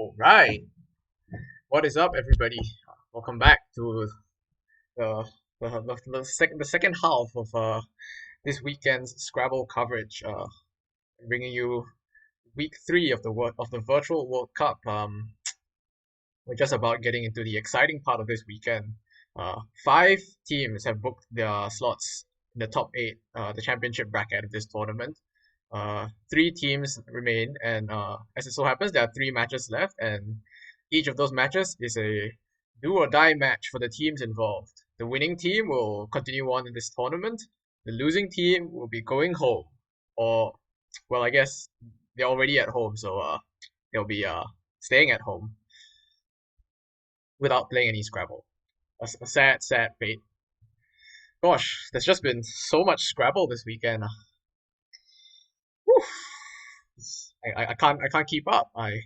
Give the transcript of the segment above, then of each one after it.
All right. What is up, everybody? Welcome back to the the second half of this weekend's Scrabble coverage. Bringing you week three of the virtual World Cup. We're just about getting into the exciting part of this weekend. Five teams have booked their slots in the top eight, the championship bracket of this tournament. Three teams remain, and as it so happens, there are three matches left, and each of those matches is a do or die match for the teams involved. The winning team will continue on in this tournament. The losing team will be going home, or well, I guess they're already at home, so they'll be staying at home without playing any Scrabble. A sad, sad fate. Gosh, there's just been so much Scrabble this weekend. Whew. I can't keep up. I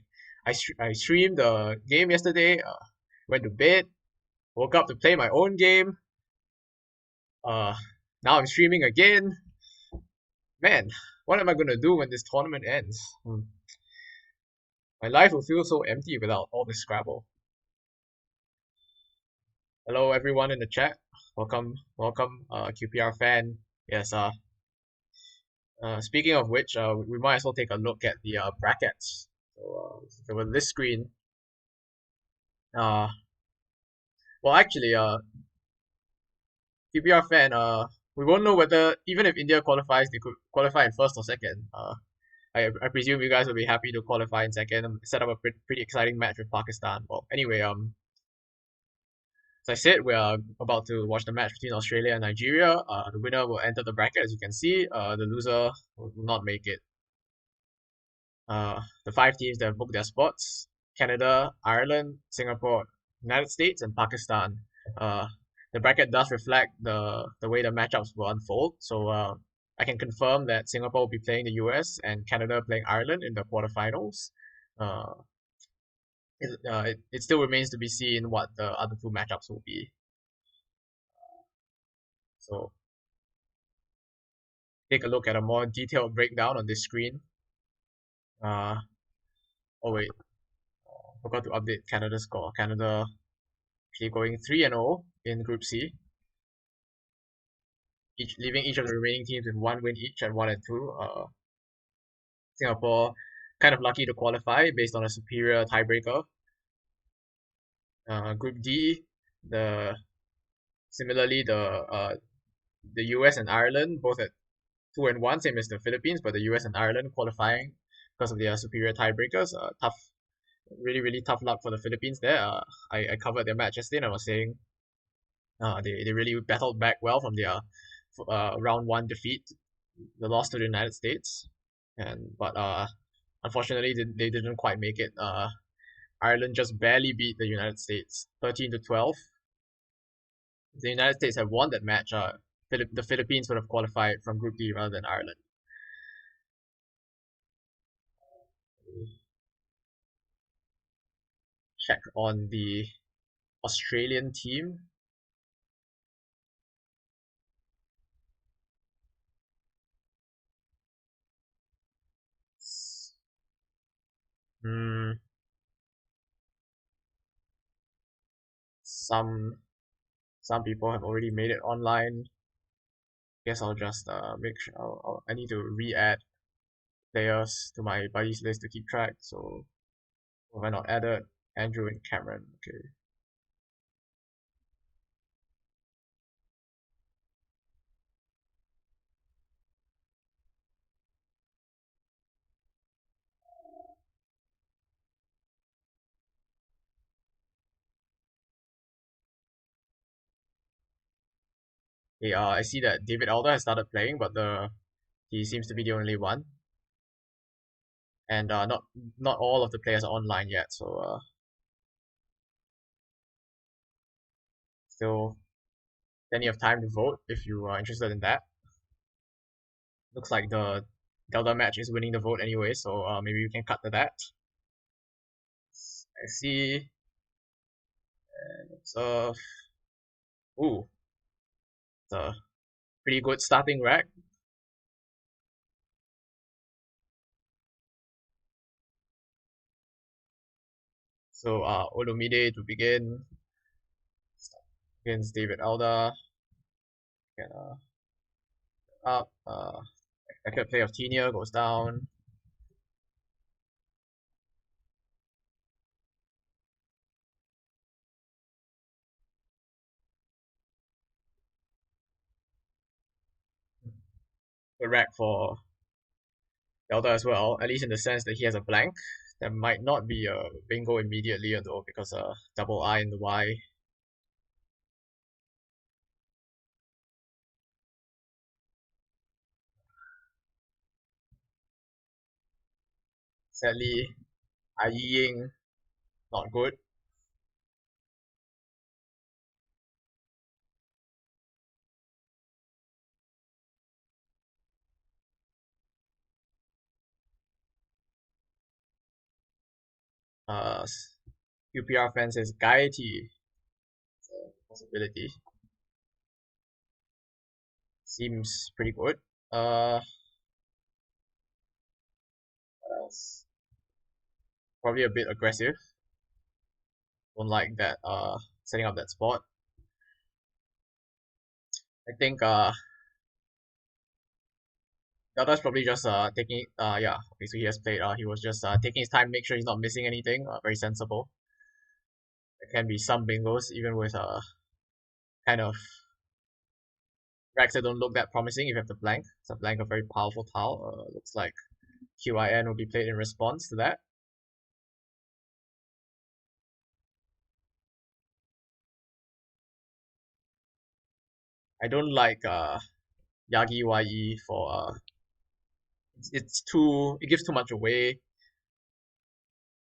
streamed the game yesterday. Went to bed. Woke up to play my own game. Uh, Now I'm streaming again. Man, what am I gonna do when this tournament ends? My life will feel so empty without all this Scrabble. Hello everyone in the chat. Welcome, welcome, QPR fan. Yes. Speaking of which, we might as well take a look at the brackets. So with this screen, uh, well, actually, PPR fan, we won't know whether even if India qualifies, they could qualify in first or second. I presume you guys will be happy to qualify in second and set up a pretty exciting match with Pakistan. Well, anyway, as I said, we are about to watch the match between Australia and Nigeria. The winner will enter the bracket, as you can see. The loser will not make it. The five teams that have booked their spots: Canada, Ireland, Singapore, United States, and Pakistan. The bracket does reflect the way the matchups will unfold. So I can confirm that Singapore will be playing the US and Canada playing Ireland in the quarterfinals. Uh, it still remains to be seen what the other two matchups will be. So take a look at a more detailed breakdown on this screen. Oh wait, forgot to update Canada's score. Canada actually going 3-0 in Group C, leaving each of the remaining teams with one win each at 1-2. Singapore kind of lucky to qualify based on a superior tiebreaker. Group D, similarly the US and Ireland both at 2-1, same as the Philippines, but the US and Ireland qualifying because of their superior tiebreakers. Really tough luck for the Philippines there. I covered their match yesterday and I was saying they really battled back well from their round one defeat, the loss to the United States, but unfortunately they didn't quite make it. Ireland just barely beat the United States 13-12. If the United States had won that match, the Philippines would have qualified from Group D rather than Ireland. Check on the Australian team. Hmm. Some people have already made it online. Guess I'll just make sure I need to re-add players to my buddies list to keep track. So why not added Andrew and Cameron? Okay. Okay, I see that David Alder has started playing, but he seems to be the only one, and not all of the players are online yet. So still plenty of time to vote if you are interested in that. Looks like the Delta match is winning the vote anyway, so maybe we can cut to that. I see. And it's ooh, it's a pretty good starting rack. So Olumide to begin against David Alda. Get up. Second play of Tenia goes down. Correct for Delta as well, at least in the sense that he has a blank. There might not be a bingo immediately though, because double I in the Y. Sadly, I Ying, not good. Uh, QPR fan says Gaiety, possibility. Seems pretty good. What else? Probably a bit aggressive. Don't like that setting up that spot. I think Delta's probably just taking yeah, okay, so he has played he was just taking his time, make sure he's not missing anything. Very sensible. There can be some bingos even with kind of racks that don't look that promising if you have the blank. It's a blank, a very powerful tile. Looks like QIN will be played in response to that. I don't like Yagi YE for it's too, it gives too much away.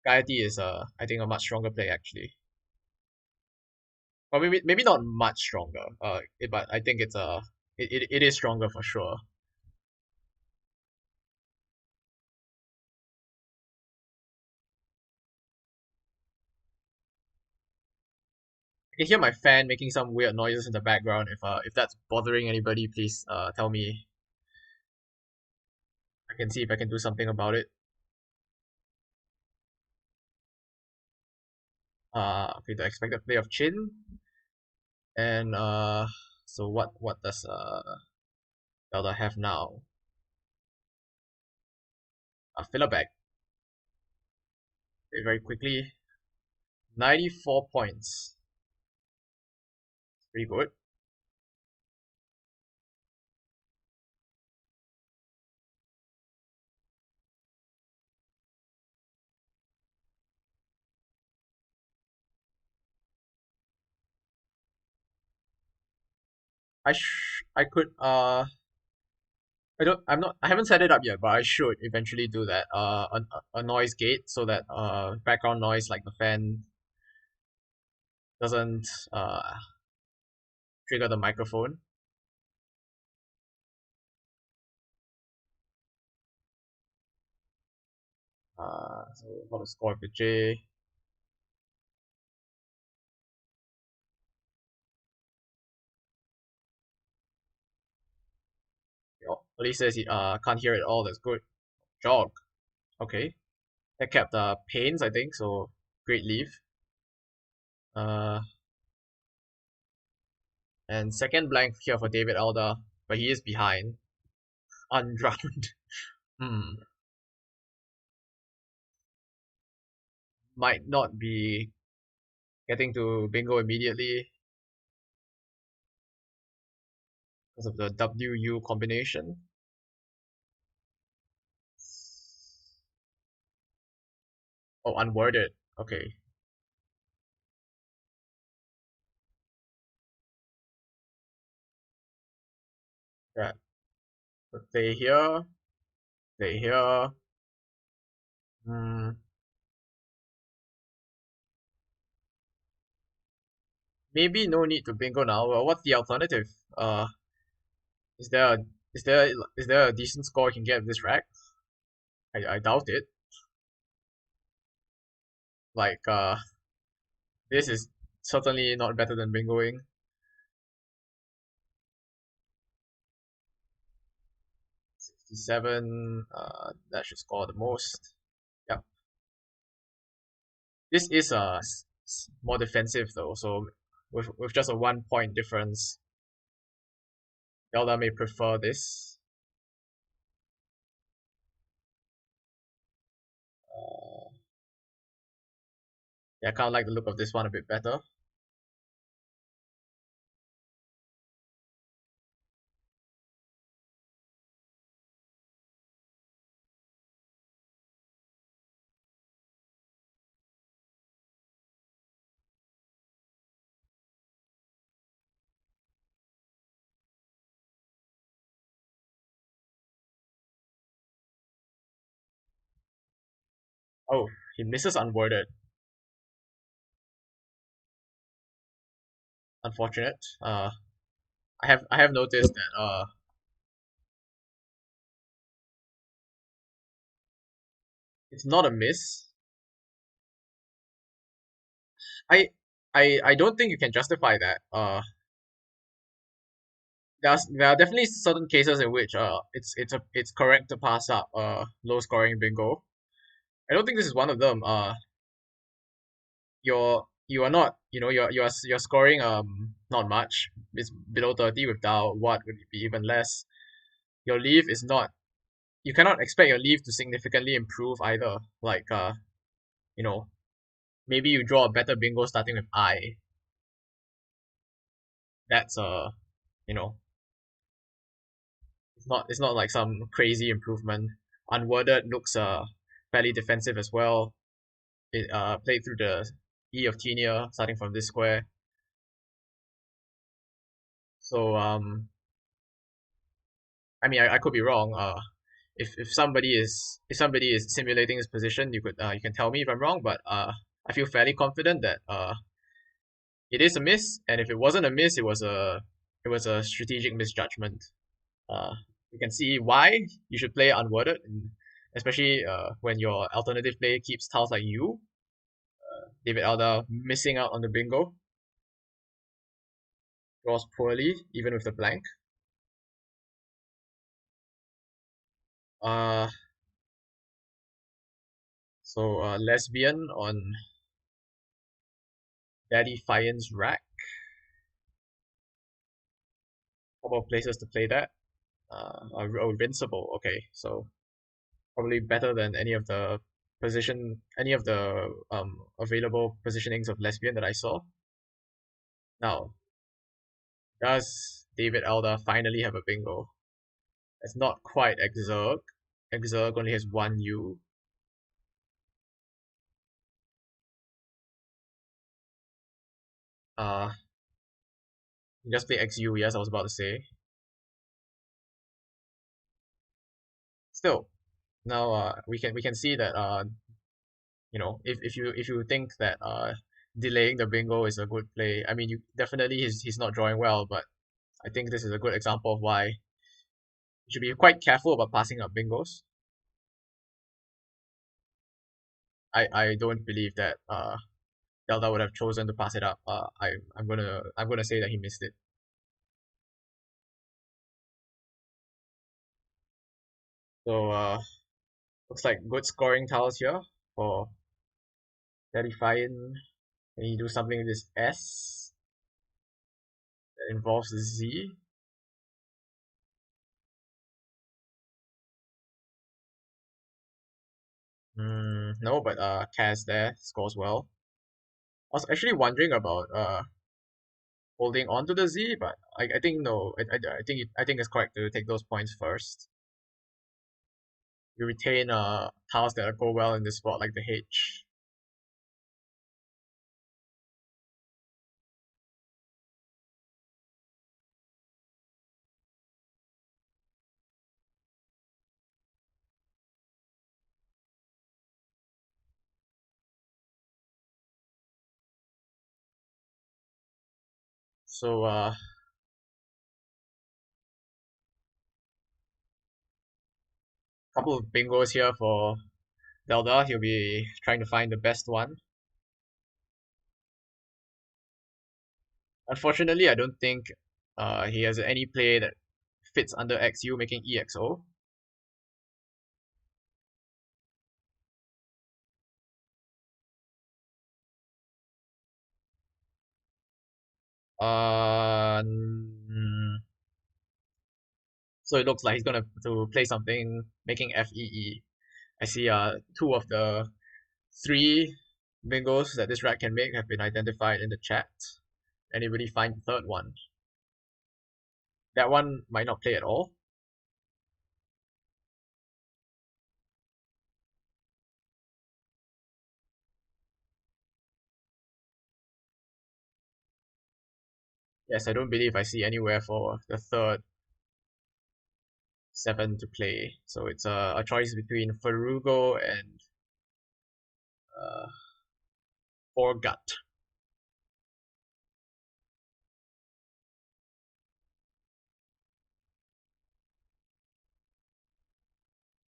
Gaiety is I think a much stronger play actually. Or maybe not much stronger. But I think it's it is stronger for sure. I can hear my fan making some weird noises in the background. If that's bothering anybody, please tell me. I can see if I can do something about it. Okay, the expected play of Chin. And so what does Zelda have now? Filler back very quickly. 94 points. Pretty good. I could I haven't set it up yet, but I should eventually do that. A noise gate so that background noise like the fan doesn't trigger the microphone. So how to score with J. Oli says he can't hear it all. That's good. Jog. Okay. That kept pains, I think. So great leave. Uh, and second blank here for David Alda, but he is behind. Undrowned. Hmm. Might not be getting to bingo immediately because of the WU combination. Oh, unworded. Okay. Yeah. But stay here. Stay here. Hmm. Maybe no need to bingo now. Well, what's the alternative? Is there a is there a decent score you can get with this rack? I doubt it. Like this is certainly not better than bingoing. 67, that should score the most. Yep. This is more defensive though, so with just a 1 point difference, Zelda may prefer this. Uh, yeah, I kind of like the look of this one a bit better. Oh, he misses unworded. Unfortunate. I have noticed that it's not a miss. I I don't think you can justify that. There are definitely certain cases in which it's correct to pass up low scoring bingo. I don't think this is one of them. You are not, you're scoring not much. It's below 30 with Dow. What would it be even less? Your leave is not, you cannot expect your leave to significantly improve either. Like you know, maybe you draw a better bingo starting with I. That's you know, it's not like some crazy improvement. Unworded looks fairly defensive as well. It played through the E of Tenia starting from this square. So I mean, I could be wrong. If somebody is simulating this position, you can tell me if I'm wrong. But I feel fairly confident that it is a miss, and if it wasn't a miss, it was a strategic misjudgment. Uh, you can see why you should play unworded, and especially when your alternative play keeps tiles like you, David Alda missing out on the bingo, draws poorly even with the blank. Uh, so lesbian on Daddy Fian's rack. Couple of places to play that. Invincible. Okay, so probably better than any of the available positionings of lesbian that I saw. Now, does David Elder finally have a bingo? It's not quite Exerg. Exerg only has one U. Uh, you just play XU. Yes, I was about to say. Still, now we can see that if you think that delaying the bingo is a good play. I mean, you definitely he's not drawing well, but I think this is a good example of why you should be quite careful about passing up bingos. I don't believe that Delta would have chosen to pass it up. I'm gonna say that he missed it. So looks like good scoring tiles here for Verifying. Can you do something with this S that involves Z? No, but Kaz there scores well. I was actually wondering about holding on to the Z, but I think no. I think it's correct to take those points first. You retain tiles that go well in this spot, like the H. So couple of bingos here for Delta. He'll be trying to find the best one. Unfortunately, I don't think he has any play that fits under XU, making EXO. So it looks like he's gonna to play something making FEE. I see two of the three bingos that this rat can make have been identified in the chat. Anybody find the third one? That one might not play at all. Yes, I don't believe I see anywhere for the third seven to play. So it's a choice between Farugo and uh, Orgut.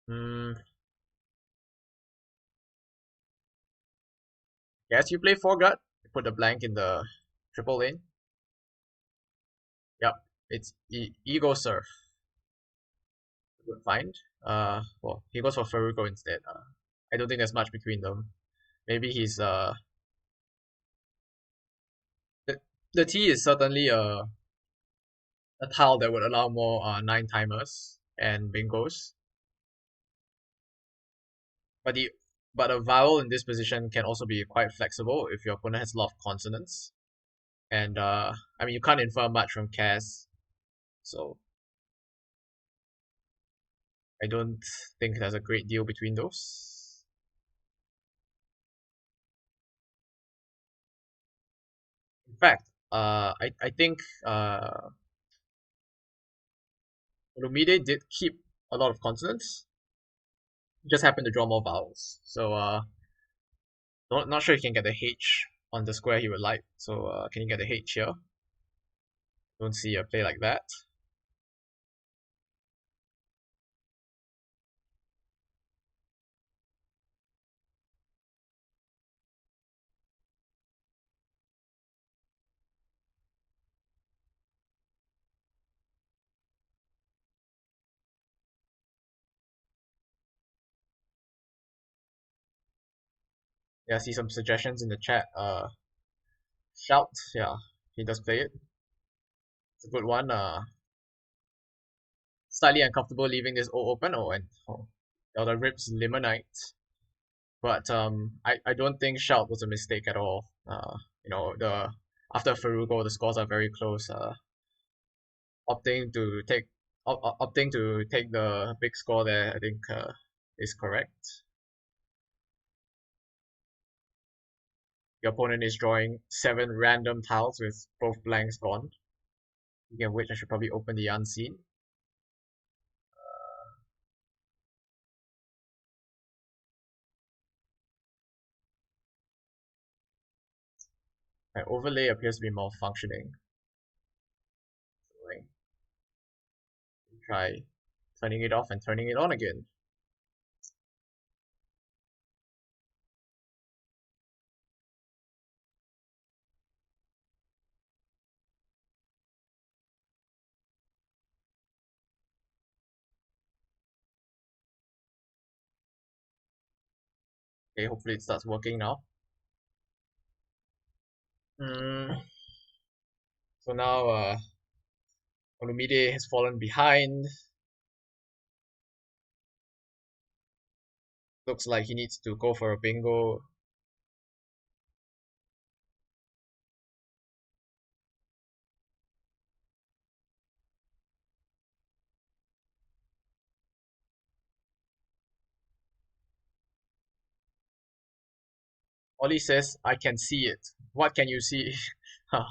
Hmm. Yes, you play Forgut. You put the blank in the triple lane. Yep, it's Ego Surf. Good find. Well, he goes for Farugo instead. I don't think there's much between them. Maybe he's the, the T is certainly a tile that would allow more nine timers and bingos. But the but a vowel in this position can also be quite flexible if your opponent has a lot of consonants. And I mean you can't infer much from Cas, so I don't think there's a great deal between those. In fact, I think Olumide did keep a lot of consonants, just happened to draw more vowels. So not sure he can get the H on the square he would like. So can he get the H here? Don't see a play like that. Yeah, I see some suggestions in the chat. Shout, yeah, he does play it. It's a good one. Slightly uncomfortable leaving this O open. Oh, the Rips Limonite. But I don't think Shout was a mistake at all. The after Farugo, the scores are very close. Opting to take opting to take the big score there, I think is correct. Your opponent is drawing 7 random tiles with both blanks gone. Speaking of which, I should probably open the unseen. My overlay appears to be malfunctioning. So I try turning it off and turning it on again. Okay, hopefully it starts working now. Mm, so now Olumide has fallen behind. Looks like he needs to go for a bingo. Ollie says, I can see it. What can you see? Huh.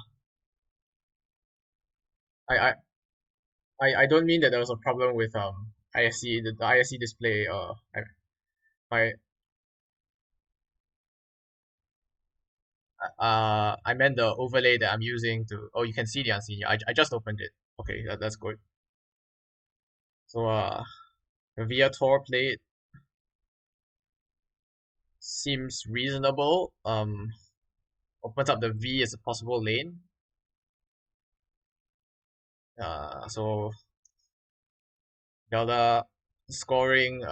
I, I, I don't mean that there was a problem with ISC, the ISC display. My I meant the overlay that I'm using to. Oh, you can see the unseen. Yeah, I just opened it. Okay, that's good. So the Viator play seems reasonable. Opens up the V as a possible lane. So Zelda scoring,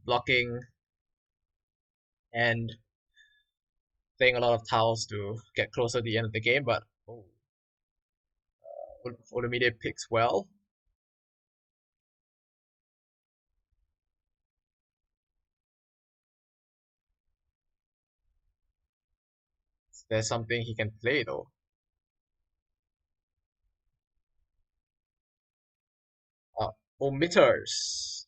blocking, and playing a lot of tiles to get closer to the end of the game. But oh, Olumide picks well. There's something he can play though. Uh, Omitters.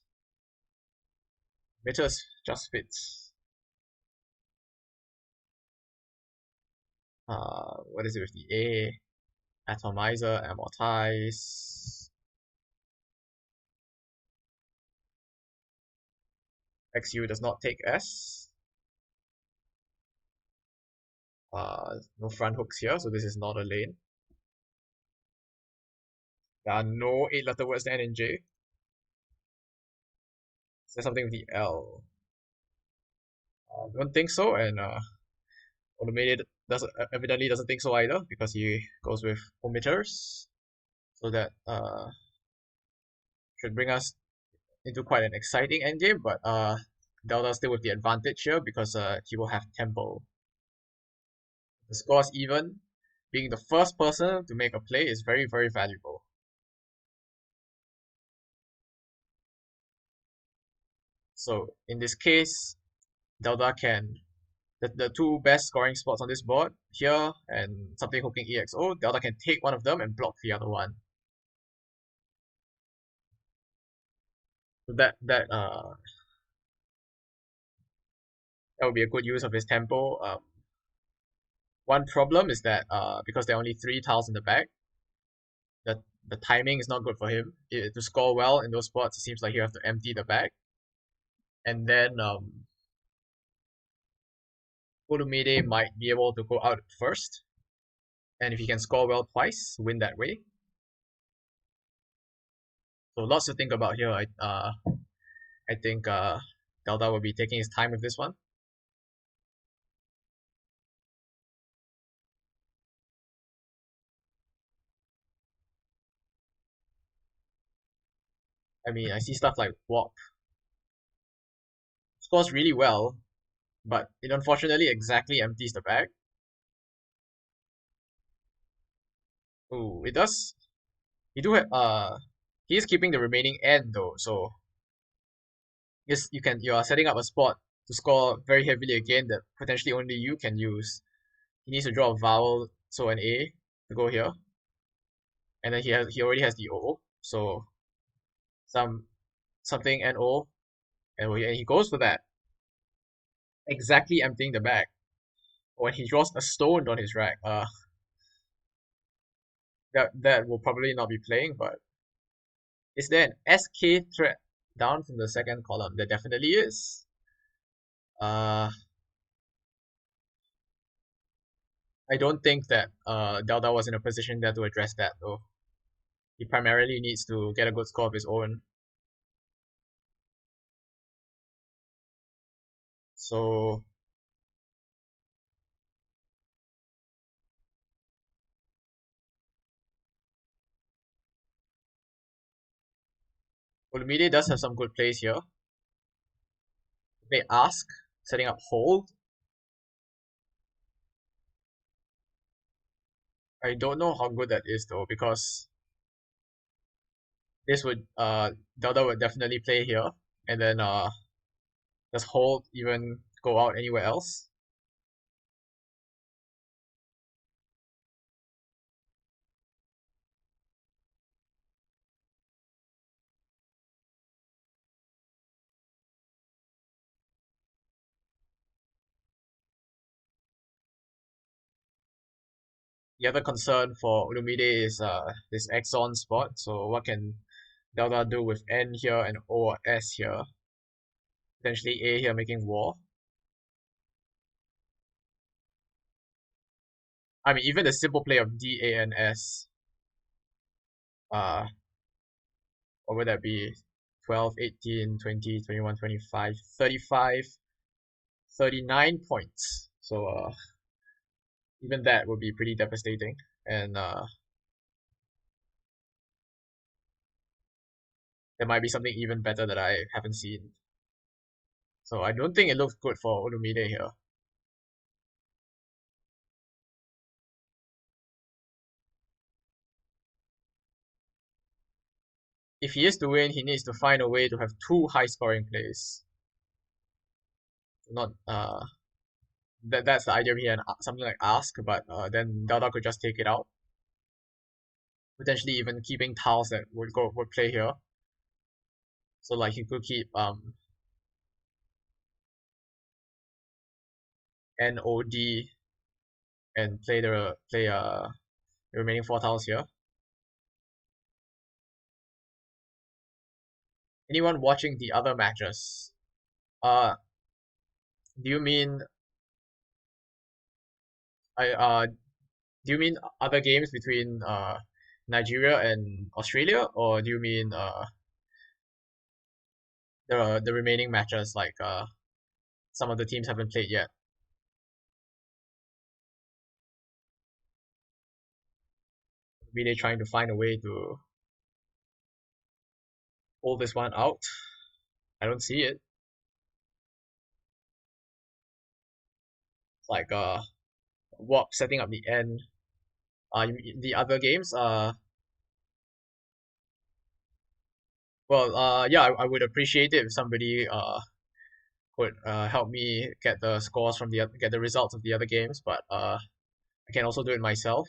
Omitters just fits. What is it with the A? Atomizer, amortize. XU does not take S. No front hooks here, so this is not a lane. There are no 8-letter words that end in J. Is there something with the L? I don't think so, and Automated evidently doesn't think so either because he goes with omitters. So that should bring us into quite an exciting endgame, but Delta still with the advantage here because he will have tempo. The score's even. Being the first person to make a play is very, very valuable. So in this case, Delta can the two best scoring spots on this board here and something hooking EXO, Delta can take one of them and block the other one. So that would be a good use of his tempo. One problem is that because there are only 3 tiles in the back, the timing is not good for him. To score well in those spots, it seems like you have to empty the bag. And then Olumide might be able to go out first. And if he can score well twice, win that way. So lots to think about here. I think Delta will be taking his time with this one. I mean, I see stuff like Warp. Scores really well, but it unfortunately exactly empties the bag. Ooh, it does. You do have he is keeping the remaining end though, so yes, you are setting up a spot to score very heavily again that potentially only you can use. He needs to draw a vowel, so an A to go here, and then he already has the O, so some something NO, and he goes for that, exactly emptying the bag. When he draws a stone on his rack, that will probably not be playing, but is there an SK threat down from the second column? There definitely is. Uh, I don't think that Delta was in a position there to address that though. He primarily needs to get a good score of his own. So Olumide does have some good plays here. Play Ask, setting up Hold. I don't know how good that is though, because this would Delta would definitely play here, and then does Hold even go out anywhere else? The other concern for Olumide is this Exxon spot. So what can Delta do with N here and O or S here? Potentially A here making war. I mean, even the simple play of D, A, and S, what would that be? 12, 18, 20, 21, 25, 35, 39 points. So even that would be pretty devastating. And there might be something even better that I haven't seen. So I don't think it looks good for Olumide here. if he is to win, he needs to find a way to have two high scoring plays. Not that's the idea here, and something like ask, but then Dada could just take it out, potentially even keeping tiles that would play here. So like he could keep NOD and the remaining four tiles here. Anyone watching the other matches? Do you mean I do you mean other games between Nigeria and Australia, or do you mean the remaining matches like some of the teams haven't played yet? Really trying to find a way to pull this one out. I don't see it. Like Warp setting up the end. The other games. Well, yeah, I would appreciate it if somebody could help me get the scores from get the results of the other games, but I can also do it myself.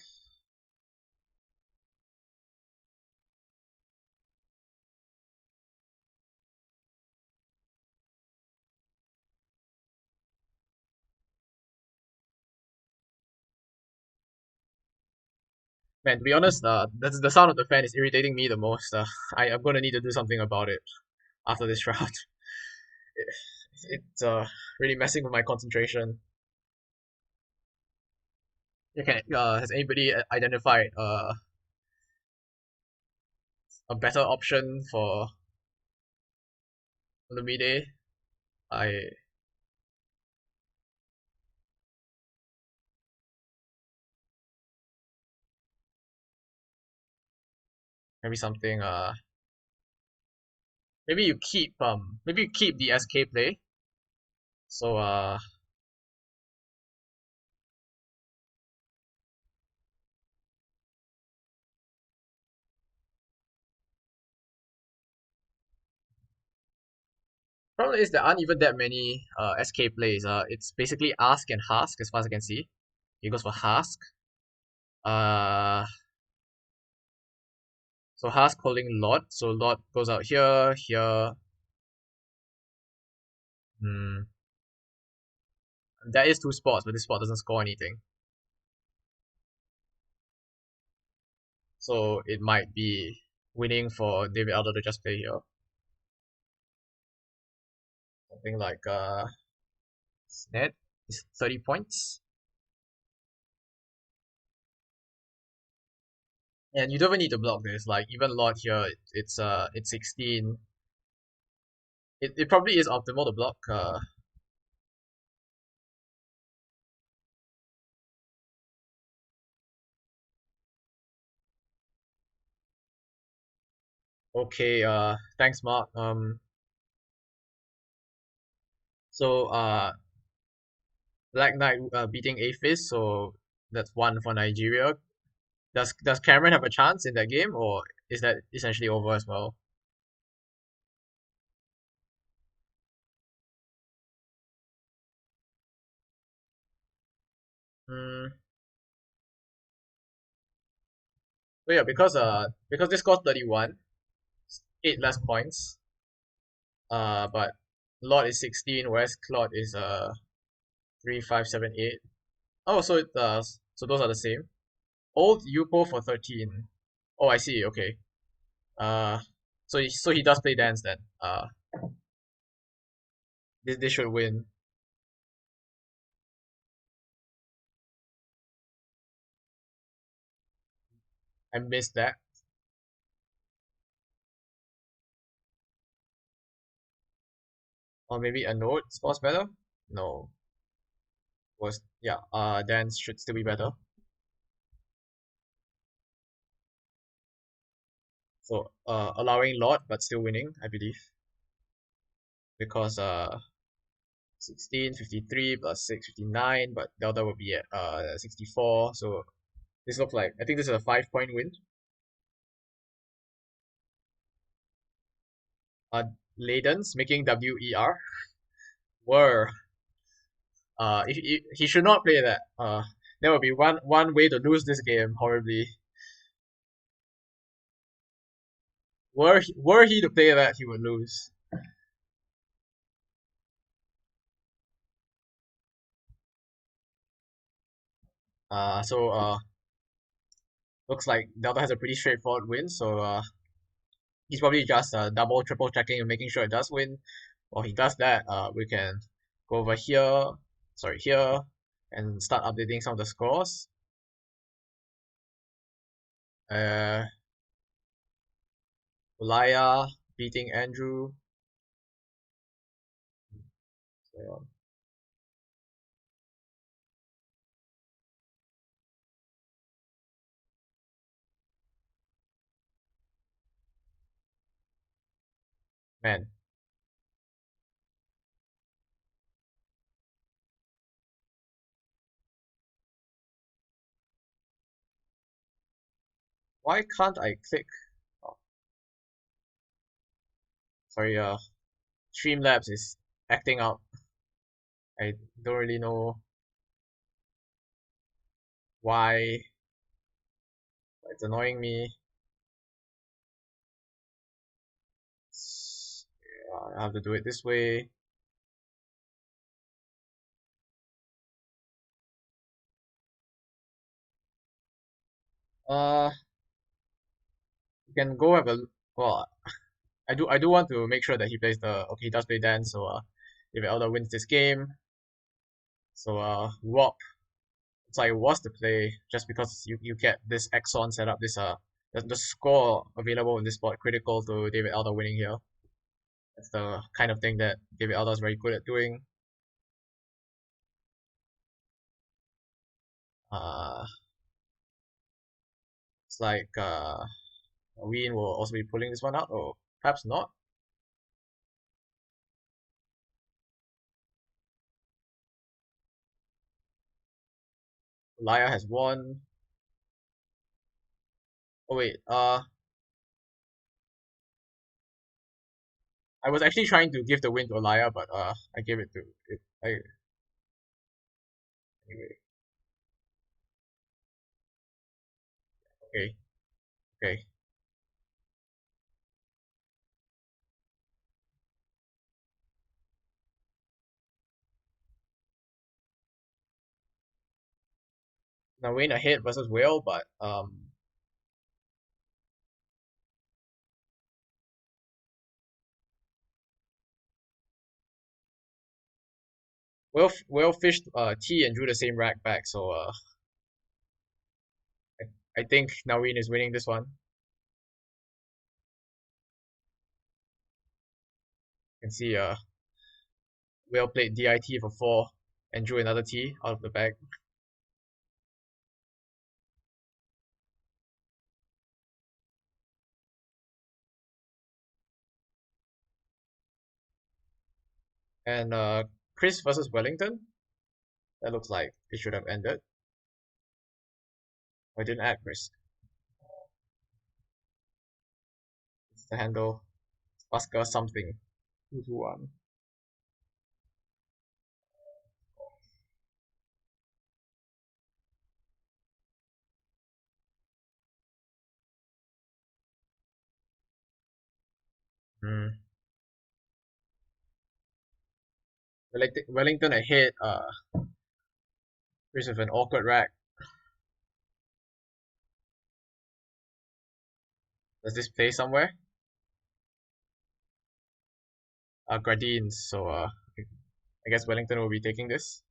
Man, to be honest, that's the sound of the fan is irritating me the most. I'm gonna need to do something about it after this round. It's really messing with my concentration. Has anybody identified a better option for Lumide? I maybe something maybe you keep the SK play. So problem is there aren't even that many SK plays. It's basically ask and Hask as far as I can see. He goes for Hask. Uh, so Hask holding Lot. So Lot goes out here, here. Hmm. That is two spots, but this spot doesn't score anything. So it might be winning for David Aldo to just play here. Something like net is 30 points. And you don't even need to block this. Like even Lot here, it's 16. It probably is optimal to block. Okay. Thanks, Mark. So Black Knight beating Aphis, so that's one for Nigeria. Does Cameron have a chance in that game, or is that essentially over as well? Hmm. So yeah, because this scores 31, 8 less points. But Lot is 16, whereas Claude is 3, 5, 7, 8. Oh, so so those are the same. Old Yupo for 13. Oh, I see. Okay. Uh, so he does play dance then. This should win. I missed that. Or maybe a note scores better. No, was yeah. Dance should still be better. So allowing lot but still winning, I believe, because 16, 53 plus 6, 59, but Delta will be at 64. So this looks like I think this is a 5 point win. uh Ladens, making WER. Were he should not play that. There will be one way to lose this game horribly. Were he to play that, he would lose. So looks like Delta has a pretty straightforward win. So he's probably just double, triple checking and making sure it does win. While he does that, we can go over here, sorry, here, and start updating some of the scores. Uh, Ulaya beating Andrew. So, man, why can't I click? Oh, sorry, Streamlabs is acting up. I don't really know why. It's annoying me. I have to do it this way. Uh, you can go have a well. I do want to make sure that he plays the okay. He does play Dan, so if Elder wins this game, so Wop. So I was to play just because you get this Exxon set up. This the score available in this spot critical to David Elder winning here. That's the kind of thing that David Elder is very good at doing. Uh, it's like Ween will also be pulling this one out, or perhaps not. Laya has won. Oh wait, I was actually trying to give the win to Alaya, but I gave it to it. Anyway, okay, okay. Now Wayne ahead versus Whale, but Whale fished T and drew the same rack back, so I think Naween is winning this one. You can see Whale played DIT for 4 and drew another T out of the bag. And Chris versus Wellington. That looks like it should have ended. I didn't add Chris. It's the handle. Oscar something. 221. Hmm. Wellington ahead. Chris with an awkward rack. Does this play somewhere? Gradines. So I guess Wellington will be taking this.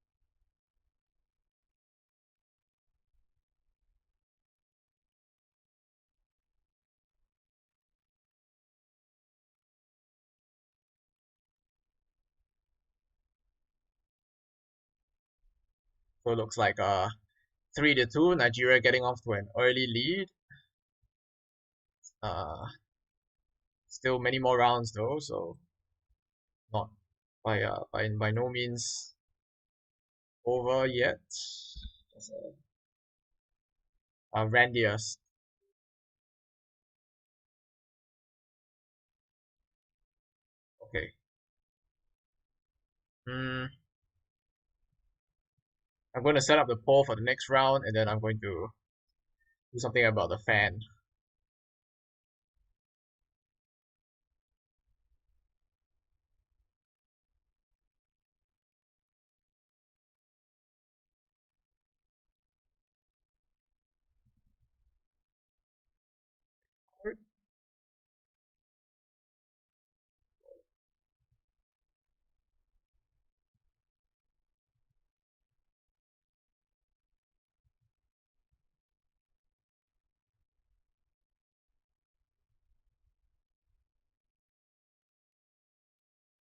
So it looks like 3-2. Nigeria getting off to an early lead. Uh, Still many more rounds though, so not by no means over yet. Just, Randius. Okay. Hmm. I'm going to set up the poll for the next round, and then I'm going to do something about the fan.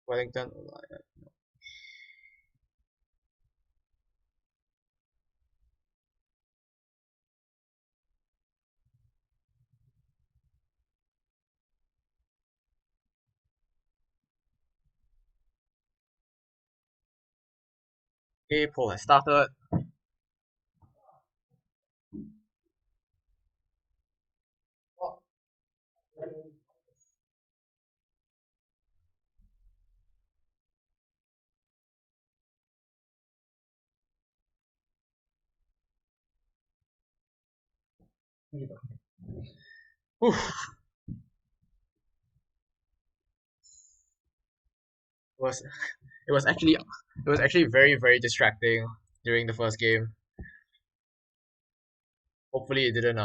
Wellington. Okay, poll has started. Whew. Was it was actually very distracting during the first game. Hopefully it didn't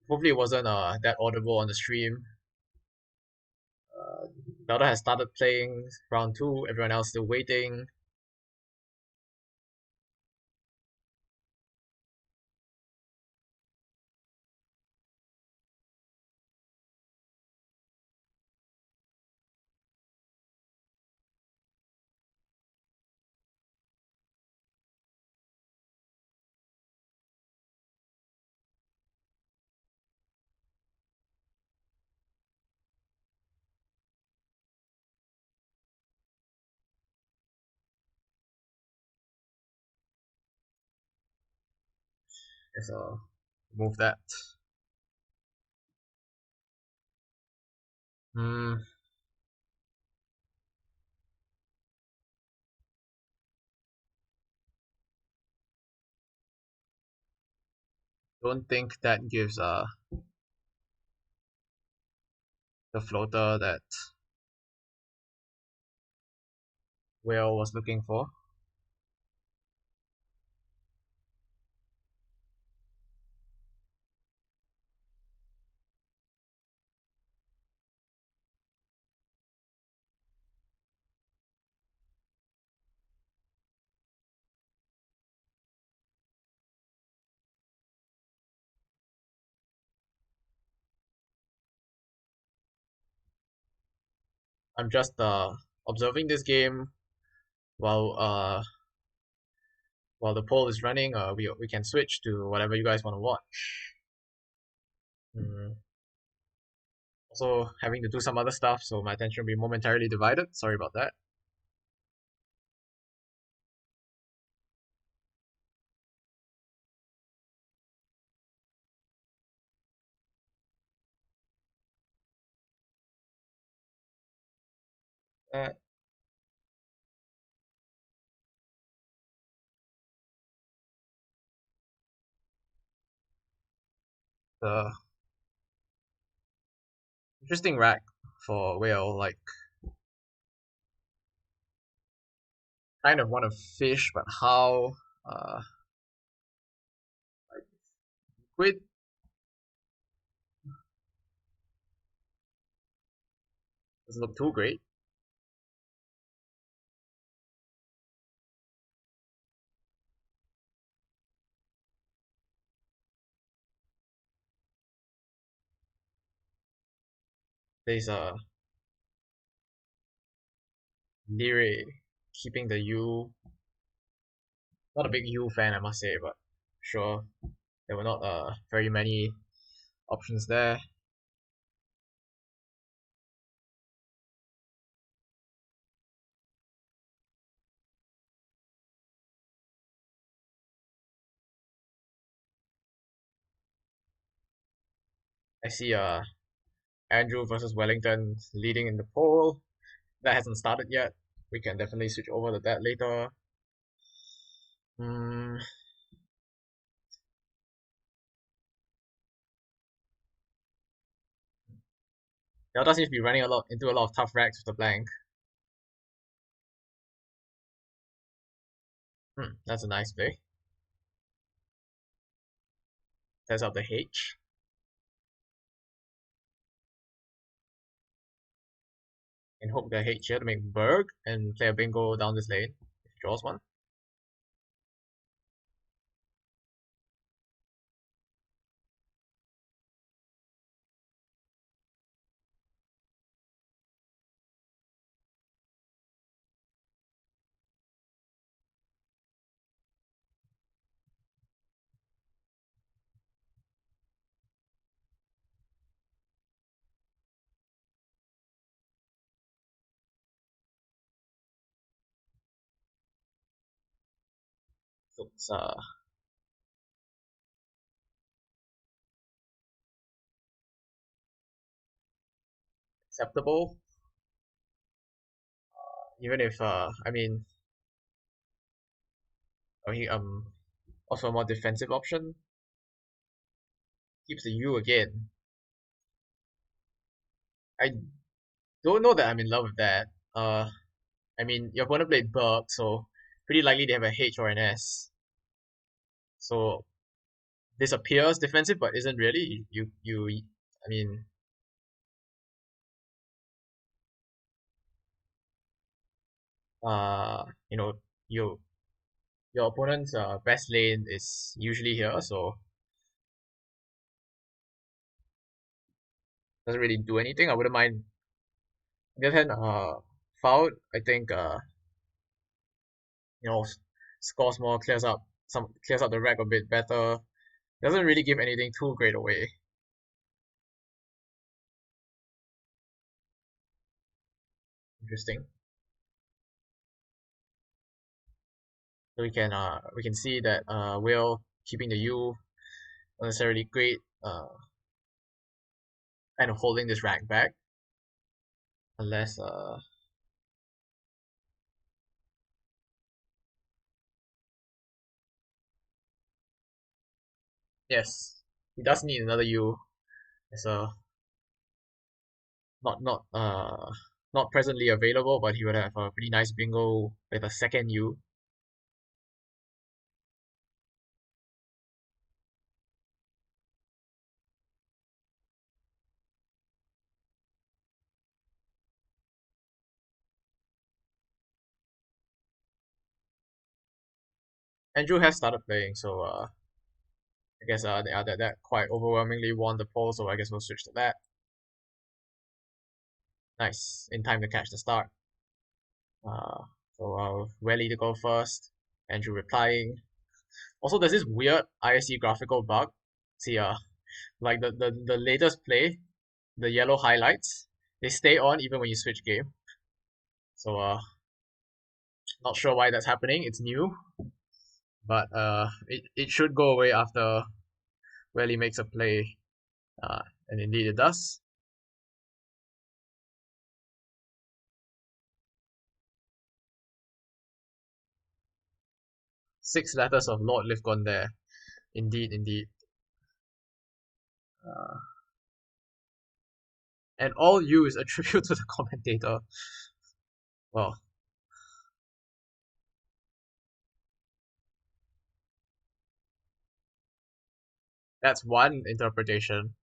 hopefully it wasn't that audible on the stream. Delta has started playing round two. Everyone else still waiting. Let's move that. Hmm. Don't think that gives the floater that Whale was looking for. I'm just observing this game while while the poll is running. We can switch to whatever you guys want to watch. Mm. Also having to do some other stuff, so my attention will be momentarily divided. Sorry about that. Uh, the interesting rack for Whale, like kind of want to fish, but how? Like quid doesn't look too great. There's Lire keeping the U. Not a big U fan, I must say, but sure, there were not very many options there. I see Andrew versus Wellington leading in the poll. That hasn't started yet. We can definitely switch over to that later. Hmm. Delta seems to be running into a lot of tough racks with the blank. That's a nice play. Tests out the H. And hook the H here to make Berg and play a bingo down this lane. If he draws one. Looks acceptable. Even if he also a more defensive option. Keeps the U again. I don't know that I'm in love with that. Your opponent played Berg, so pretty likely they have a H or an S. So this appears defensive, but isn't really. I mean, uh, you know, you your opponent's best lane is usually here, so doesn't really do anything. I wouldn't mind. On the other hand, fouled, I think you know, scores more, clears up the rack a bit better. Doesn't really give anything too great away. Interesting. So we can see that Will keeping the U not necessarily great, kind of holding this rack back unless yes, he does need another U. It's not not not presently available, but he would have a pretty nice bingo with a second U. Andrew has started playing, so I guess that quite overwhelmingly won the poll, so I guess we'll switch to that. Nice, in time to catch the start. Uh, Welly to go first. Andrew replying. Also, there's this weird ISC graphical bug. See, like the latest play, the yellow highlights, they stay on even when you switch game. So, not sure why that's happening. It's new, but it should go away after Welly makes a play. And indeed it does. Six letters of Lord Lifgon there. Indeed, indeed. Uh, and all U is a tribute to the commentator. Well, that's one interpretation.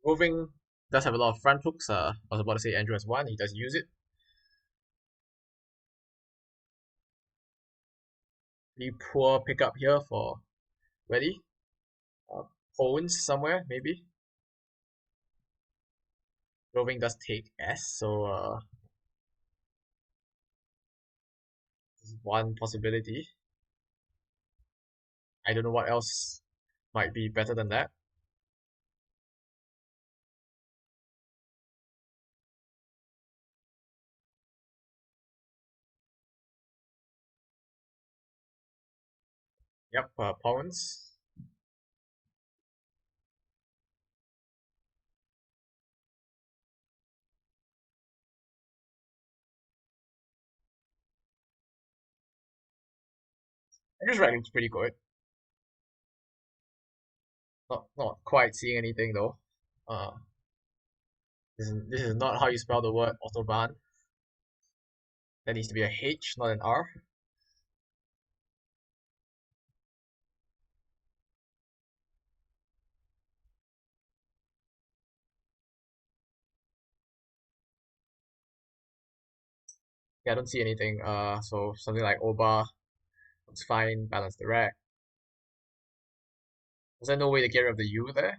Roving does have a lot of front hooks. I was about to say Andrew has one. He does use it. Pretty poor pickup here for Welly. Pawns somewhere, maybe. Roving does take S, so this is one possibility. I don't know what else might be better than that. Yep, pawns. Andrew's right looks pretty good. Not quite seeing anything though. Uh, this is not how you spell the word autobahn. That needs to be a H, not an R. Yeah, I don't see anything. So something like Oba looks fine. Balance the rack. Was there no way to get rid of the U there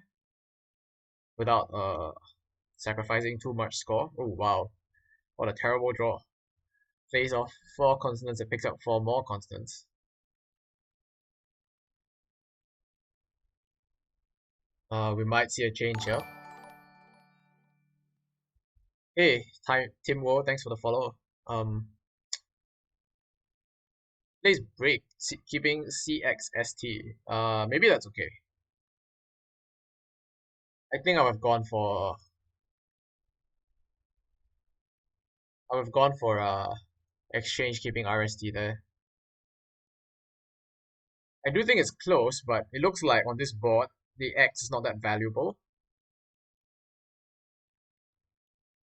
without sacrificing too much score? Oh wow, what a terrible draw. Plays off 4 consonants and picks up 4 more consonants. We might see a change here. Hey, Tim Wo, thanks for the follow. Um, Plays break, keeping CXST. Maybe that's okay. I think I would have gone for exchange keeping RST there. I do think it's close, but it looks like on this board the X is not that valuable.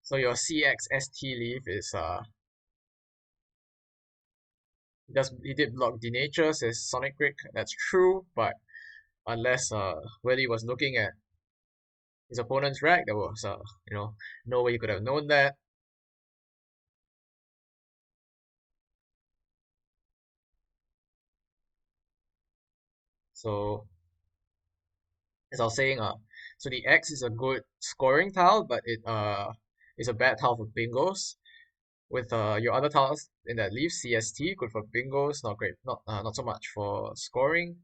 So your CXST leaf is he did block denature, says Sonic Brick. That's true, but unless Willie was looking at his opponent's rack, there was no way he could have known that. So as I was saying, so the X is a good scoring tile, but it is a bad tile for bingos. With your other tiles in that leaf, CST, good for bingos, not great, not so much for scoring.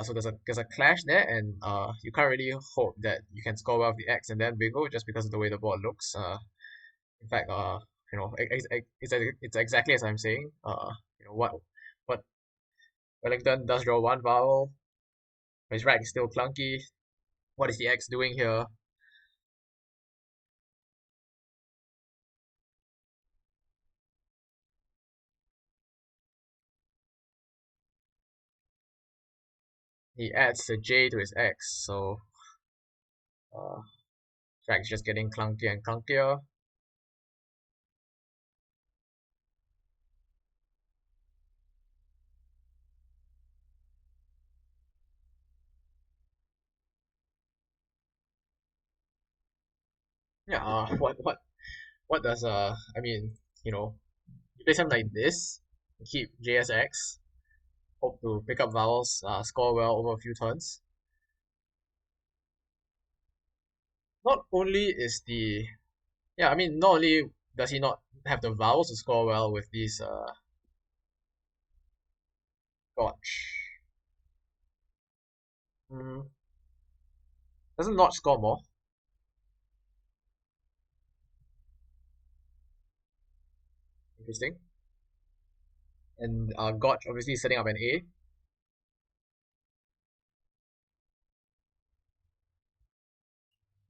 So there's a clash there, and you can't really hope that you can score well with the X and then bingo just because of the way the board looks. In fact, it's exactly as I'm saying. What Wellington does draw one vowel, but his rack is still clunky. What is the X doing here? He adds a J to his X, so uh, rack is just getting clunkier and clunkier. Yeah, what does I mean, you play something like this, keep JSX, hope to pick up vowels, score well over a few turns. Not only is the Yeah, I mean, not only does he not have the vowels to score well with these Gotch. Mm, doesn't Notch score more? Interesting. And Gotch obviously setting up an A.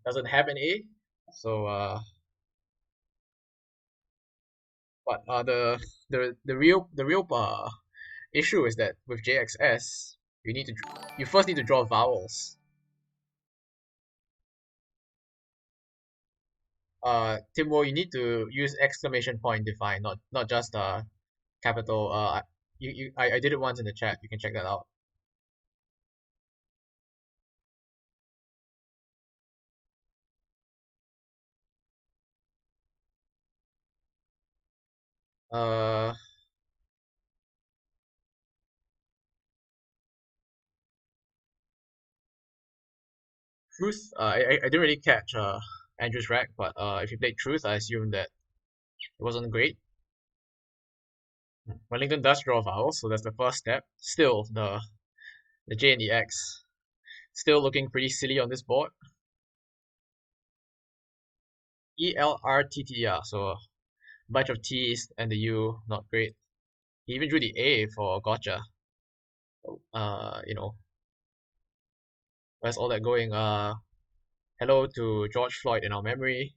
Doesn't have an A. So but the real issue is that with JXS, you first need to draw vowels. Timbo, you need to use exclamation point define, not just capital. I did it once in the chat. You can check that out. Uh, Truth. I didn't really catch Andrew's rack, but if you played Truth, I assume that it wasn't great. Wellington does draw vowels, so that's the first step. Still, the J and the X still looking pretty silly on this board. ELRTT, so a bunch of T's and the U, not great. He even drew the A for gotcha. You know, where's all that going? Hello to George Floyd in our memory.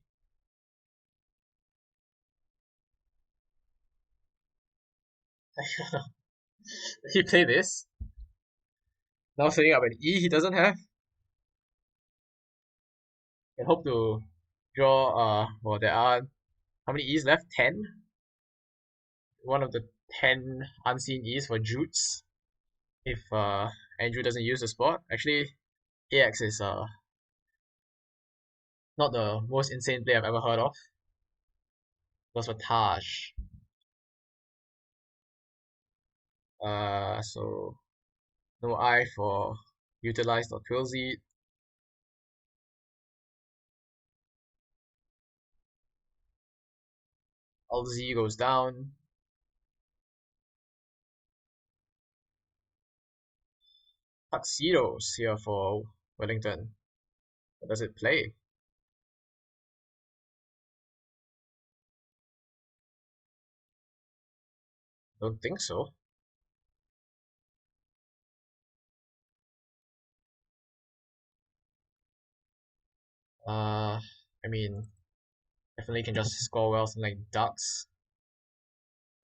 He play this. Now setting up an E he doesn't have. Can hope to draw well there are how many E's left? 10? One of the 10 unseen E's for Jutes. If Andrew doesn't use the spot. Actually AX is not the most insane play I've ever heard of. It was for Taj. So no I for utilized or twilzy. Alt Z goes down. Tuxedos here for Wellington. What does it play? Don't think so. I mean, definitely can just score well something like ducks.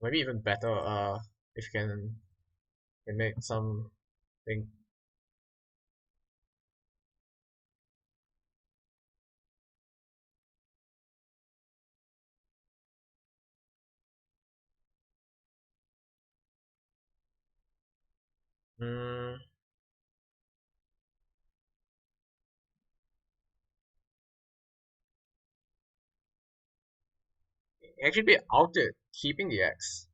Maybe even better. If you can make something. Mm, actually be outed keeping the X.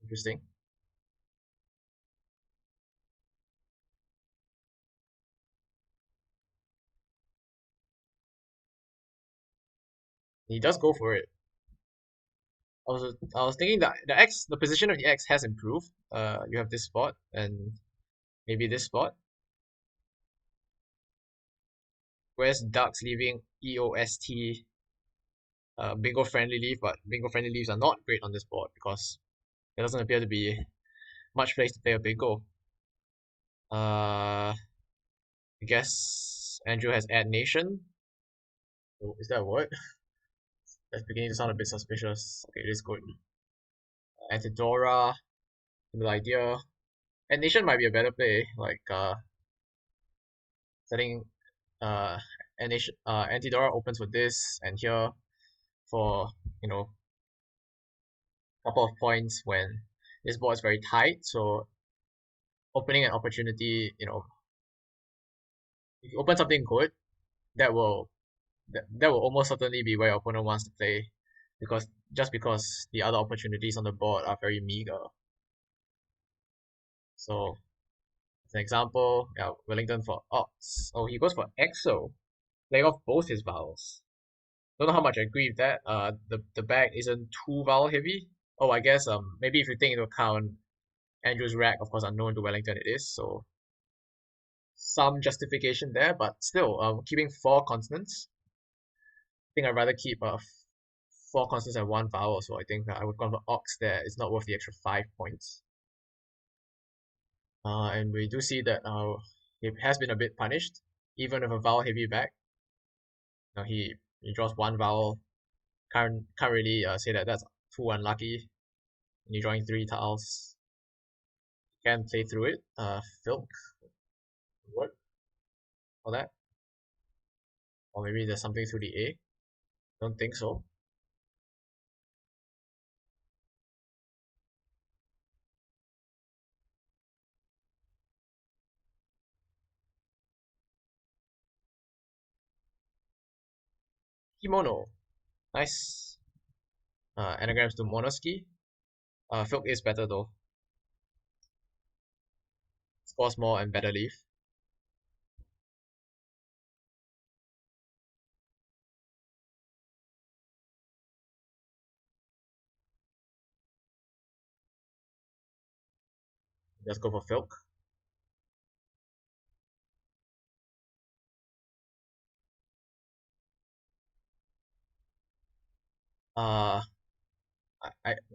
Interesting. He does go for it. I was thinking that the position of the X has improved. You have this spot and maybe this spot. Whereas ducks leaving EOST bingo friendly leaf, but bingo friendly leaves are not great on this board because there doesn't appear to be much place to play a bingo. I guess Andrew has add nation. Oh, is that a word? That's beginning to sound a bit suspicious. Okay, it is good. Antidora, similar idea. And nation might be a better play, like setting uh Antidora opens for this and here for you know a couple of points when this board is very tight. So opening an opportunity, if you open something good, that will that will almost certainly be where your opponent wants to play, because the other opportunities on the board are very meager. So as an example, yeah, Wellington for Ox. Oh, he goes for EXO, playing off both his vowels. Don't know how much I agree with that. The bag isn't too vowel heavy. Oh, I guess maybe if you take into account Andrew's rack, of course unknown to Wellington it is, so some justification there, but still, keeping four consonants. I think I'd rather keep four consonants and one vowel, so I think I would go for Ox there. It's not worth the extra 5 points. And we do see that he has been a bit punished, even with a vowel heavy back. Now he draws one vowel. Can't really say that that's too unlucky. And you're drawing three tiles. Can play through it. Filk. What for that? Or maybe there's something through the A. Don't think so. Kimono. Nice. Anagrams to Monoski. Filk is better though. Scores more and better leaf. Let's go for Filk. Uh,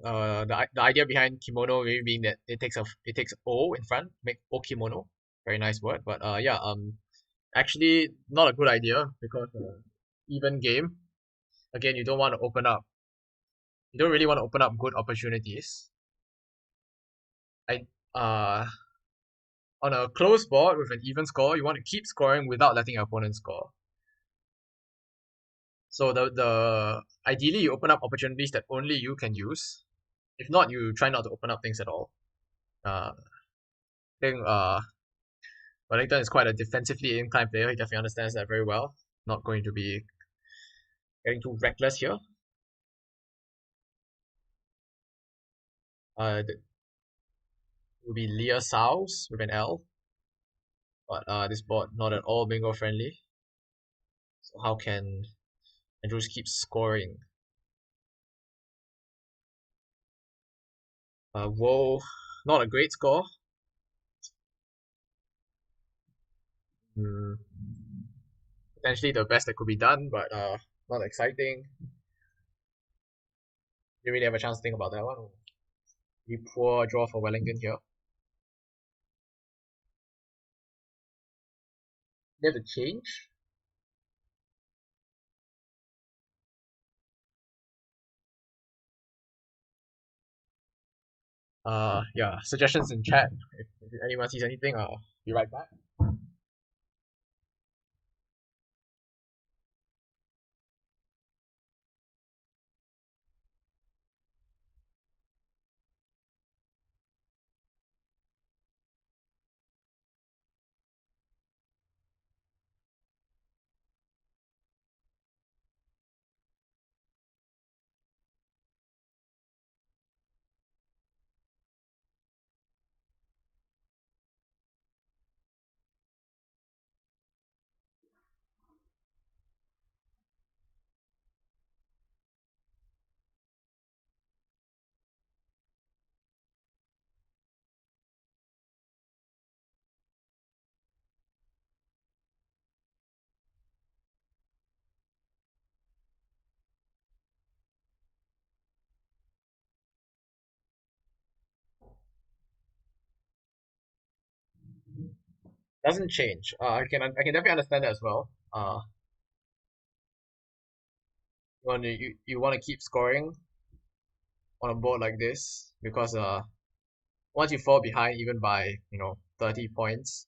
The idea behind kimono maybe being that it takes O in front, make O kimono. Very nice word, but yeah, actually not a good idea because even game again, you don't really want to open up good opportunities. I On a close board with an even score, you want to keep scoring without letting your opponent score. So the ideally you open up opportunities that only you can use. If not, you try not to open up things at all. I think Wellington is quite a defensively inclined player. He definitely understands that very well. Not going to be getting too reckless here. It will be Leah Sows with an L, but this board not at all bingo friendly. So how can Andrews keep scoring? Whoa, not a great score. Hmm, potentially the best that could be done, but not exciting. You really have a chance to think about that one. Pretty poor draw for Wellington here. They have to change. Yeah, suggestions in chat. If anyone sees anything, be right back. Doesn't change. I can definitely understand that as well. You want to keep scoring on a board like this because once you fall behind even by 30 points,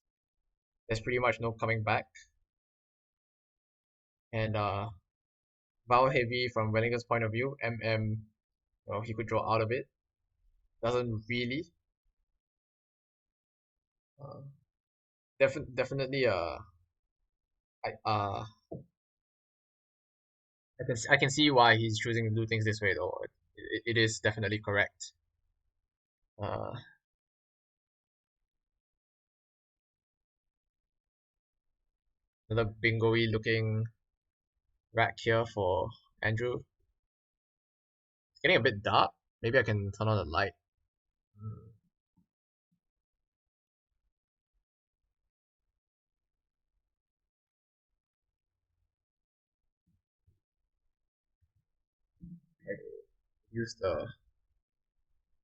there's pretty much no coming back. And Val heavy from Wellington's point of view, he could draw out of it. Doesn't really. Uh, Definitely. I uh I can see why he's choosing to do things this way though. It is definitely correct. Uh, Another bingo-y looking rack here for Andrew. It's getting a bit dark. Maybe I can turn on the light. Hmm, I use the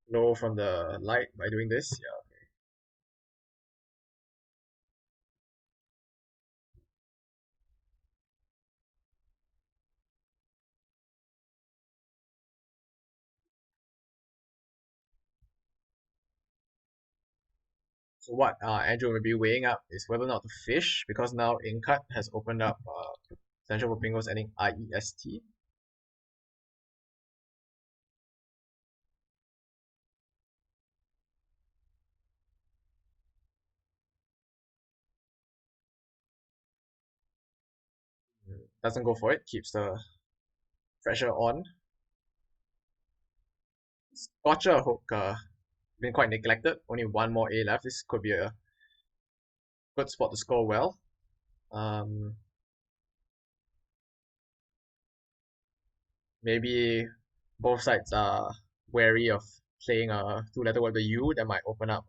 glow from the light by doing this. Yeah. So what Andrew may be weighing up is whether or not to fish because now Incut has opened up potential for bingos ending IEST. Doesn't go for it, keeps the pressure on. Scorcher hook been quite neglected. Only one more A left. This could be a good spot to score well. Um, Maybe both sides are wary of playing a two-letter word, the U, that might open up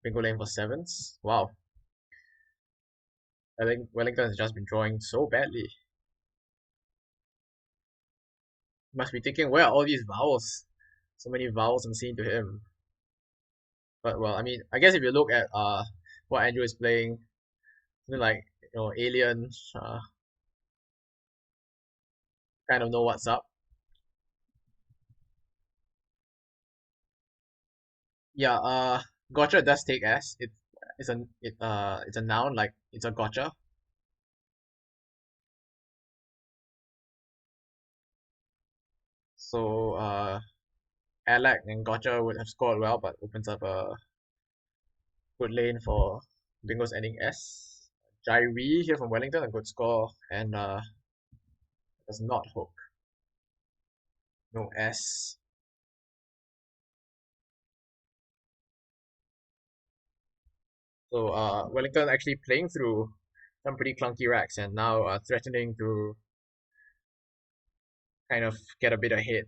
bingo lane for sevens. Wow, I think Wellington has just been drawing so badly. Must be thinking, where are all these vowels? So many vowels unseen to him. But well, I mean, I guess if you look at what Andrew is playing, something like Alien, kind of know what's up. Yeah, gotcha does take S. It's a noun, like it's a gotcha. So Alec and gotcha would have scored well, but opens up a good lane for bingos ending S. Jairi here from Wellington, a good score, and does not hook. No S. So Wellington actually playing through some pretty clunky racks and now threatening to kind of get a bit ahead.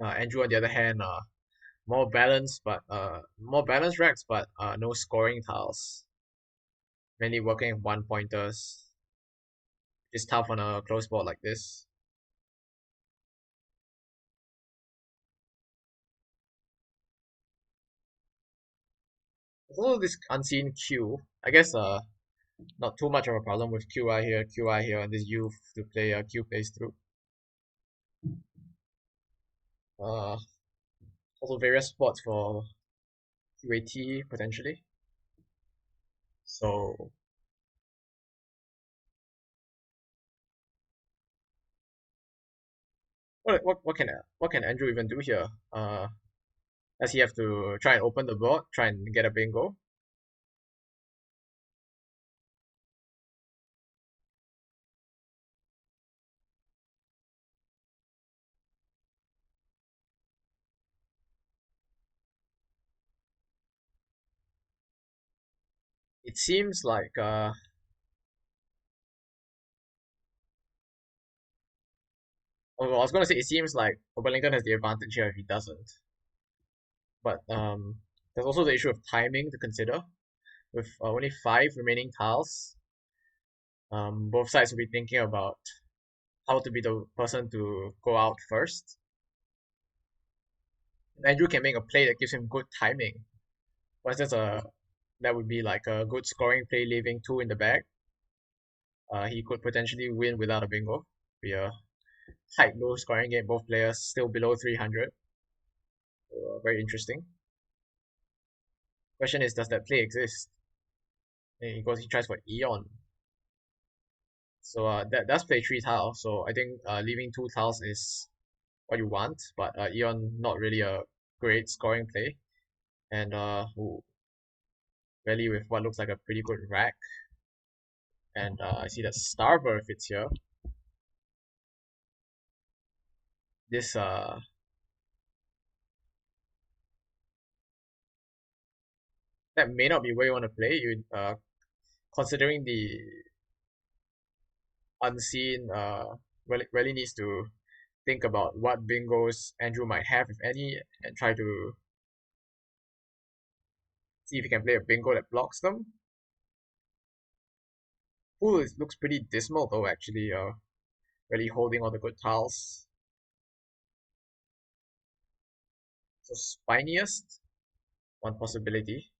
Andrew, on the other hand, more balanced racks, but no scoring tiles. Mainly working one pointers. It's tough on a close board like this. There's also this unseen Q. I guess not too much of a problem with QI here, and this youth to play Q plays through. Uh, Also various spots for QAT potentially. So what can Andrew even do here? Does he have to try and open the board, try and get a bingo? It seems like I was gonna say it seems like Wellington has the advantage here if he doesn't. But there's also the issue of timing to consider. With only 5 remaining tiles, both sides will be thinking about how to be the person to go out first. Andrew can make a play that gives him good timing. For instance, that would be like a good scoring play, leaving 2 in the bag. He could potentially win without a bingo. Be a tight, low scoring game. Both players still below 300. So, very interesting. Question is, does that play exist? And he tries for Eon. So that does play 3 tiles. So I think leaving 2 tiles is what you want, but Eon not really a great scoring play. And Rally with what looks like a pretty good rack. And I see that Starver fits here. This that may not be where you want to play. You considering the unseen, really needs to think about what bingos Andrew might have, if any, and try to see if he can play a bingo that blocks them. Pool looks pretty dismal though, actually. Really holding all the good tiles. So spiniest, one possibility.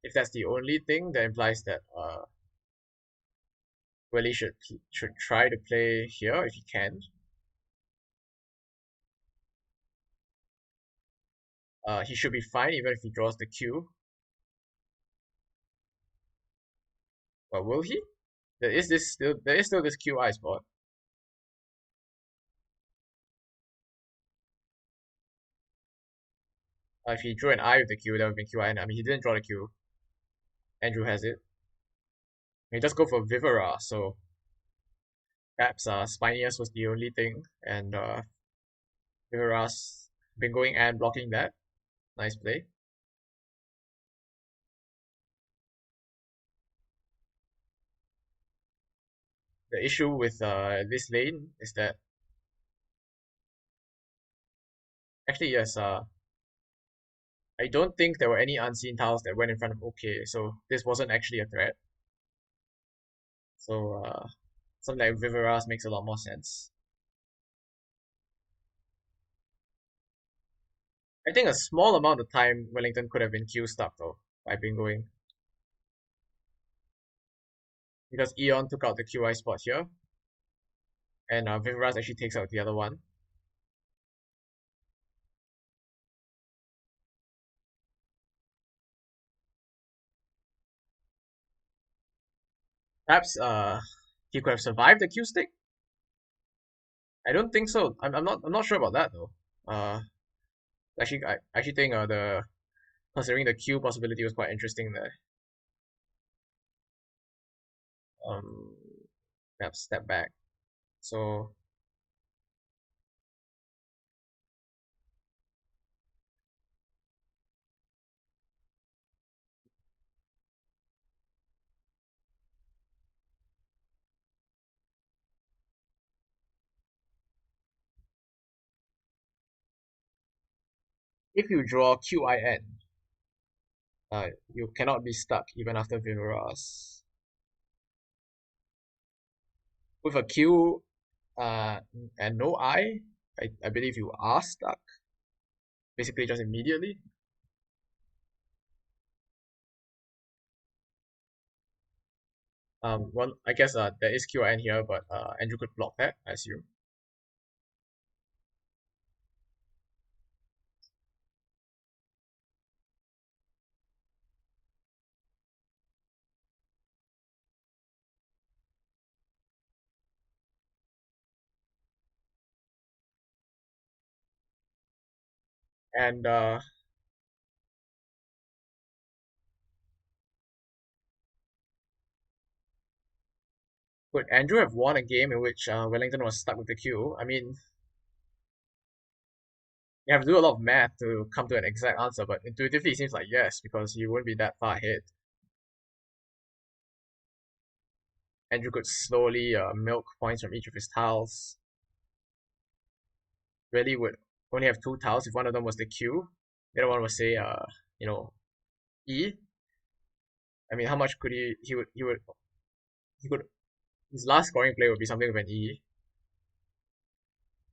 If that's the only thing, that implies that Willie should try to play here if he can. He should be fine even if he draws the Q. But will he? There is still this QI spot. If he drew an I with the Q, that would be QI. I mean, he didn't draw the Q. Andrew has it. He just go for Vivera, so perhaps Spinius was the only thing, and Vivera's been going and blocking that. Nice play. The issue with this lane is that actually yes, I don't think there were any unseen tiles that went in front of OK, so this wasn't actually a threat. So something like Viveras makes a lot more sense. I think a small amount of time Wellington could have been Q stuck though by being going because Eon took out the QI spot here and Viveras actually takes out the other one. Perhaps he could have survived the Q stick. I don't think so. I'm not sure about that though. Uh, I actually think the considering the Q possibility was quite interesting there. Um, Perhaps step back. So if you draw QIN, you cannot be stuck even after Viveras. With a Q and no I believe you are stuck. Basically just immediately. Well, I guess there is QIN here, but Andrew could block that, I assume. And could Andrew have won a game in which Wellington was stuck with the Q? I mean, you have to do a lot of math to come to an exact answer, but intuitively it seems like yes, because he wouldn't be that far ahead. Andrew could slowly milk points from each of his tiles. Really would only have two tiles if one of them was the Q. The other one was say you know E. I mean, how much could he could his last scoring play would be something with an E,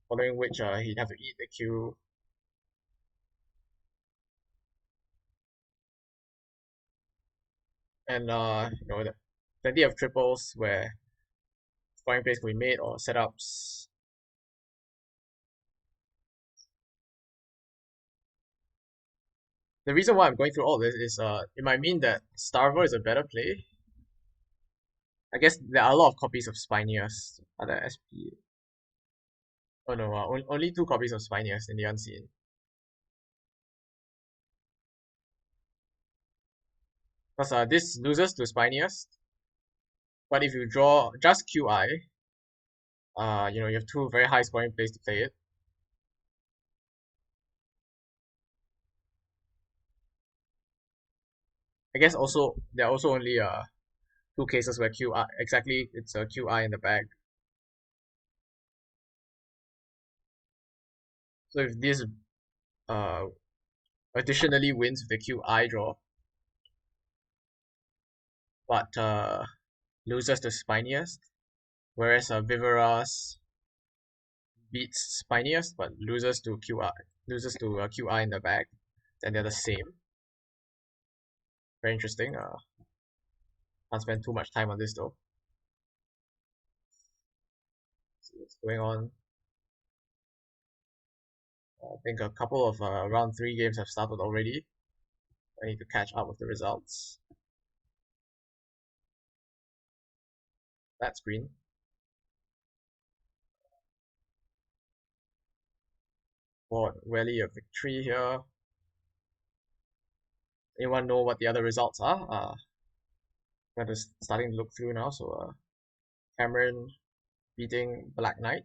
following which he'd have to eat the Q. And plenty of triples where scoring plays can be made or setups. The reason why I'm going through all this is it might mean that Starvo is a better play. I guess there are a lot of copies of Spiniest. Other SP. Oh no, only two copies of Spiniest in the unseen. Because this loses to Spiniest, but if you draw just QI, you have two very high scoring plays to play it. I guess also there are also only two cases where QI exactly it's a QI in the bag. So if this uh additionally wins with the QI draw, but loses to Spiniest, whereas Viveras beats Spiniest but loses to QI in the bag, then they're the same. Very interesting. Can't spend too much time on this though. See what's going on. I think a couple of round 3 games have started already. I need to catch up with the results. That's green. For rally a victory here. Anyone know what the other results are? I'm just starting to look through now. So Cameron beating Black Knight.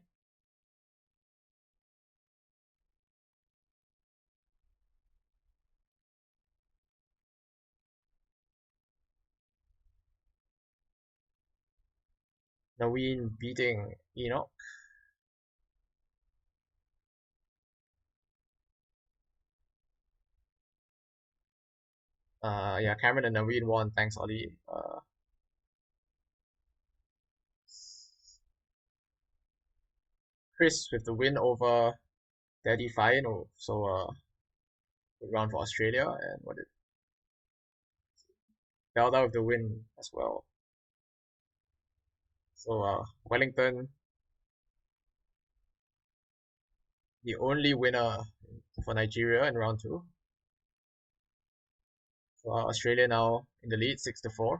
Naveen beating Enoch. Yeah, Cameron and Naveen won. Thanks, Ollie. Chris with the win over Daddy Fine, so good round for Australia, and what did Belda with the win as well. So Wellington, the only winner for Nigeria in round two. So Australia now in the lead, 6-4.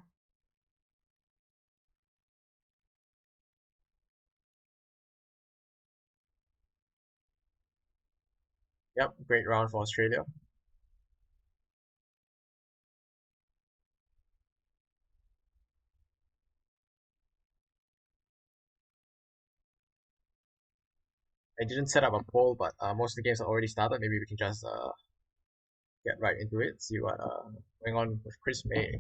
Yep, great round for Australia. I didn't set up a poll, but most of the games are already started. Maybe we can just get right into it, see what going on with Chris May.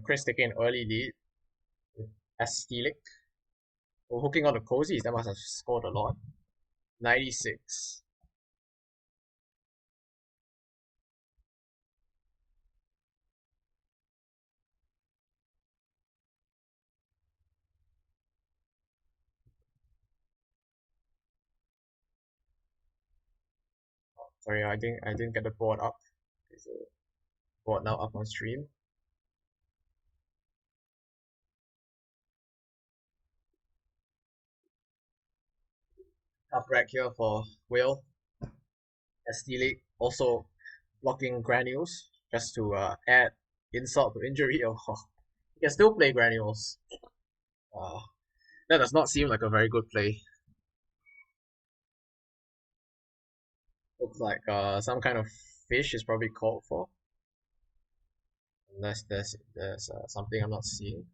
Chris taking an early lead with Steelic. Oh, hooking on the cozies, that must have scored a lot. 96. Sorry, I didn't get the board up. Okay, so board now up on stream. Up rack here for Whale. Steelic also blocking Granules just to add insult to injury. Oh, he can still play Granules. Uh, that does not seem like a very good play. Looks like some kind of fish is probably called for. Unless there's something I'm not seeing.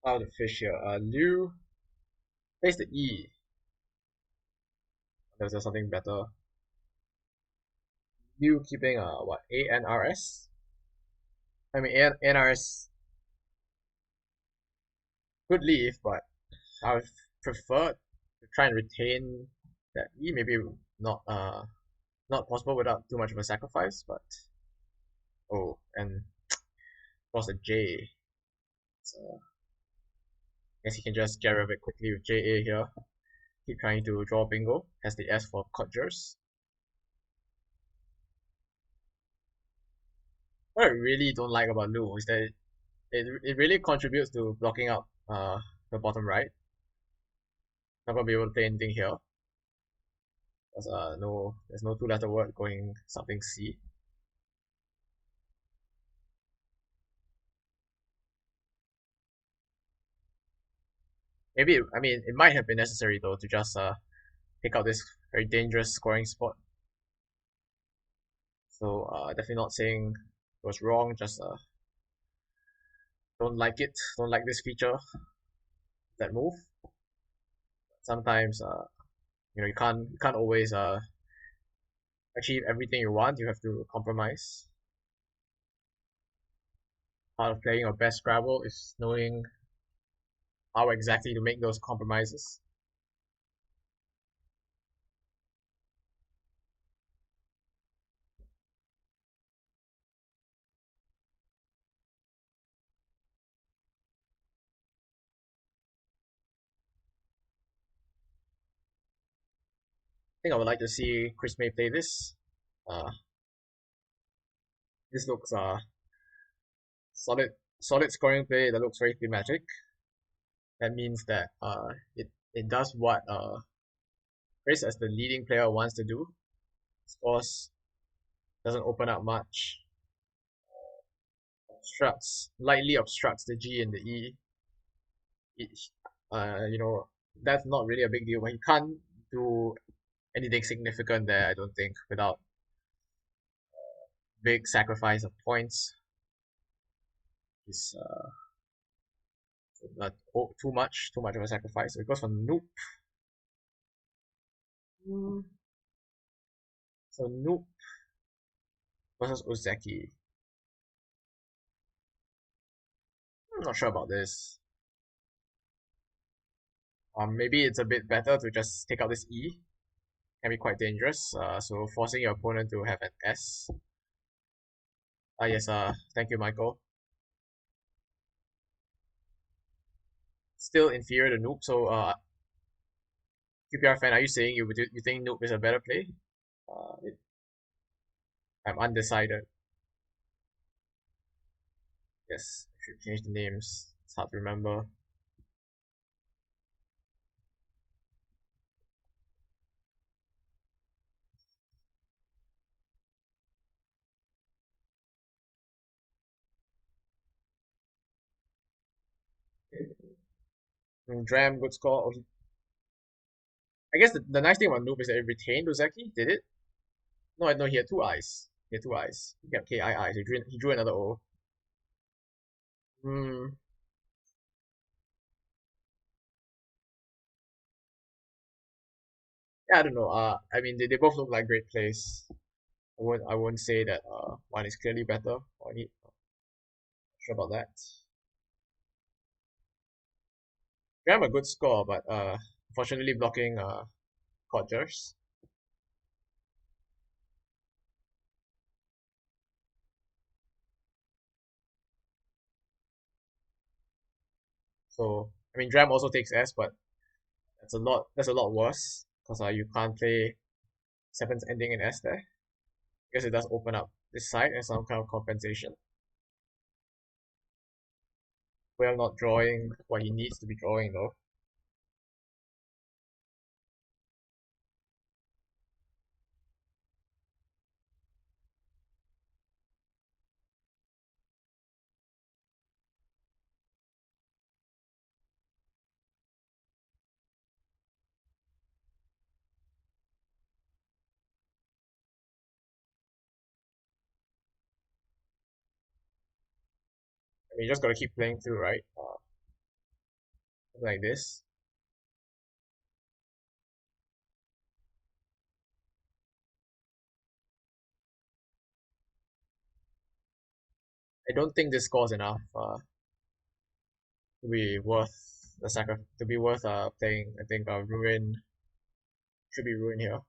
Oh, the fish here. Liu plays the E. There's something better. Liu keeping what, ANRS? I mean ANRS could leave, but I would prefer to try and retain that E. Maybe not not possible without too much of a sacrifice, but oh, and of course a J. So I guess he can just get rid of it quickly with JA here. Keep trying to draw bingo. Has the S for Codgers. What I really don't like about Lu is that it really contributes to blocking out the bottom right. Not gonna be able to play anything here. Because there's no two-letter word going something C. Maybe I mean it might have been necessary though to just pick out this very dangerous scoring spot. So definitely not saying it was wrong, just don't like it, don't like this feature, that move. Sometimes you can't always achieve everything you want. You have to compromise. Part of playing your best Scrabble is knowing how exactly to make those compromises. I think I would like to see Chris May play this. Uh, this looks solid, solid scoring play that looks very thematic. That means that it does what Chris as the leading player wants to do. Scores doesn't open up much. Lightly obstructs the G and the E. Each, that's not really a big deal, but he can't do anything significant there, I don't think, without big sacrifice of points. Is too much of a sacrifice. So it goes for Noop. So Noop versus Ozeki. I'm not sure about this. Maybe it's a bit better to just take out this E. Can be quite dangerous. So forcing your opponent to have an S. Yes. Thank you, Michael. Still inferior to Noob. So QPR fan, are you saying you think Noob is a better play? I'm undecided. Yes, I should change the names. It's hard to remember. Dram, good score. Oh, I guess the nice thing about Noob is that it retained Ozeki, did it? No, no, he had two eyes. He had two eyes. He got KII, so he drew another O. Hmm. Yeah, I don't know. I mean, they both look like great plays. I won't say that one is clearly better. Or any, sure about that. Graham a good score, but unfortunately blocking Codgers. So I mean, Dram also takes S, but that's a lot worse because you can't play sevens ending in S there. Because it does open up this side as some kind of compensation. Well, not drawing what he needs to be drawing though. I mean, you just gotta keep playing through, right? Like this. I don't think this score is enough to be worth the to be worth playing. I think ruin should be ruin here.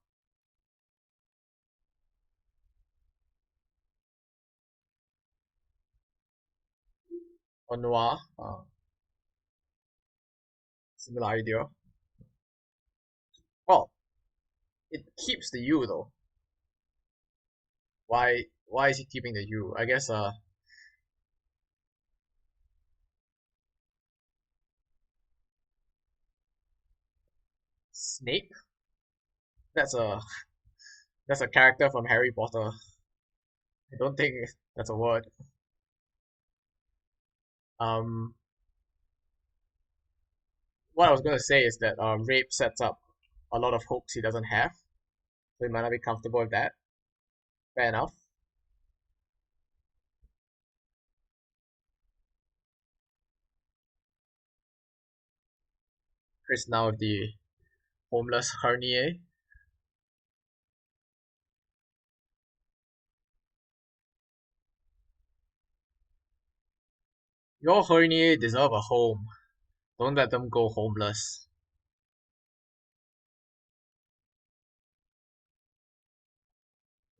Or Noir, similar idea. Well, it keeps the U though. Why is he keeping the U? I guess Snape. That's a that's a character from Harry Potter. I don't think that's a word. Um, what I was gonna say is that Rape sets up a lot of hooks he doesn't have, so he might not be comfortable with that. Fair enough. Chris now the homeless Hernier. Your Hernier deserve a home. Don't let them go homeless.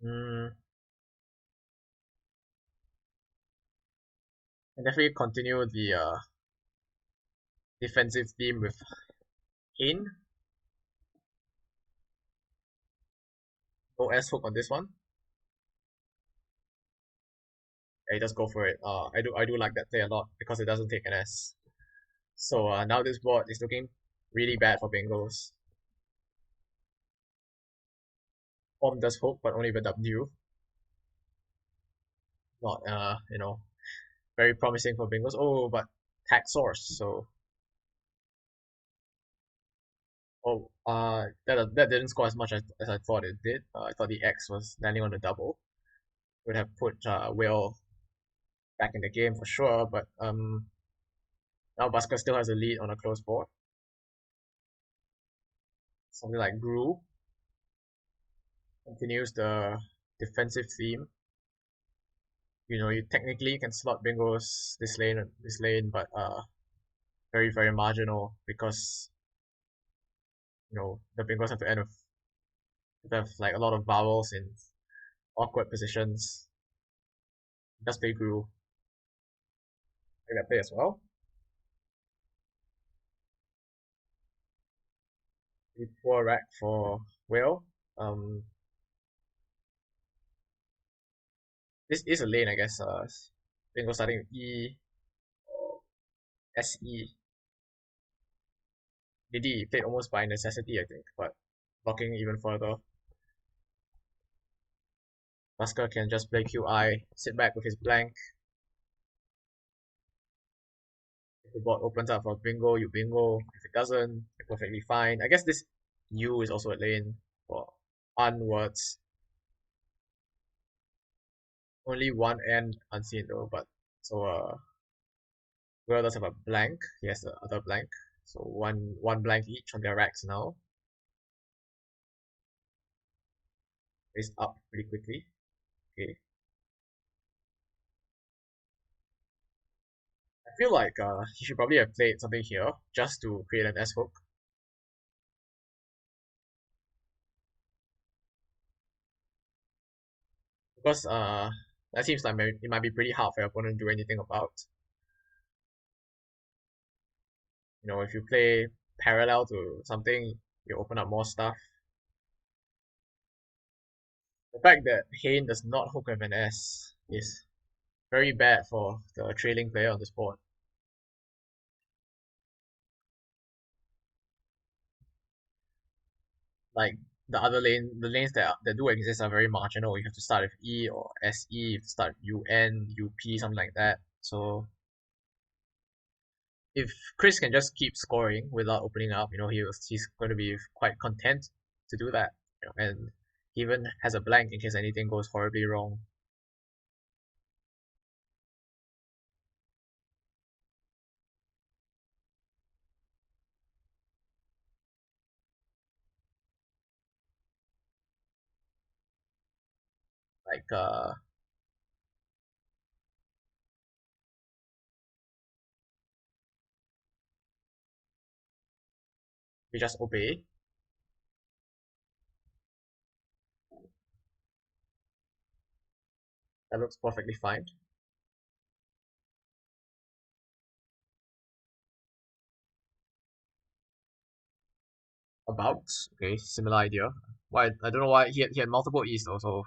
Mm, and definitely continue the defensive theme with Hain. No S hook on this one. Yeah, just go for it. I do like that play a lot because it doesn't take an S. So now this board is looking really bad for Bengals. Form does hook, but only with W. Not very promising for Bengals. Oh, but tag source. So that didn't score as much as I thought it did. I thought the X was landing on the double. Would have put Will back in the game for sure, but now Baska still has a lead on a close board. Something like Gru continues the defensive theme. You technically can slot bingos this lane, but very very marginal because the bingos have like a lot of vowels in awkward positions. Just play Guru. I think that play as well. We poor rack for Whale. Um, this is a lane, I guess. Bingo starting with E or SE. DD played almost by necessity, I think, but blocking even further. Musker can just play QI, sit back with his blank. If the board opens up for bingo, you bingo. If it doesn't, you're perfectly fine. I guess this U is also a lane for onwards. Only one end unseen though, but so Will does have a blank. He has the other blank. So one blank each on their racks now. Raised up pretty quickly. Okay. I feel like he should probably have played something here just to create an S hook. Because that seems like it might be pretty hard for your opponent to do anything about. If you play parallel to something, you open up more stuff. The fact that Hane does not hook with an S is very bad for the trailing player on this board. Like the lanes that do exist are very marginal. You have to start with E or SE, you have to start with UN, UP, something like that. So if Chris can just keep scoring without opening up, he's going to be quite content to do that. And he even has a blank in case anything goes horribly wrong. Like we just obey. That looks perfectly fine. About okay, similar idea. Why I don't know why he had multiple E's though, so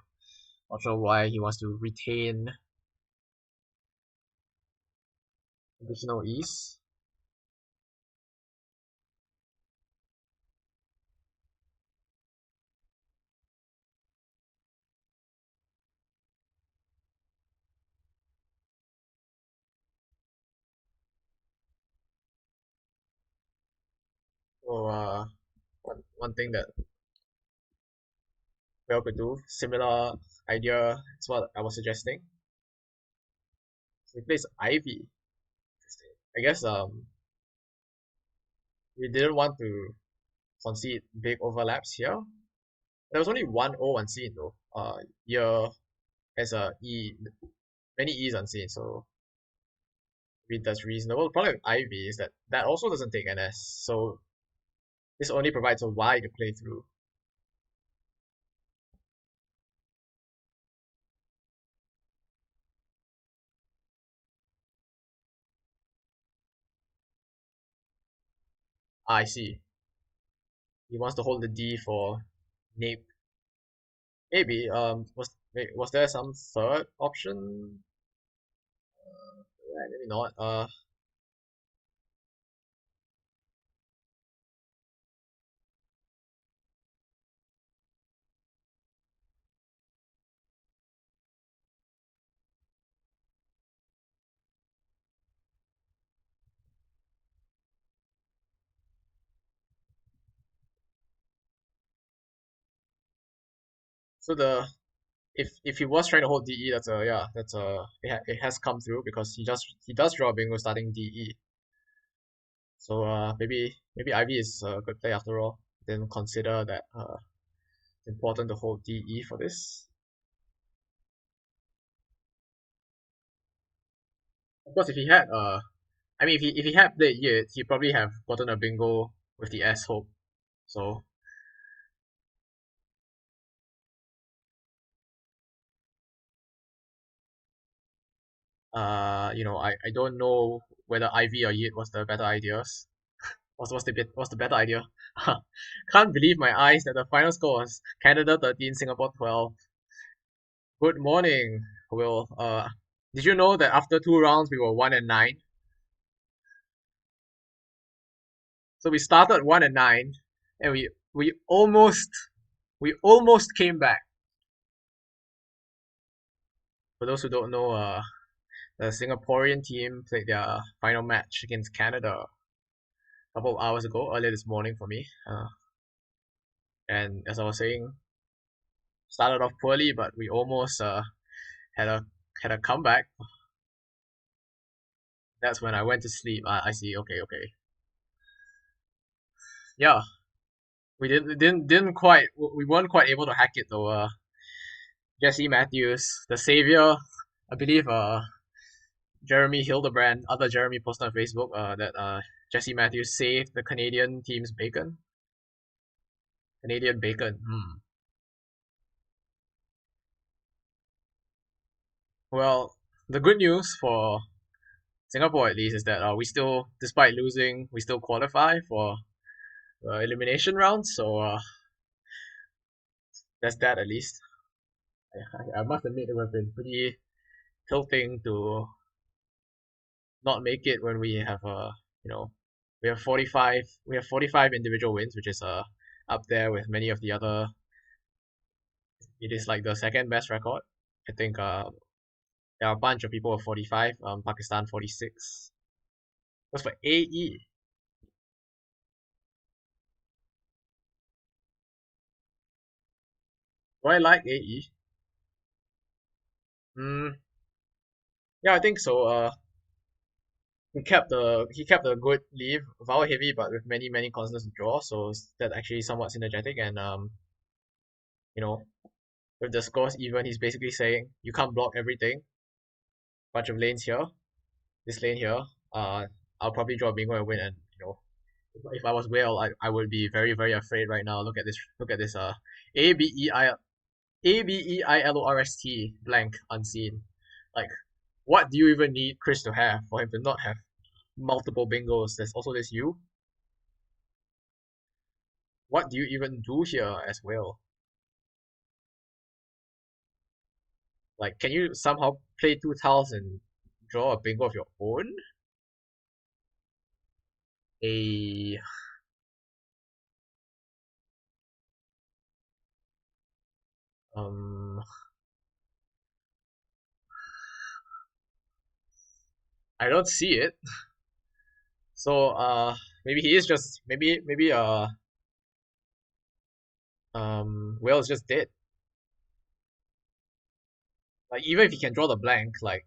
not sure why he wants to retain additional E's. So one thing that Bell could do, similar idea, is what I was suggesting. So he plays Ivy. I guess we didn't want to concede big overlaps here. There was only one O unseen though. Here has a E, many E's unseen, so maybe that's reasonable. The problem with Ivy is that also doesn't take an S, so this only provides a Y to play through. I see. He wants to hold the D for Nape. Maybe. Was there some third option? Maybe not. So if he was trying to hold DE, it has come through because he does draw a bingo starting DE. So maybe Ivy is a good play after all. Then consider that it's important to hold DE for this. Of course, if he had I mean, if he had played yet, he probably have gotten a bingo with the S hope. So, I don't know whether Ivy or Yit was the better ideas. What's the better idea? Can't believe my eyes that the final score was Canada 13, Singapore 12. Good morning, Will. Did you know that after two rounds we were 1-9? So we started 1-9, and we almost came back. For those who don't know, the Singaporean team played their final match against Canada a couple of hours ago, earlier this morning for me. And as I was saying, started off poorly, but we almost had a had a comeback. That's when I went to sleep. I see. Okay, okay. Yeah, we weren't quite able to hack it though. Jesse Matthews, the savior, I believe. Jeremy Hildebrand, other Jeremy posted on Facebook that Jesse Matthews saved the Canadian team's bacon. Canadian bacon. Hmm. Well, the good news for Singapore at least is that we still, despite losing, we still qualify for elimination rounds. So that's that at least. I must admit it would have been pretty tilting to not make it when we have you know we have 45 individual wins, which is up there with many of the other. It is like the second best record. I think there are a bunch of people with 45. Pakistan 46. That's for AE. Do I like AE? Mm, yeah, I think so. He kept a good lead, vowel heavy, but with many consonants to draw. So that actually somewhat synergetic. And you know, with the scores even, he's basically saying you can't block everything. Bunch of lanes here, this lane here. Uh, I'll probably draw a bingo and win. And if I was Whale, I would be very afraid right now. Look at this. Look at this. ABEILORST blank unseen. Like, what do you even need Chris to have for him to not have multiple bingos? There's also this U. What do you even do here as well? Like, can you somehow play two tiles and draw a bingo of your own? A um, I don't see it. So maybe he is just maybe Will is just dead. Like even if he can draw the blank, like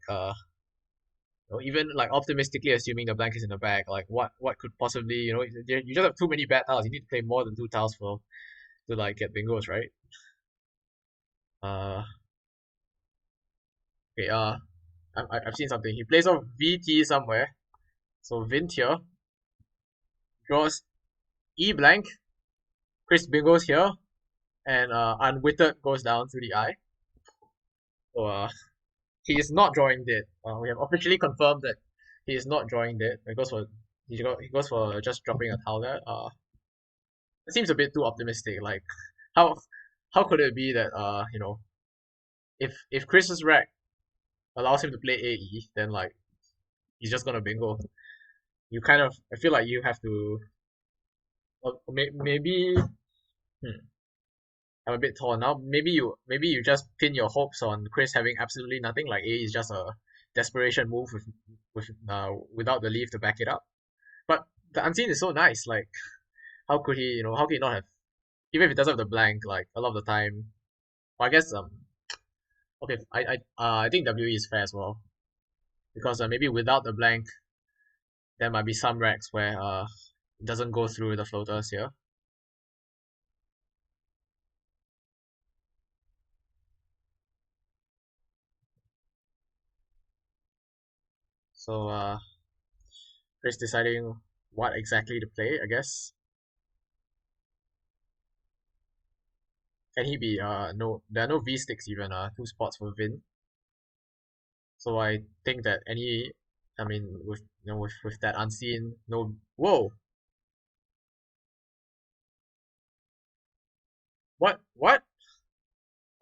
even like optimistically assuming the blank is in the bag, like what could possibly you just have too many bad tiles. You need to play more than two tiles for to like get bingos, right? Uh, okay. I've seen something. He plays off VT somewhere. So Vint here draws E blank. Chris bingos here, and Unwitted goes down through the eye. So he is not drawing dead. We have officially confirmed that he is not drawing dead. He goes for just dropping a tile there. It seems a bit too optimistic. Like how how could it be that if Chris's rack allows him to play AE, then like he's just gonna bingo. I feel like you have to maybe I'm a bit torn now. Maybe you just pin your hopes on Chris having absolutely nothing. Like AE is just a desperation move without the leave to back it up. But the unseen is so nice. Like how could he not have even if it doesn't have the blank, like a lot of the time. Well, I guess okay, I think WE is fair as well because maybe without the blank, there might be some racks where it doesn't go through the floaters here. So Chris deciding what exactly to play, I guess. Can he be no, there are no V sticks even, two spots for Vin. So I think that any, I mean, with with that unseen, no, whoa, what,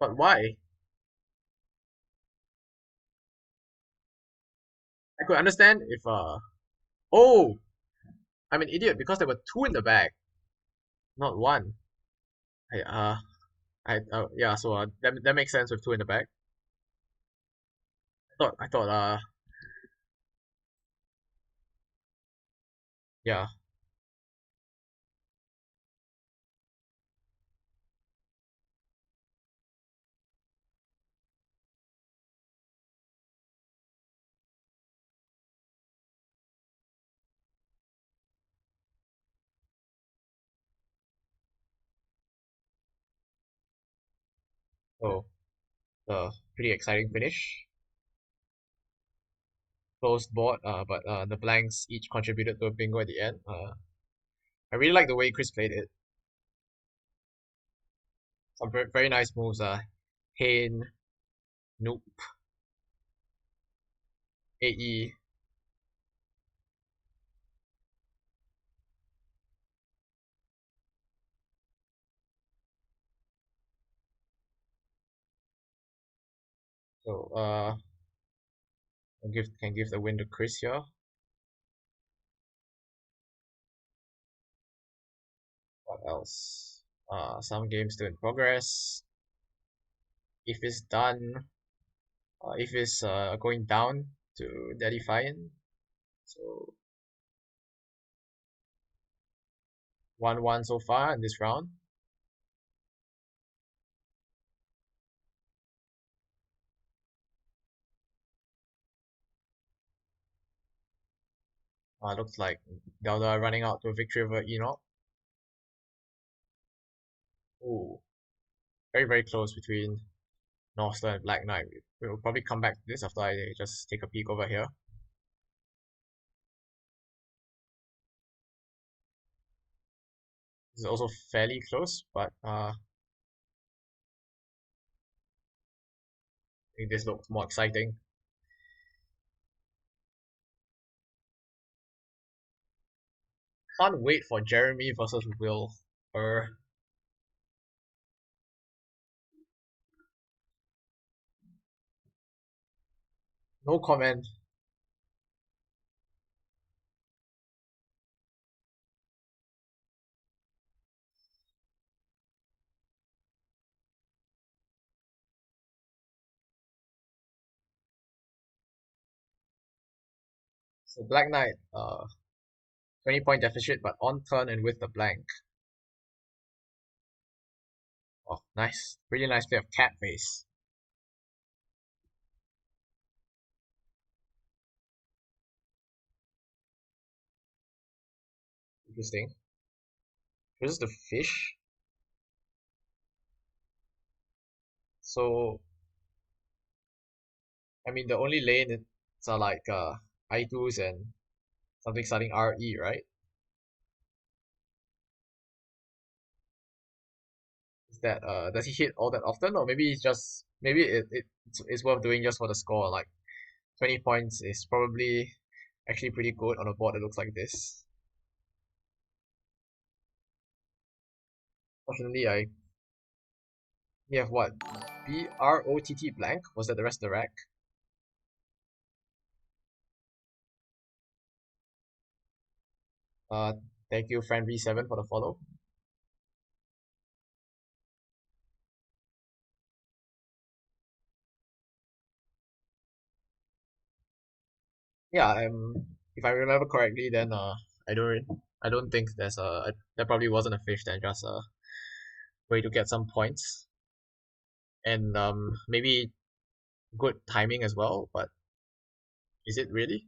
but why? I could understand if oh, I'm an idiot because there were two in the bag, not one. I yeah, so that makes sense with two in the bag. I thought yeah, so pretty exciting finish. Closed board, but the blanks each contributed to a bingo at the end. I really like the way Chris played it. Some very nice moves. Hane, Noop, AE. So can give the win to Chris here. What else? Some games still in progress. If it's done, if it's going down to Daddy Fine. So 1-1 so far in this round. Looks like Delta are running out to a victory over Enoch. Ooh, very close between Northstar and Black Knight. We'll probably come back to this after I just take a peek over here. This is also fairly close, but I think this looks more exciting. Can't wait for Jeremy versus Will. Er, no comment. So Black Knight, 20-point deficit, but on turn and with the blank. Oh, nice. Really nice play of cat face. Interesting. This is the fish. So, I mean, the only lanes are like I2s and something starting RE, right? Is that does he hit all that often, or maybe maybe it's worth doing just for the score. Like 20 points is probably actually pretty good on a board that looks like this. Fortunately, we have what, BROTT blank. Was that the rest of the rack? Uh, thank you, friend V7 for the follow. Yeah, if I remember correctly, then I don't think there probably wasn't a fish then, just a way to get some points and maybe good timing as well. But is it really?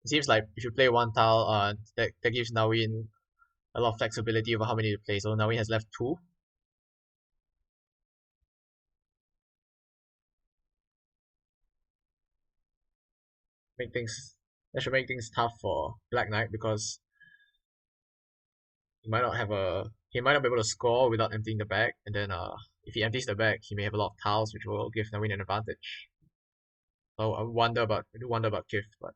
It seems like if you play one tile, that gives Nawin a lot of flexibility over how many to play. So Nawin has left two. Make things that should make things tough for Black Knight because he might not be able to score without emptying the bag, and then if he empties the bag, he may have a lot of tiles, which will give Naveen an advantage. So I do wonder about Kith, but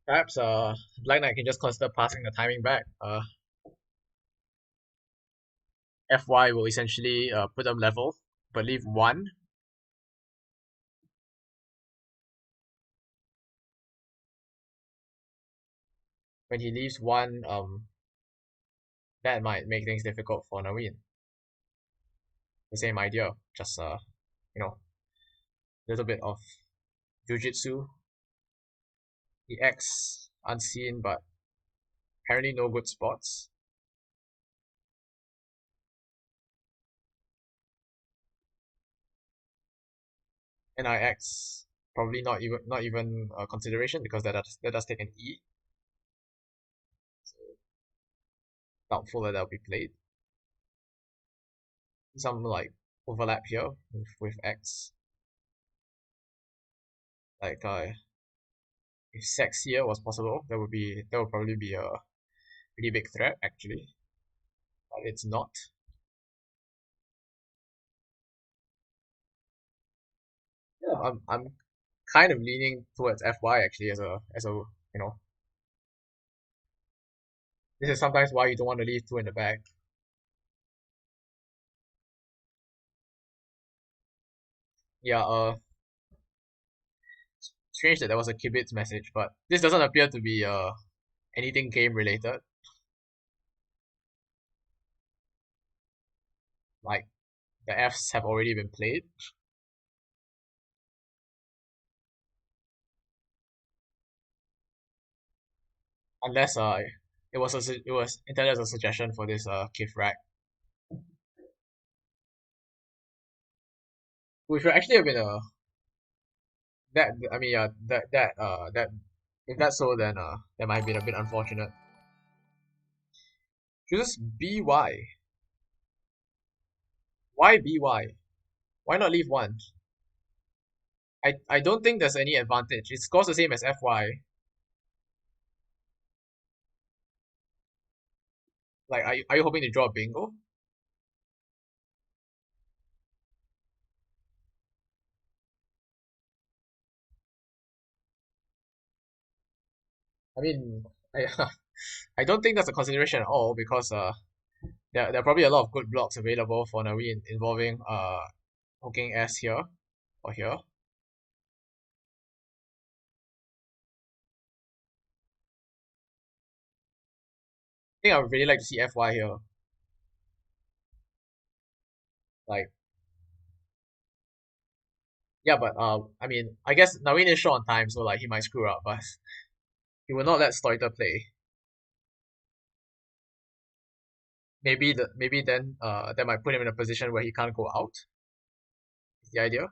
perhaps Black Knight can just consider passing the timing back. FY will essentially put them level, but leave one. When he leaves one, that might make things difficult for Naveen. The same idea, just you know, a little bit of jujitsu. He acts unseen, but apparently no good spots. NIX probably not even a consideration because that does take an E. So doubtful that that'll be played. Some like overlap here with X. Like if sex here was possible, that would probably be a pretty big threat actually, but it's not. Yeah, I'm kind of leaning towards FY actually as a you know this is sometimes why you don't want to leave two in the bag. Yeah, strange that there was a kibitz message, but this doesn't appear to be anything game related. Like the Fs have already been played, unless it was intended as a suggestion for this Kif rack, which would actually have been a that I mean that if that's so then that might have been a bit unfortunate. Chooses BY. Why BY? Why not leave one? I don't think there's any advantage. It scores the same as FY. Like are you hoping to draw a bingo? I mean I I don't think that's a consideration at all because there are probably a lot of good blocks available for Naveen involving hooking S here or here. I think I would really like to see FY here. Like yeah, but I mean I guess Naveen is short on time, so like he might screw up, but he will not let Stoiter play. Maybe then that might put him in a position where he can't go out. Is the idea.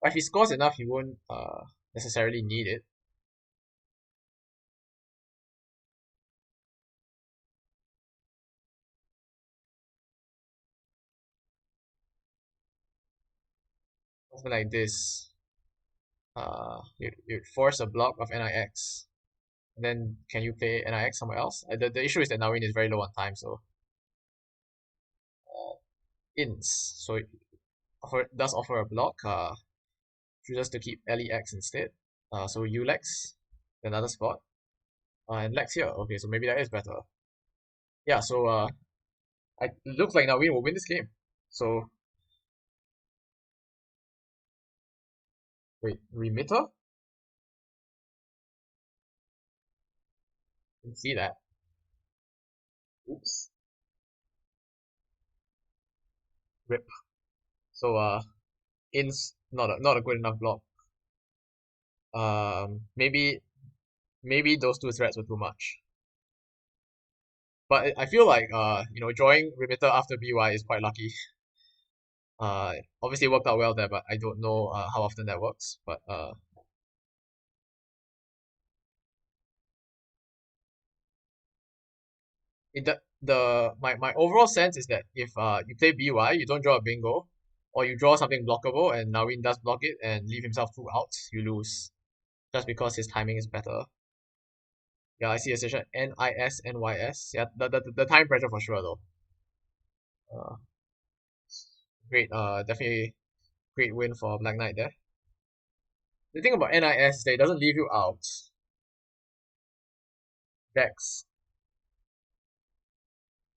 But if he scores enough, he won't necessarily need it. Something like this. You'd force a block of NIX. And then can you play NIX somewhere else? The issue is that Nawin is very low on time, so ins. So it does offer a block. Chooses to keep LEX instead. So ULEX, another spot. And Lex here. Okay, so maybe that is better. Yeah, so it looks like Nawin will win this game. So wait, remitter? Didn't see that. Oops. Rip. So ins not a good enough block. Maybe those two threats were too much. But I feel like drawing Remitter after BY is quite lucky. Obviously it worked out well there, but I don't know how often that works. But my overall sense is that if you play BY, you don't draw a bingo, or you draw something blockable, and Nawin does block it and leave himself two outs, you lose just because his timing is better. Yeah, I see a session NISNYS. Yeah, the time pressure for sure though. Uh, great. Definitely great win for Black Knight there. The thing about NIS is that it doesn't leave you out. Dex.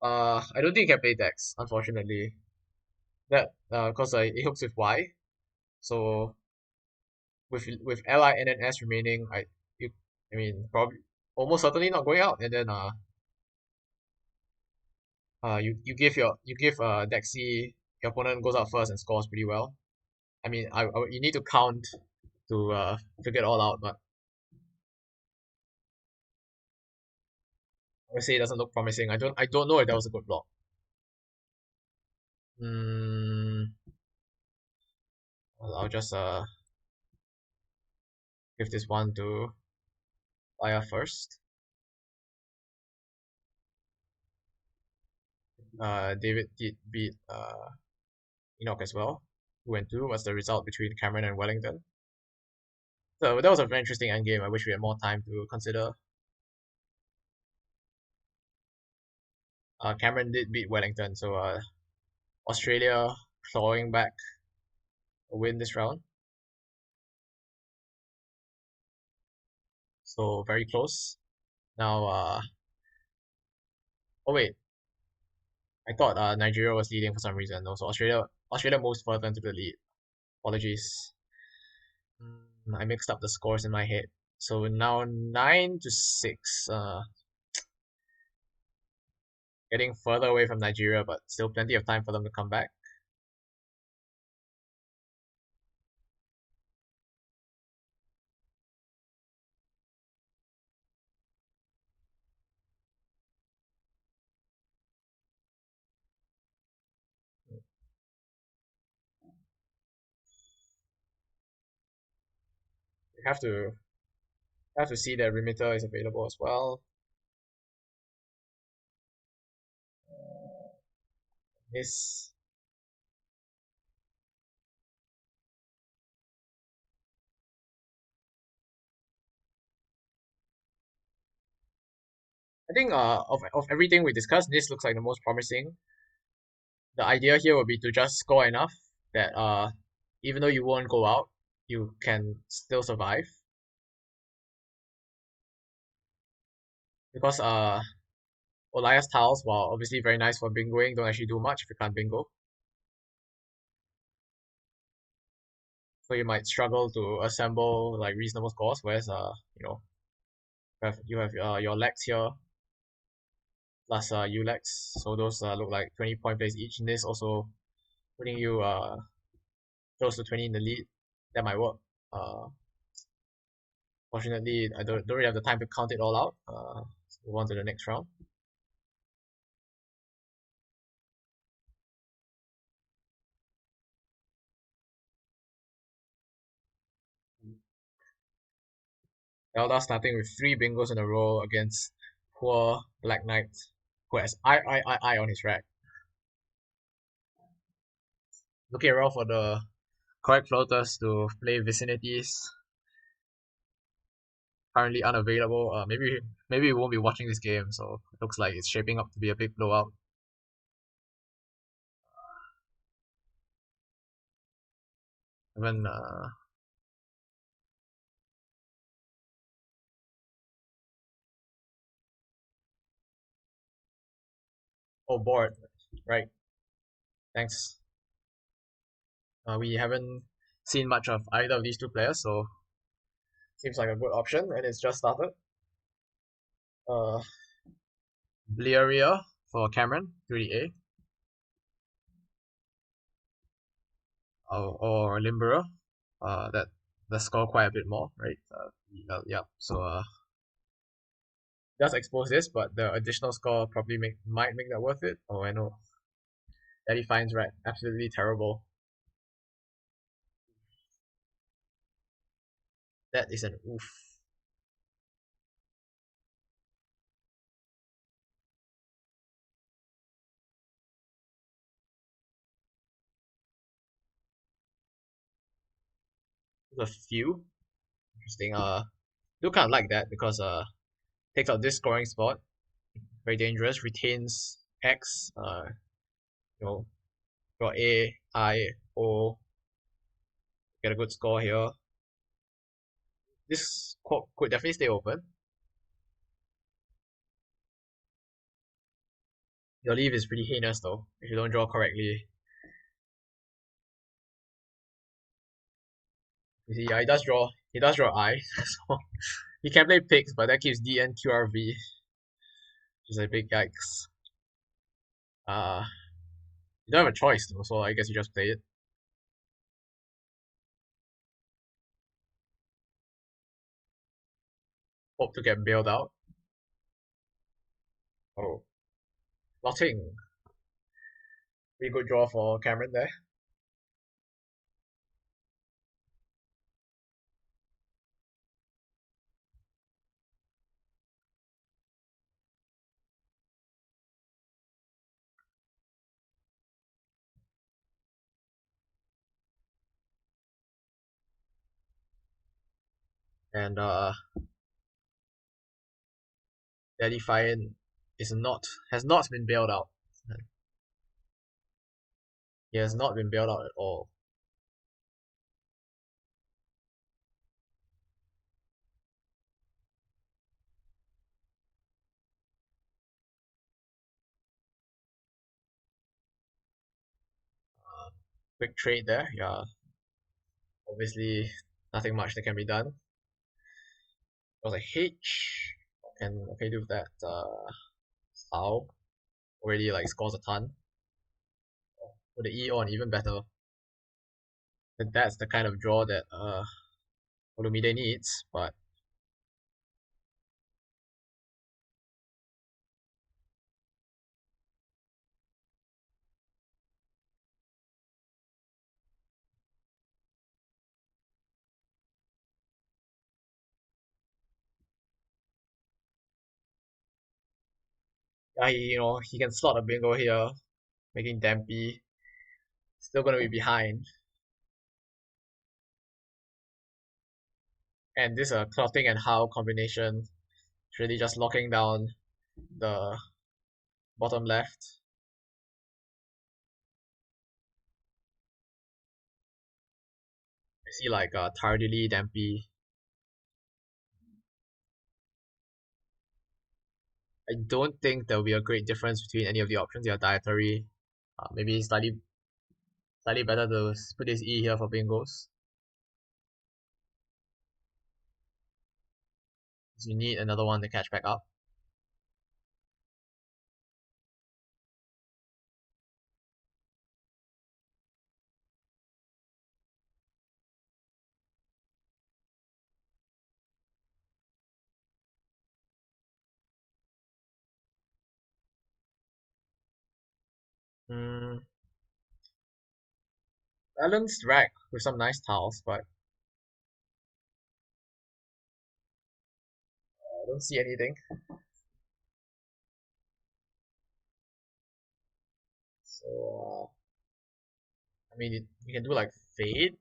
I don't think you can play Dex, unfortunately. That because it hooks with Y. So with LINNS remaining, I mean probably almost certainly not going out, and then you give Dexy, your opponent goes out first and scores pretty well. I mean you need to count to figure it all out, but I would say it doesn't look promising. I don't know if that was a good block. Mm, I'll just give this one to Fire first. David did beat Enoch as well. 2-2 was the result between Cameron and Wellington. So that was a very interesting endgame. I wish we had more time to consider. Cameron did beat Wellington, so Australia clawing back a win this round. So very close. Now, oh wait, I thought Nigeria was leading for some reason. No, so Australia moves further into the lead. Apologies. I mixed up the scores in my head. So now 9-6. Getting further away from Nigeria, but still plenty of time for them to come back. You have to see that remitter is available as well. This I think of everything we discussed, this looks like the most promising. The idea here would be to just score enough that even though you won't go out, you can still survive. Because Olias tiles, while obviously very nice for bingoing, don't actually do much if you can't bingo. So you might struggle to assemble like reasonable scores, whereas you have your legs here plus ULEX, so those look like 20 point plays each. And this also putting you close to 20 in the lead. That might work. Uh, Fortunately, I don't really have the time to count it all out. Let's move on to the next round. Elda starting with 3 bingos in a row against poor Black Knight, who has I on his rack. Looking around for the correct floaters to play vicinities. Currently unavailable. Maybe we won't be watching this game, so it looks like it's shaping up to be a big blowout. Even oh, board, right? Thanks. We haven't seen much of either of these two players, so seems like a good option, and it's just started. Uh, Blearia for Cameron, 3A. Or Limberer. That score quite a bit more, right? Yeah. So does expose this, but the additional score probably might make that worth it. Oh, I know. Daddy finds right. Absolutely terrible. That is an oof. There's a few. Interesting. Do kind of like that because takes out this scoring spot. Very dangerous. Retains X. You know, got A, I, O. Get a good score here. This could definitely stay open. Your leave is pretty heinous though, if you don't draw correctly. You see, yeah, he does draw I, so he can play picks, but that keeps DN QRV, which is a big yikes. Uh, you don't have a choice though, so I guess you just play it. Hope to get bailed out. Oh, Lotting. Pretty good draw for Cameron there. And Daddy Fian has not been bailed out. He has not been bailed out at all. Quick trade there, yeah. Obviously, nothing much that can be done. It was a H. Can okay do that. Sao already like scores a ton. With the E on, even better. But that's the kind of draw that Olumide needs. But yeah, he can slot a bingo here, making Dampy. Still gonna be behind. And this clotting and how combination is really just locking down the bottom left. I see like tardily Dampy. I don't think there'll be a great difference between any of the options. They are dietary. Maybe slightly better to put this E here for bingos. So you need another one to catch back up. Hmm, balanced rack with some nice tiles, but I don't see anything. So I mean, you can do like fade.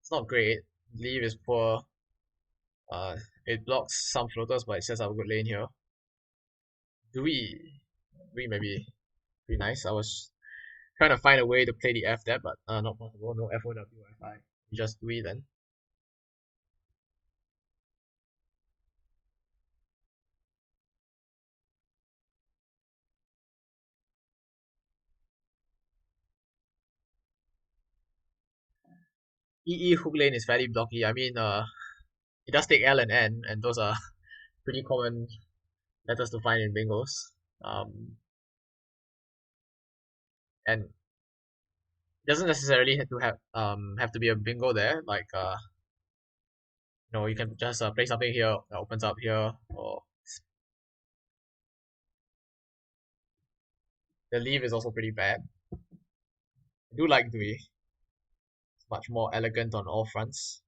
It's not great. Leave is poor. Uh, it blocks some floaters, but it sets up a good lane here. Dewey, Dewey maybe pretty nice. I was trying to find a way to play the F there, but not possible. No F1W Wi-Fi. Just Dewey then. EE hook lane is fairly blocky. I mean, it does take L and N, and those are pretty common letters to find in bingos. And it doesn't necessarily have to be a bingo there. Like you can just play something here that opens up here, or The leaf is also pretty bad. I do like Dewey. It's much more elegant on all fronts.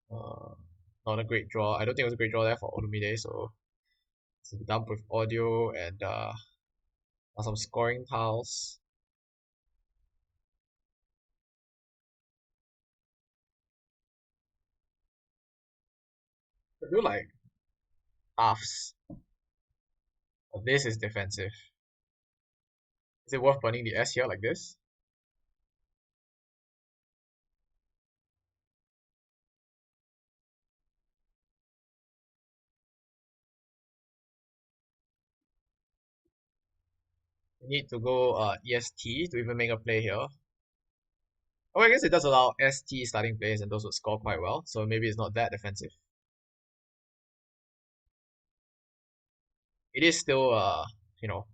Uh, Not a great draw. I don't think it was a great draw there for Olumide, so it's a dump with audio and some scoring tiles. I do like halves. But this is defensive. Is it worth burning the S here like this? You need to go EST to even make a play here. Oh, I guess it does allow ST starting plays and those would score quite well, so maybe it's not that defensive. It is still you know,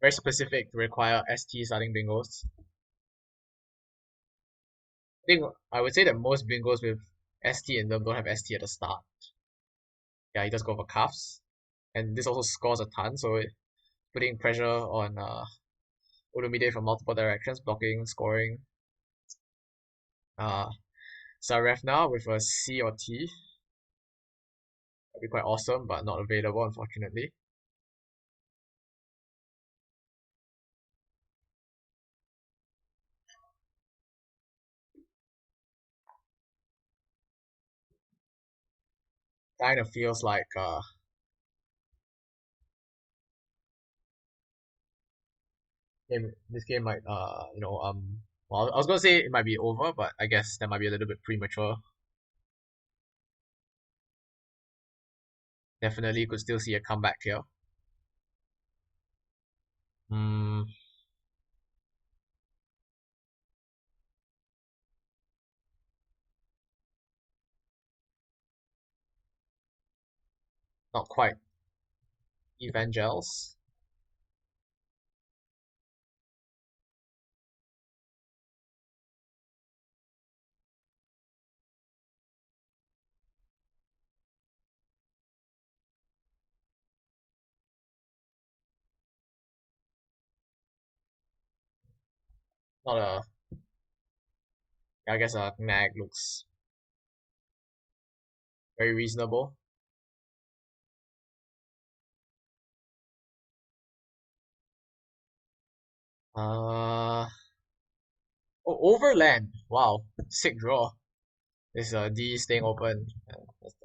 very specific to require ST starting bingos. I think I would say that most bingos with ST in them don't have ST at the start. Yeah, he does go for cuffs. And this also scores a ton, so it putting pressure on Olumide from multiple directions, blocking, scoring. Uh Sarefna with a C or T. That'd be quite awesome, but not available unfortunately. Kind of feels like this game might well, I was gonna say it might be over, but I guess that might be a little bit premature. Definitely could still see a comeback here. Hmm, not quite Evangels. Not a I guess a Nag looks very reasonable. Uh Overland. Wow, sick draw. This D staying open. That's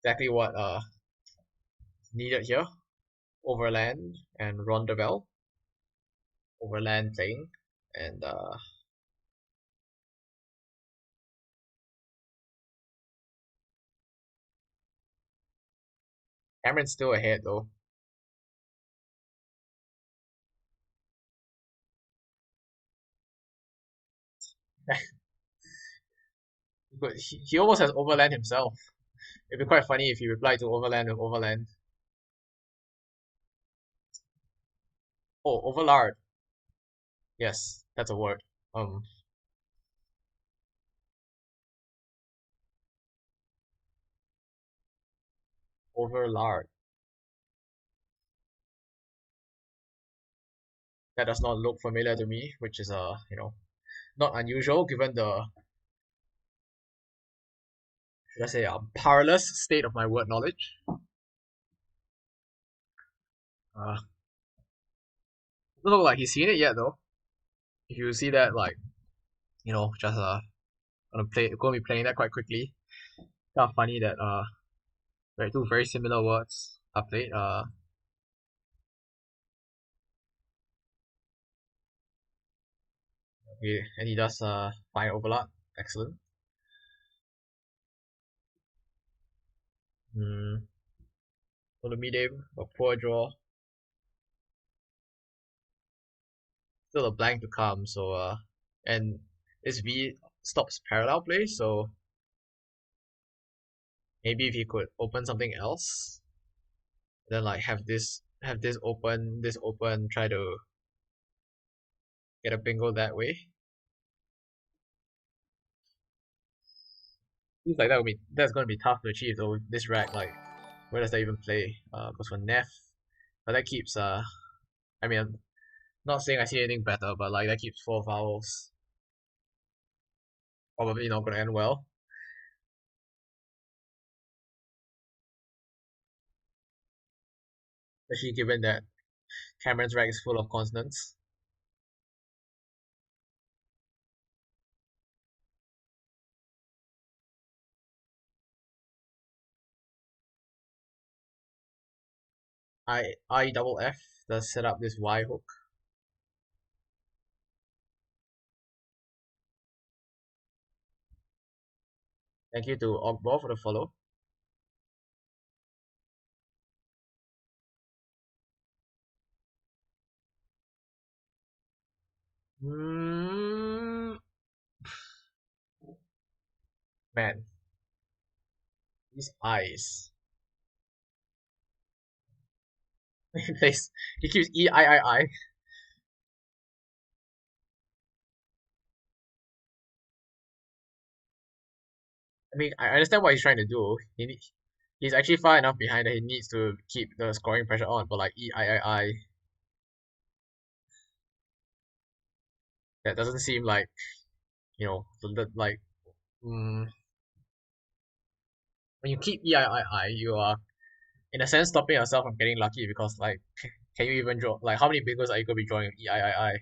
exactly what needed here. Overland and Rondavel. Overland playing. And Cameron's still ahead though. But he almost has Overland himself. It'd be quite funny if he replied to Overland with Overland. Oh, Overlard. Yes, that's a word. Um, Overlard. That does not look familiar to me, which is not unusual given the should I say powerless state of my word knowledge. Doesn't look like he's seen it yet though. If you see that like just gonna be playing that quite quickly. Kind of funny that two very similar words are played. And he does fine overlap. Excellent. Hmm. For the medium, a poor draw. Still a blank to come. So and this V stops parallel play. So maybe if he could open something else, then like this open, try to get a bingo that way. Seems like that's gonna be tough to achieve though. This rack, like, where does that even play? Goes for Neff, but that keeps I mean, I'm not saying I see anything better, but like that keeps four vowels. Probably not gonna end well, especially given that Cameron's rack is full of consonants. I double F does set up this Y hook. Thank you to Ogbor for the follow. Mm, man, these eyes. He plays. He keeps E I. I mean, I understand what he's trying to do. He's actually far enough behind that he needs to keep the scoring pressure on. But like E I, that doesn't seem like like mm, when you keep E I, you are in a sense stopping yourself from getting lucky because like can you even draw like how many bingos are you gonna be drawing E I,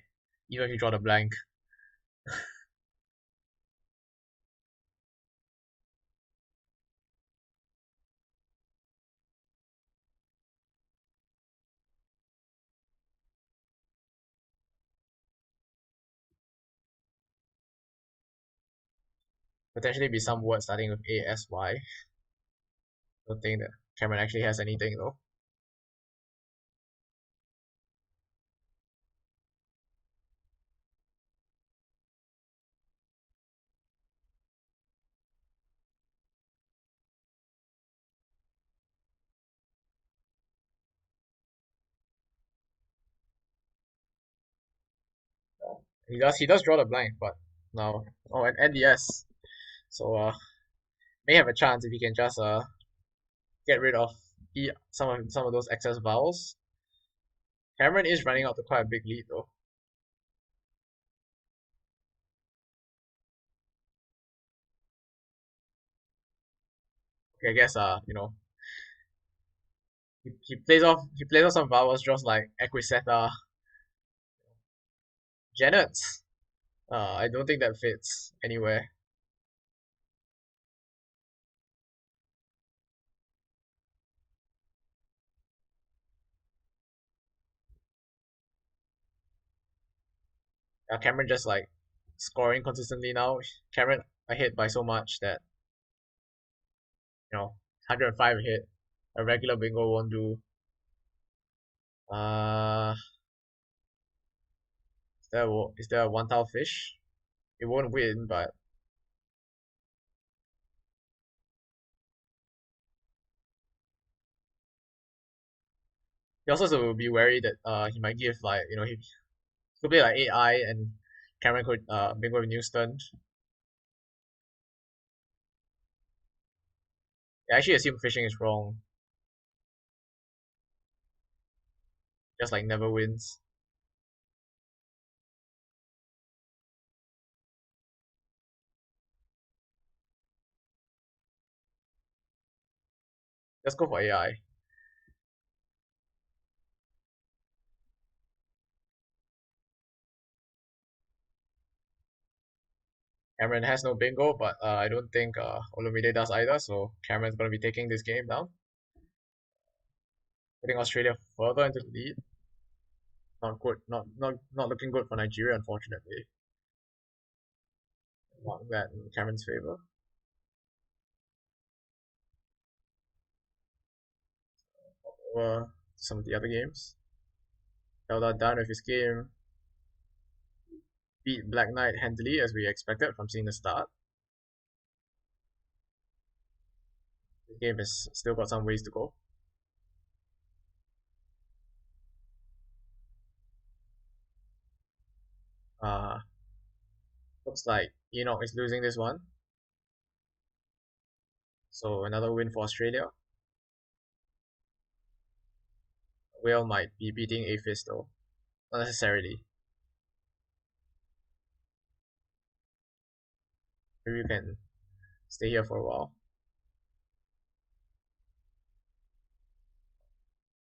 even if you draw the blank? Potentially be some word starting with ASY. Don't think that Cameron actually has anything though. He does draw the blank, but now and NDS. So may have a chance if he can just get rid of some of those excess vowels. Cameron is running out to quite a big lead though. Okay, I guess he plays off some vowels just like Equiseta, Janet. I don't think that fits anywhere. Cameron just like scoring consistently now. Cameron ahead by so much that 105 hit. A regular bingo won't do. Uh, is there a one tile fish? It won't win, but he also has to be wary that he might give like he could play like AI and Cameron could bingo with Newston. I actually assume fishing is wrong. Just like never wins. Let's go for AI. Cameron has no bingo, but I don't think Olumide does either. So Cameron's gonna be taking this game down, putting Australia further into the lead. Not good. Not looking good for Nigeria, unfortunately. Not that in Cameron's favor. Over some of the other games. Zelda done with his game. Beat Black Knight handily as we expected from seeing the start. The game has still got some ways to go. Uh, looks like Enoch is losing this one. So another win for Australia. Whale might be beating Aphis though. Not necessarily. Maybe you can stay here for a while.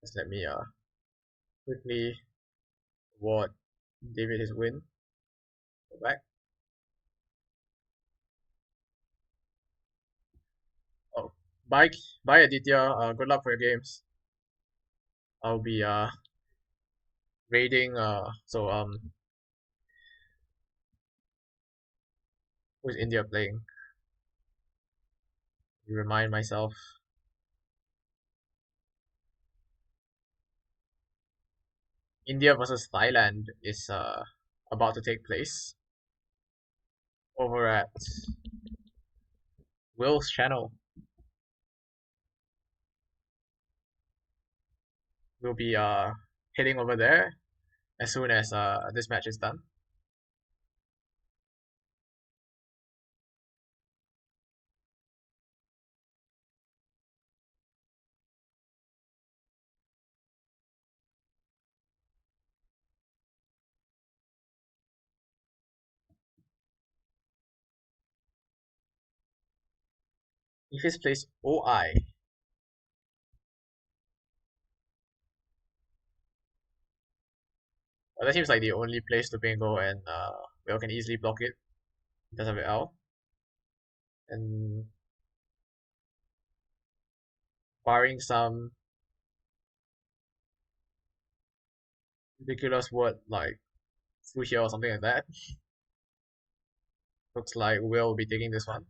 Just let me quickly award David his win. Go back. Oh, bye, bye Aditya. Good luck for your games. I'll be raiding. Who's India playing? You remind myself. India versus Thailand is about to take place over at Will's channel. We'll be heading over there as soon as this match is done. If his plays OI, well, that seems like the only place to bingo, and Will can easily block it because of the L. And barring some ridiculous word like through here or something like that, looks like Will will be taking this one.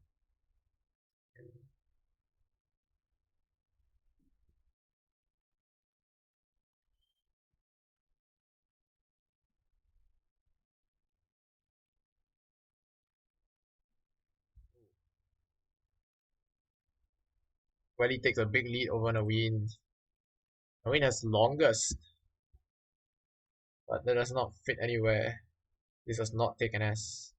Well, he takes a big lead over Naveen. Naveen has longest, but that does not fit anywhere. This does not take an S.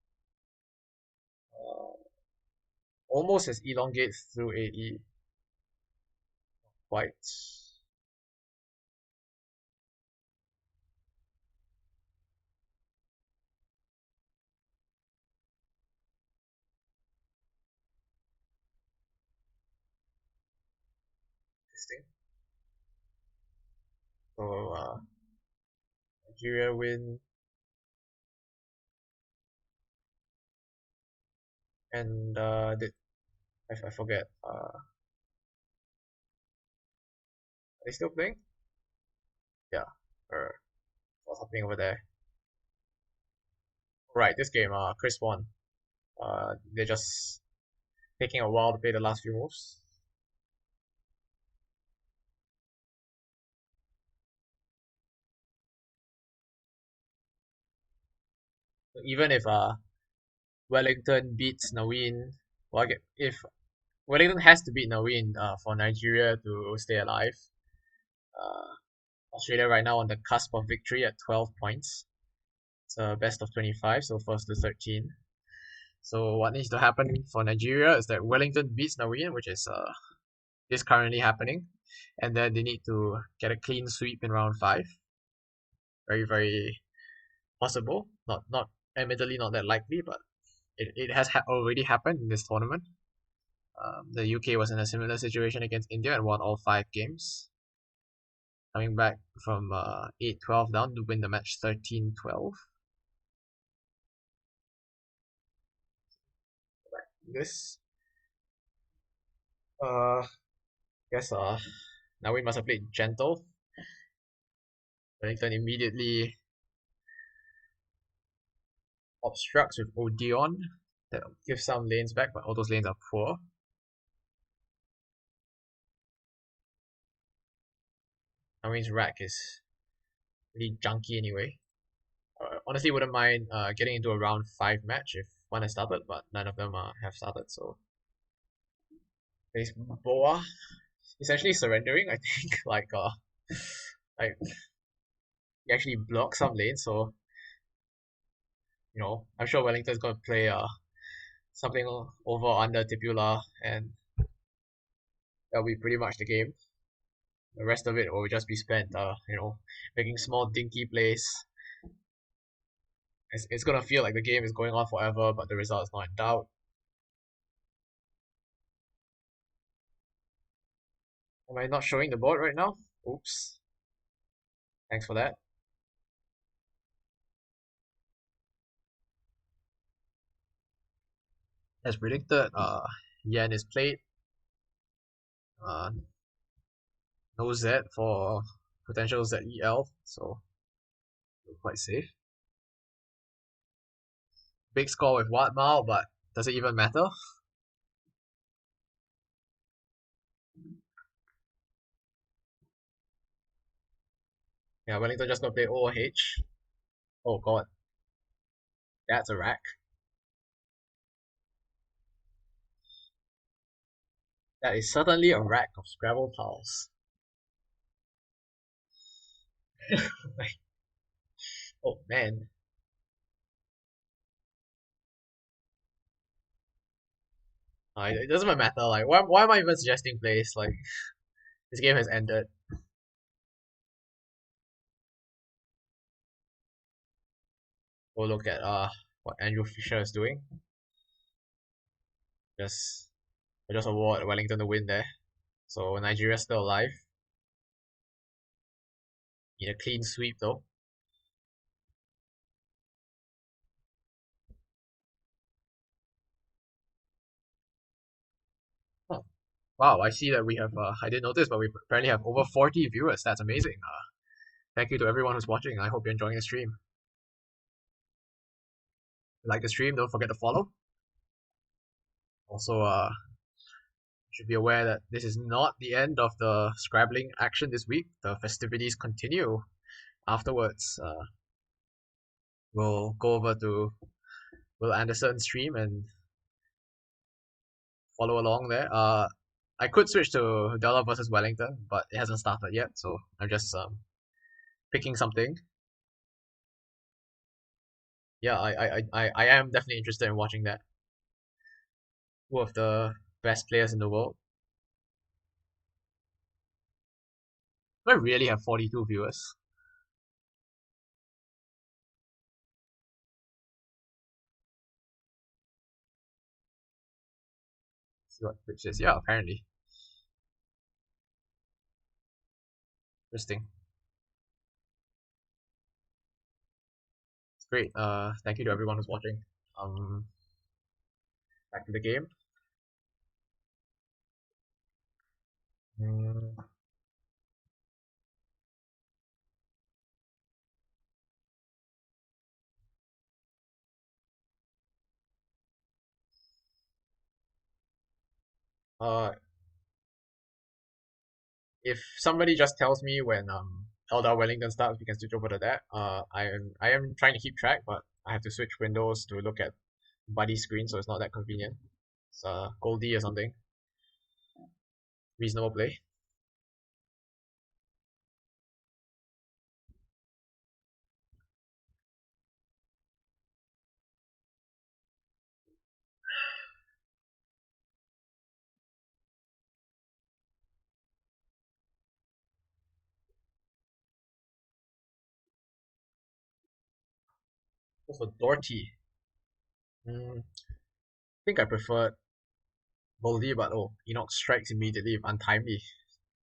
Almost as elongate through AE. Quite. Interesting. So Nigeria win, and I forget. Are they still playing? Yeah. Or what's happening over there? Right, this game, Chris won. They're just taking a while to play the last few moves. So even if Wellington beats Naveen, well, if Wellington has to beat Naveen for Nigeria to stay alive. Uh, Australia right now on the cusp of victory at 12 points. It's a best of 25, so first to 13. So what needs to happen for Nigeria is that Wellington beats Naveen, which is currently happening, and then they need to get a clean sweep in round 5. Very, very possible. Not admittedly not that likely, but it has already happened in this tournament. The UK was in a similar situation against India and won all 5 games, coming back from 8-12 down to win the match 13-12. This guess now we must have played gentle. Wellington immediately obstructs with Odeon that gives some lanes back, but all those lanes are poor. Navin's rack is pretty junky anyway. Honestly, wouldn't mind getting into a round 5 match if one has started, but none of them have started. So there's Boa essentially surrendering. I think like he actually blocks some lanes, so I'm sure Wellington's gonna play something over under Tipula, and that'll be pretty much the game. The rest of it will just be spent, making small dinky plays. It's gonna feel like the game is going on forever, but the result is not in doubt. Am I not showing the board right now? Oops. Thanks for that. As predicted, Yen is played. Uh, no Z for potential ZEL, so we're quite safe. Big score with Wat Mao, but does it even matter? Yeah, Wellington just got play OOH. Oh god, that's a rack. That is certainly a rack of Scrabble tiles. Oh man. It doesn't even matter. Like, why am I even suggesting plays? Like, this game has ended. We'll look at what Andrew Fisher is doing. Just just award Wellington the win there. So Nigeria's still alive. Need a clean sweep though. Oh, wow, I see that we have I didn't notice, but we apparently have over 40 viewers. That's amazing. Thank you to everyone who's watching. I hope you're enjoying the stream. If you like the stream, don't forget to follow. Also, should be aware that this is not the end of the Scrabbling action this week. The festivities continue afterwards. We'll go over to Will Anderson's stream and follow along there. I could switch to Della versus Wellington, but it hasn't started yet, so I'm just picking something. Yeah, I am definitely interested in watching that. Two of the best players in the world. I really have 42 viewers. See what Twitch is. Yeah, apparently. Interesting. It's great. Thank you to everyone who's watching. Back to the game. Mm, uh, if somebody just tells me when Eldar Wellington starts, we can switch over to that. I am trying to keep track, but I have to switch windows to look at buddy screen, so it's not that convenient. It's Goldie or something. Reasonable play. Also Dorty. I think I preferred Goldie, but oh, Enoch strikes immediately if untimely.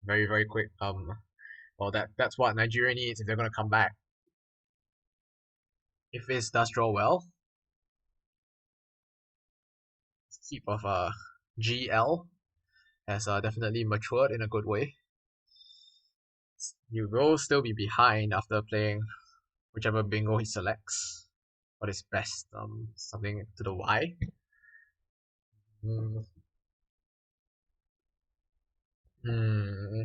Very, very quick. Well, that's what Nigeria needs if they're gonna come back. If this does draw well, keep of GL has definitely matured in a good way. You will still be behind after playing whichever bingo he selects. What is best? Something to the Y. Mm, hmm.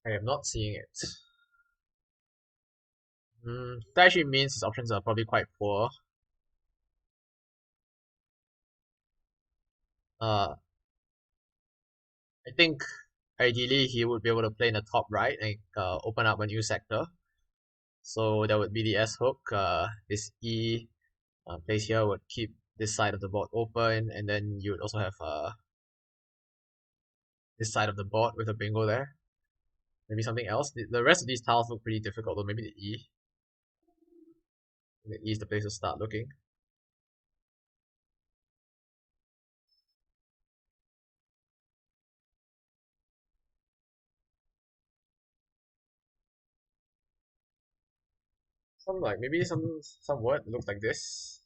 I am not seeing it. That actually means his options are probably quite poor. Uh, I think ideally he would be able to play in the top right and open up a new sector. So that would be the S hook. This E place here would keep this side of the board open, and then you would also have this side of the board with a bingo there. Maybe something else. The rest of these tiles look pretty difficult, though. Maybe the E. The E is the place to start looking. Some like maybe some word that looks like this.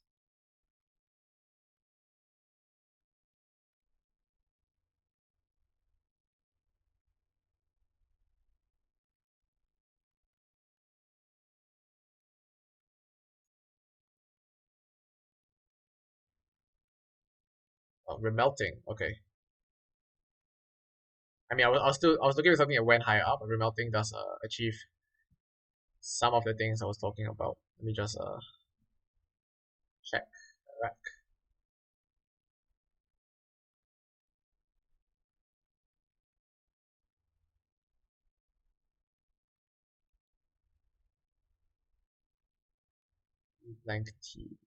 Remelting. Okay. I mean, I was looking at something that went higher up. But remelting does achieve some of the things I was talking about. Let me just check. Rack. Blank T.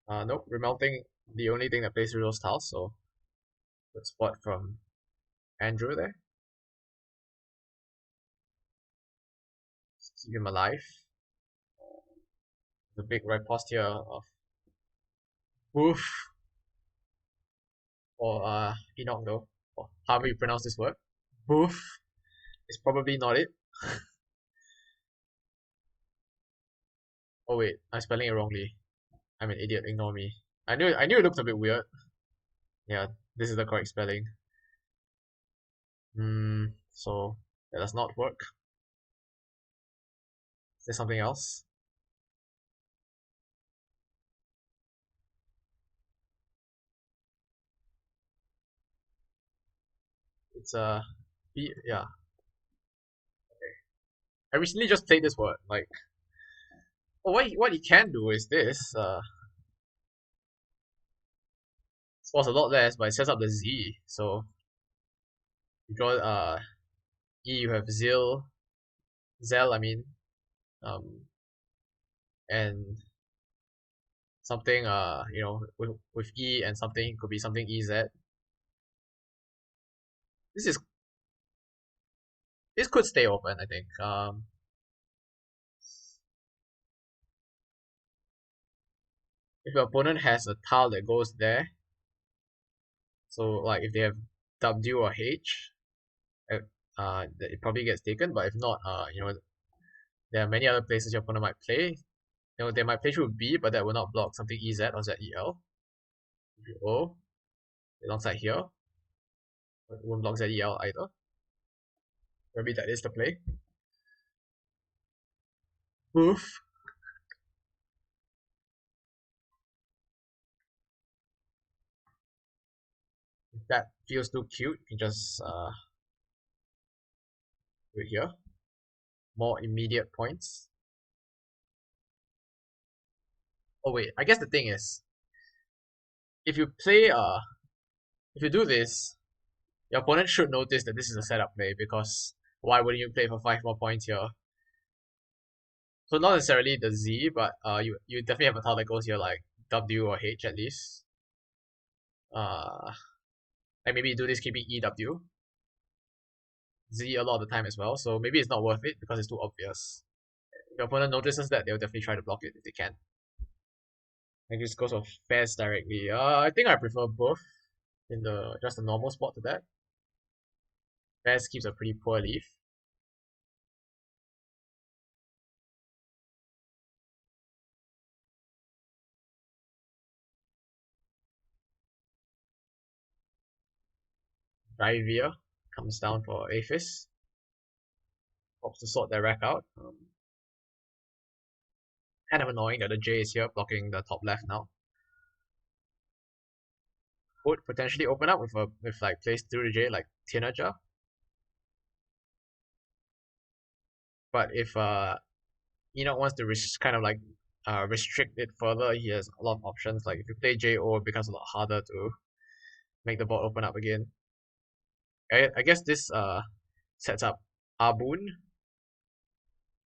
Nope. Remelting the only thing that plays through those tiles. So good spot from Andrew there. Keep him alive. The big riposte here of Woof or Enoch though. Or however you pronounce this word. Woof is probably not it. Oh wait, I'm spelling it wrongly. I'm an idiot, ignore me. I knew it looked a bit weird. Yeah, this is the correct spelling. So that does not work. Is there something else? It's B, yeah. I recently just played this word. Like, oh, what he can do is this. Scores a lot less, but it sets up the Z. So you draw E, you have Zel, I mean, um, and something with E and something could be something EZ. This is this could stay open, I think. If your opponent has a tile that goes there, so like if they have W or H, uh, it probably gets taken. But if not, there are many other places your opponent might play. They might play through B, but that will not block something EZ or ZEL. O alongside here, it won't block ZEL either. Maybe that is the play. Oof. If that feels too cute, you can just do it here. More immediate points. Oh wait, I guess the thing is, if you play if you do this, your opponent should notice that this is a setup play because why wouldn't you play for 5 more points here? So not necessarily the Z, but you definitely have a tile that goes here like W or H at least. Uh, like maybe you do this keeping EW, Z a lot of the time as well. So maybe it's not worth it because it's too obvious. If your opponent notices that, they'll definitely try to block it if they can. And just goes for fairs directly. I think I prefer both in the just a normal spot to that. Fairs keeps a pretty poor leaf. Rivia comes down for Aphis. Hopes to sort their rack out. Kind of annoying that the J is here blocking the top left now. Could potentially open up with like plays through the J like Teenager. But if Enoch wants to kind of like restrict it further, he has a lot of options. Like if you play JO, it becomes a lot harder to make the board open up again. I guess this sets up Abun.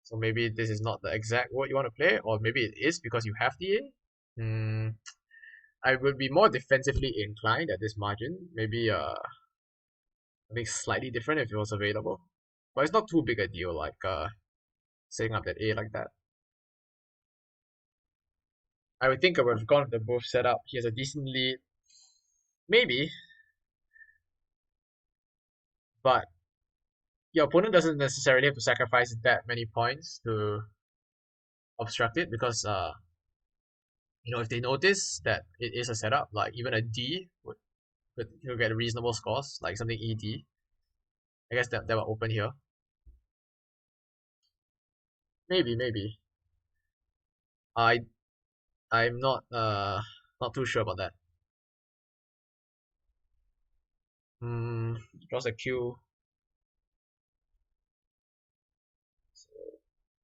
So maybe this is not the exact word you want to play, or maybe it is because you have the A. Hmm. I would be more defensively inclined at this margin. Maybe something slightly different if it was available. But it's not too big a deal, like setting up that A like that. I would think I would have gone with the both setup. He has a decent lead, maybe, but your opponent doesn't necessarily have to sacrifice that many points to obstruct it because if they notice that it is a setup, like even a D would you'll get reasonable scores, like something ED. I guess that will open here. Maybe. I I'm not too sure about that. Hmm, draws a Q.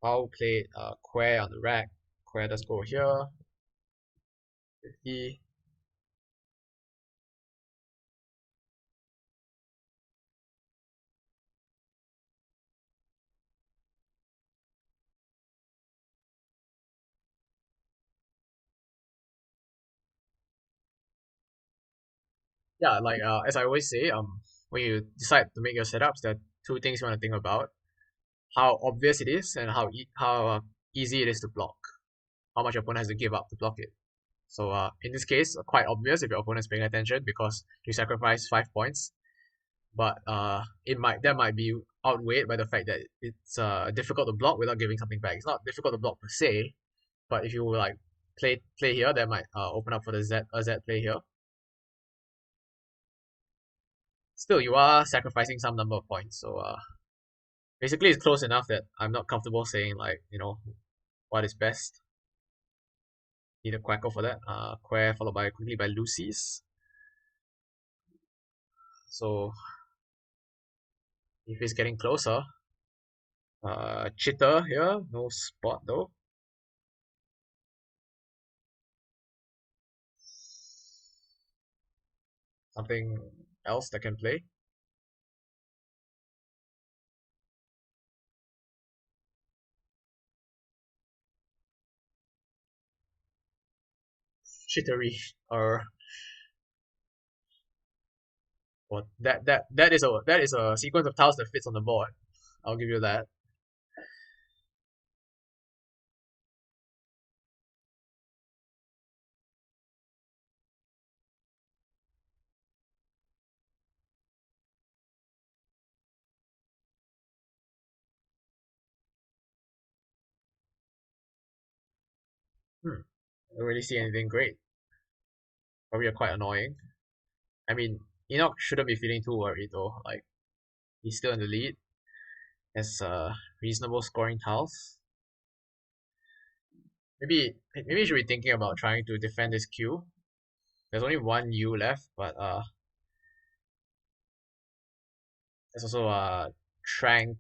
I'll play Quare on the rack. Quare does go here. 50. Yeah, like as I always say, when you decide to make your setups, there are two things you want to think about: how obvious it is and how easy it is to block. How much your opponent has to give up to block it. So in this case, quite obvious if your opponent is paying attention because you sacrifice 5 points. But that might be outweighed by the fact that it's difficult to block without giving something back. It's not difficult to block per se, but if you like play here, that might open up for the Z play here. Still, you are sacrificing some number of points. So basically, it's close enough that I'm not comfortable saying like what is best. Need a Quackle for that. Quack followed by quickly by Lucy's. So if it's getting closer, Chitter here, no spot though. Something else that can play. Chittery or what? That is a sequence of tiles that fits on the board. I'll give you that. I don't really see anything great. Probably quite annoying. I mean, Enoch shouldn't be feeling too worried though. Like he's still in the lead. Has reasonable scoring tiles. Maybe you should be thinking about trying to defend this Q. There's only one U left, but there's also Trank,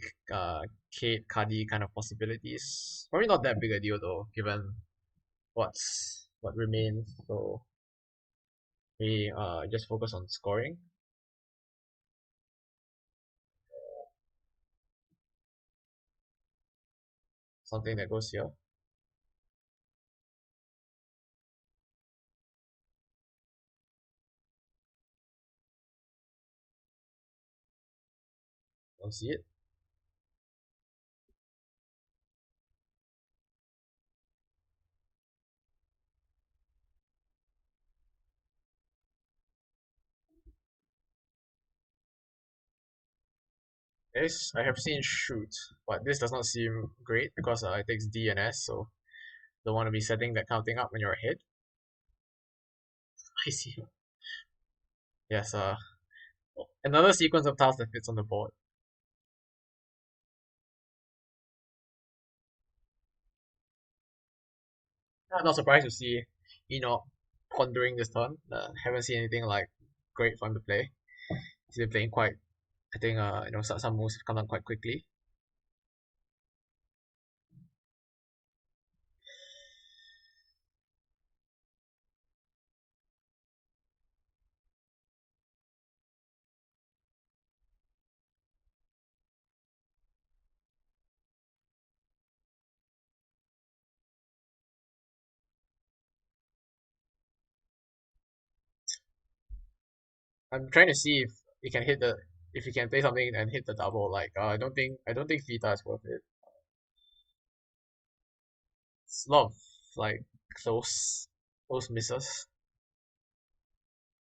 Kate, Cuddy kind of possibilities. Probably not that big a deal though, given what remains. So we just focus on scoring. Something that goes here. Don't see it. Yes, I have seen shoot, but this does not seem great because it takes D and S, so don't want to be setting that kind of thing up when you're ahead. I see. Yes, another sequence of tiles that fits on the board. I'm not surprised to see Enoch pondering this turn. Haven't seen anything like great for him to play. He's been playing quite. I think some moves have come down quite quickly. I'm trying to see if he can hit the if he can play something and hit the double. Like I don't think Vita is worth it. It's a lot of like close close misses.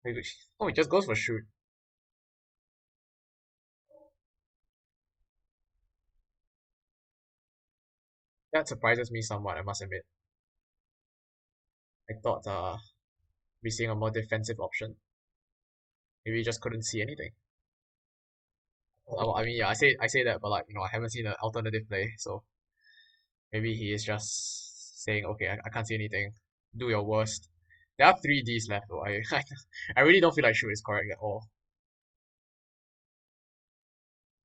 Maybe, oh, he just goes for shoot. That surprises me somewhat, I must admit. I thought we seeing a more defensive option. Maybe he just couldn't see anything. I mean, yeah, I say that, but like I haven't seen an alternative play, so maybe he is just saying, okay, I can't see anything. Do your worst. There are three Ds left though. I really don't feel like shoot is correct at all.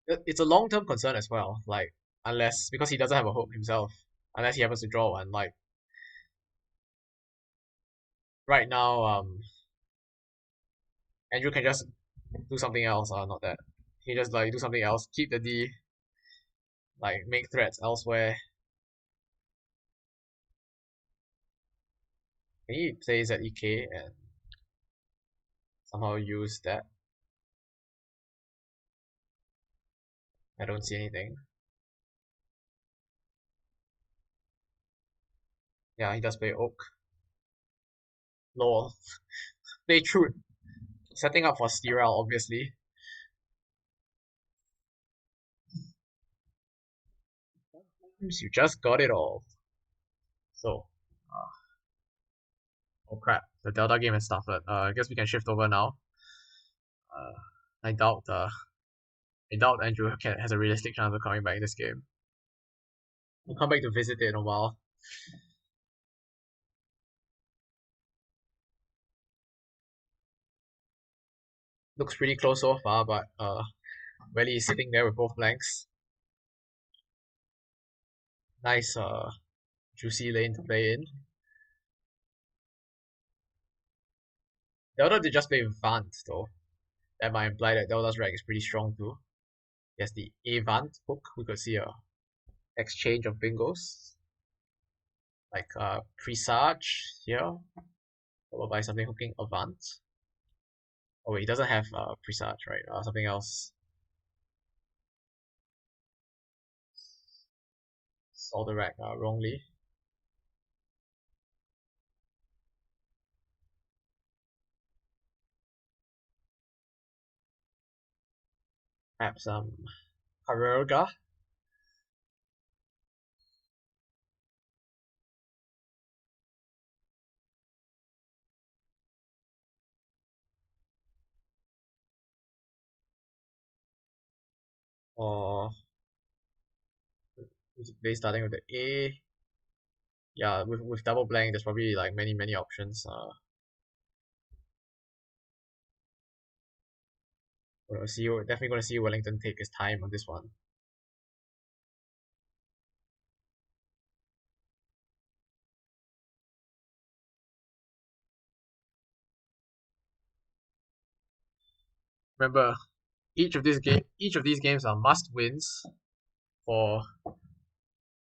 It's a long term concern as well. Like unless because he doesn't have a hook himself, unless he happens to draw one. Like right now, Andrew can just do something else. Not that he just like do something else, keep the D, like make threats elsewhere. He plays at EK and somehow use that. I don't see anything. Yeah, he does play Oak. Lol. Play Truth. Setting up for Sterile, obviously. You just got it all. So, uh, oh crap, the Delta game has started. I guess we can shift over now. Uh, I doubt. I doubt Andrew has a realistic chance of coming back in this game. We'll come back to visit it in a while. Looks pretty close so far, but Welly is sitting there with both blanks. Nice juicy lane to play in. Delta did just play Vant though. That might imply that Delta's rag is pretty strong too. Yes, the Avant hook. We could see a exchange of bingos. Like Presage here, followed by something hooking Avant. Oh wait, he doesn't have Presage, right? Something else. Saw the rack wrongly. Perhaps Haruga. Or they starting with the A. Yeah, with double blank, there's probably like many options. We'll see. Definitely gonna see Wellington take his time on this one. Remember, each of these games are must wins for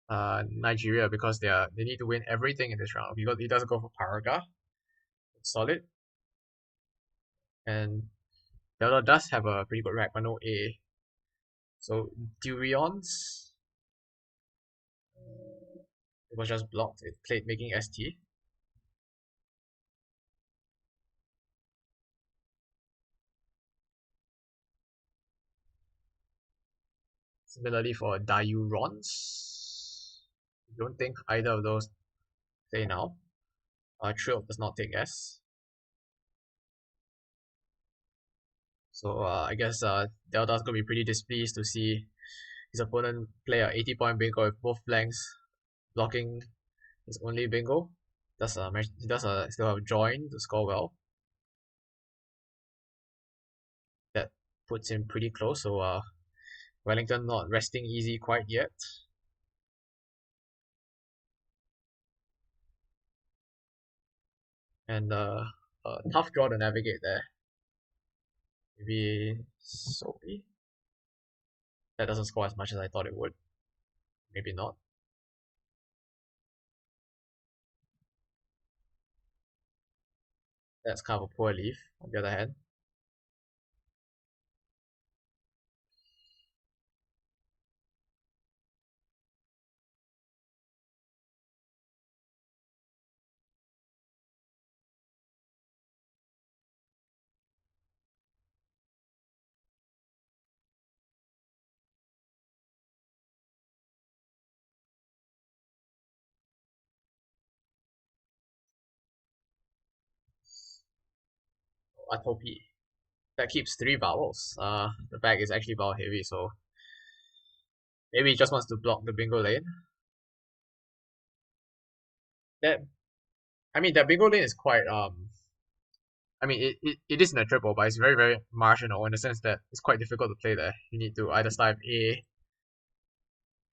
Nigeria because they need to win everything in this round. He doesn't go for Paraga, solid, and Delta does have a pretty good rack, but no A. So Durions, it was just blocked. It played making ST. Similarly for Diurons, don't think either of those play now. Trill does not take S. So I guess Delta's gonna be pretty displeased to see his opponent play a 80-point bingo with both flanks blocking his only bingo. He does still have join to score well. That puts him pretty close. So Wellington not resting easy quite yet. And a tough draw to navigate there. Maybe Sophie. That doesn't score as much as I thought it would. Maybe not. That's kind of a poor leaf, on the other hand. Atopi. That keeps three vowels. The bag is actually vowel heavy, so maybe he just wants to block the bingo lane. That I mean that bingo lane is quite I mean it is in a triple, but it's very marginal in the sense that it's quite difficult to play there. You need to either start with A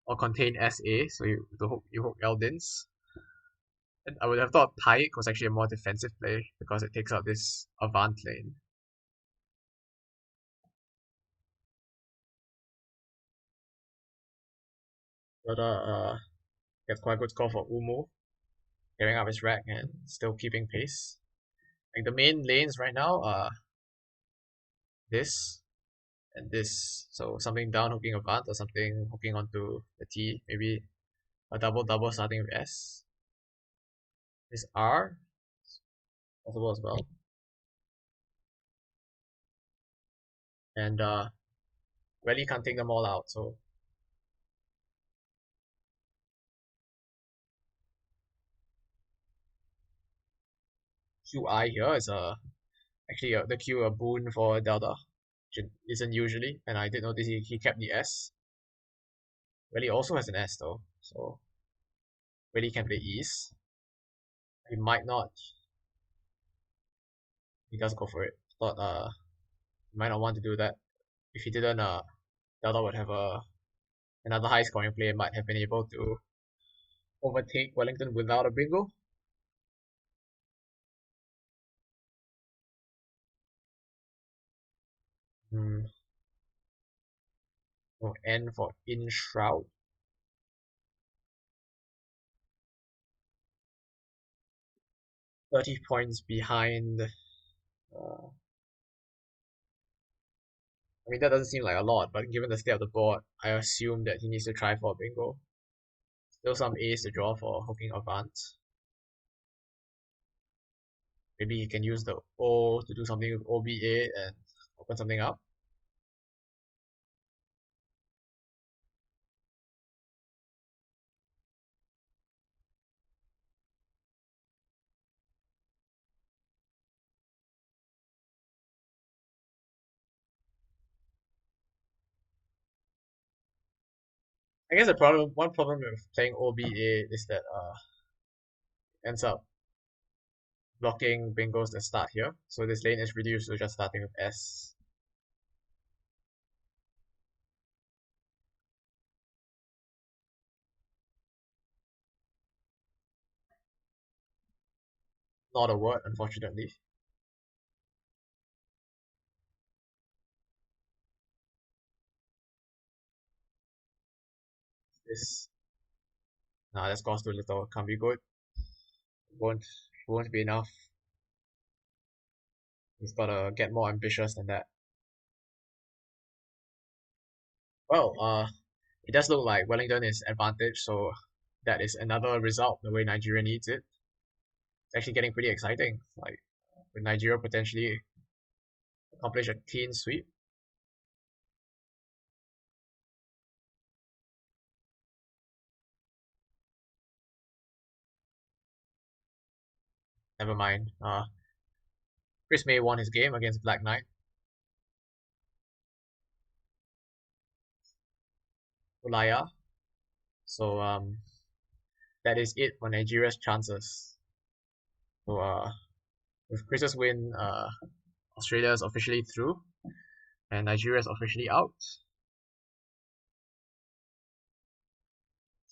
or contain SA, so you hook Eldins. And I would have thought Taik was actually a more defensive play because it takes out this Avant lane. But gets quite a good score for Umu, getting up his rack and still keeping pace. Like the main lanes right now are this and this. So something down hooking Avant or something hooking onto the T. Maybe a double starting with S. This R possible as well. And really can't take them all out. So QI here is actually the Q a boon for Delta, which it isn't usually. And I did notice he kept the S. Really also has an S though, so really can play East. He might not. He does go for it. Thought he might not want to do that. If he didn't, Delta would have another high scoring player might have been able to overtake Wellington without a bingo. Hmm. Oh, N for in shroud. 30 points behind. I mean, that doesn't seem like a lot, but given the state of the board, I assume that he needs to try for a bingo. Still some A's to draw for hooking Avant. Maybe he can use the O to do something with OBA and open something up. I guess one problem with playing OBA is that ends up blocking bingos that start here. So this lane is reduced to just starting with S. Not a word, unfortunately. This nah, this cost too little. Can't be good. Won't be enough. He's gotta get more ambitious than that. Well, it does look like Wellington is advantage, so that is another result the way Nigeria needs it. It's actually getting pretty exciting. Like with Nigeria potentially accomplish a clean sweep. Never mind. Chris May won his game against Black Knight. Ulaya. So that is it for Nigeria's chances. So with Chris's win, Australia is officially through, and Nigeria is officially out.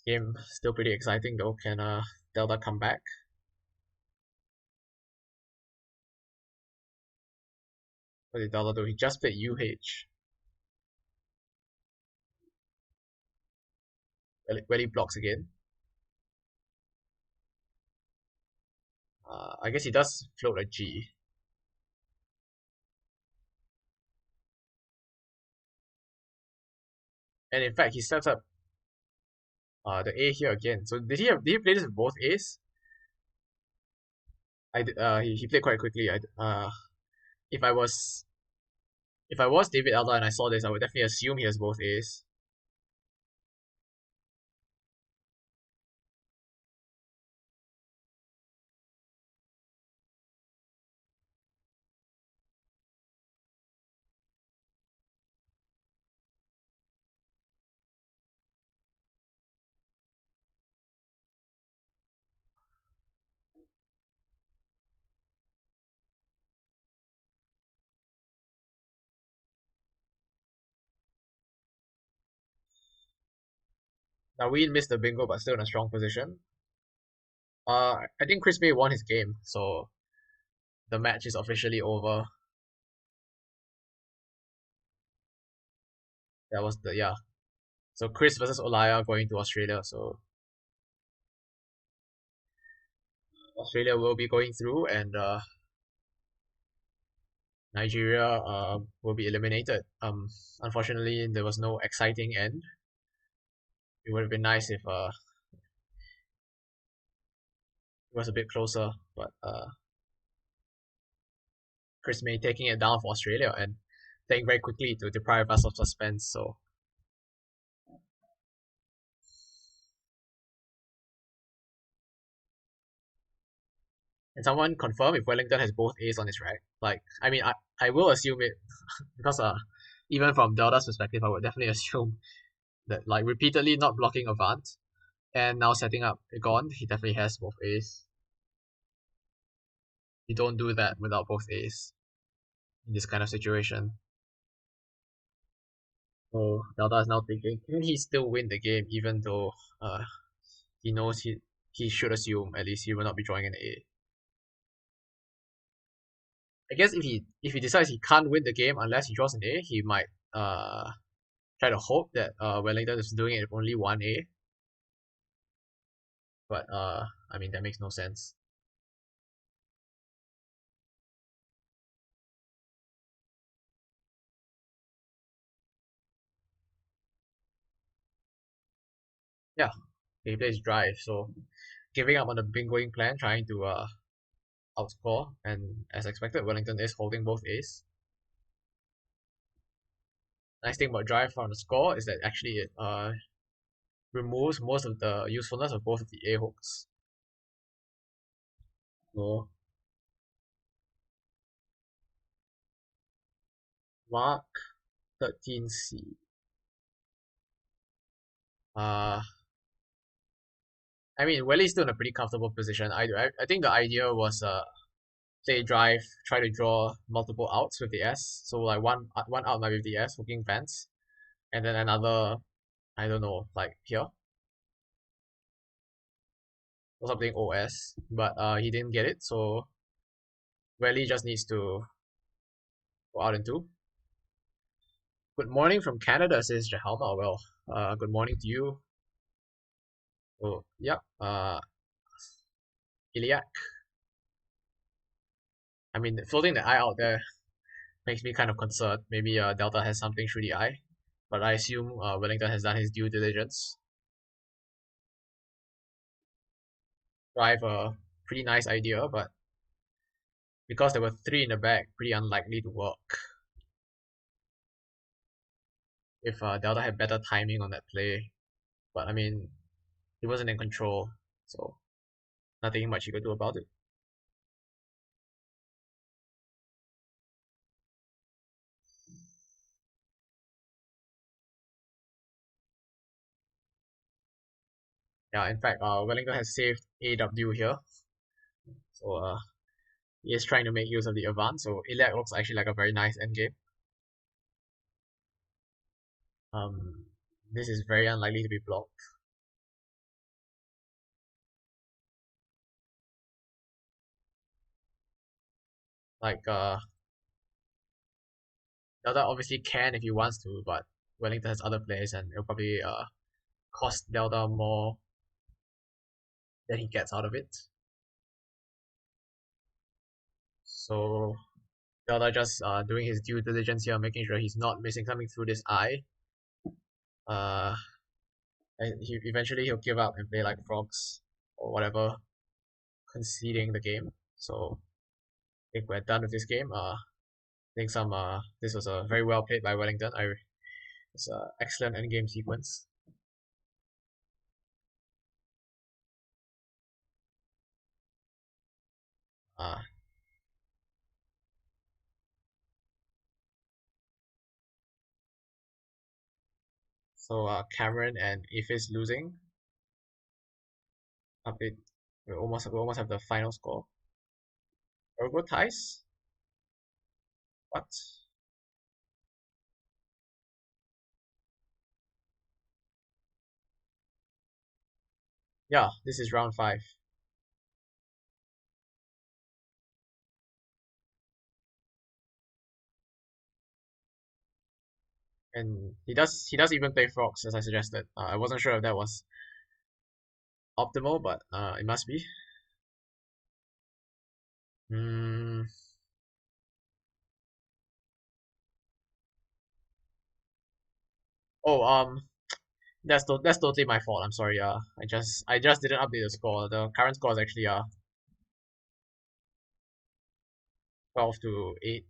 Game still pretty exciting though. Can Delta come back? What did Delta do? He just played UH. Well, he blocks again. I guess he does float a G. And in fact, he sets up the A here again. So did he play this with both A's? He played quite quickly. If I was if I was David Alda and I saw this, I would definitely assume he has both A's. Now we missed the bingo, but still in a strong position. I think Chris May won his game, so the match is officially over. That was the yeah. So Chris versus Olaya going to Australia. So Australia will be going through, and Nigeria will be eliminated. Unfortunately, there was no exciting end. It would have been nice if it was a bit closer, but Chris May taking it down for Australia and playing very quickly to deprive us of suspense. So can someone confirm if Wellington has both A's on his rack? Like, I mean, I will assume it because even from Delta's perspective, I would definitely assume that like repeatedly not blocking Avant and now setting up Egon, he definitely has both A's. You don't do that without both A's in this kind of situation. So Delta is now thinking, can he still win the game even though he knows he should assume at least he will not be drawing an A. I guess if he decides he can't win the game unless he draws an A, he might try to hope that Wellington is doing it with only one A. But I mean that makes no sense. Yeah, he plays drive, so giving up on the bingoing plan, trying to outscore, and as expected, Wellington is holding both A's. Nice thing about drive on the score is that actually it removes most of the usefulness of both of the A hooks. So Mark 13C. Uh, I mean, Welly's still in a pretty comfortable position. I think the idea was play drive, try to draw multiple outs with the S. So like one out might with the S, hooking fence, and then another, I don't know, like here or something OS. But he didn't get it, so Welly just needs to go out in two. Good morning from Canada, says Jahalma. Well, good morning to you. Oh, yep. Iliac. I mean, floating the eye out there makes me kind of concerned. Maybe Delta has something through the eye, but I assume Wellington has done his due diligence. Drive a pretty nice idea, but because there were three in the back, pretty unlikely to work. If Delta had better timing on that play, but I mean, he wasn't in control, so nothing much he could do about it. Yeah, in fact, Wellington has saved AW here, so he is trying to make use of the advance. So Iliac looks actually like a very nice endgame. Um, this is very unlikely to be blocked. Like Delta obviously can if he wants to, but Wellington has other players and it'll probably cost Delta more than he gets out of it. So Delta just doing his due diligence here, making sure he's not missing something through this eye. Uh, and eventually he'll give up and play like frogs or whatever, conceding the game. So I think we're done with this game. I think this was a very well played by Wellington. It's an excellent end game sequence. Uh, so Cameron and Ifis losing. Update. We almost have the final score. Uruguay ties. What? Yeah, this is round 5. And he does even play frogs as I suggested. I wasn't sure if that was optimal, but it must be. Mm, oh, that's totally my fault. I'm sorry. I just didn't update the score. The current score is actually 12-8.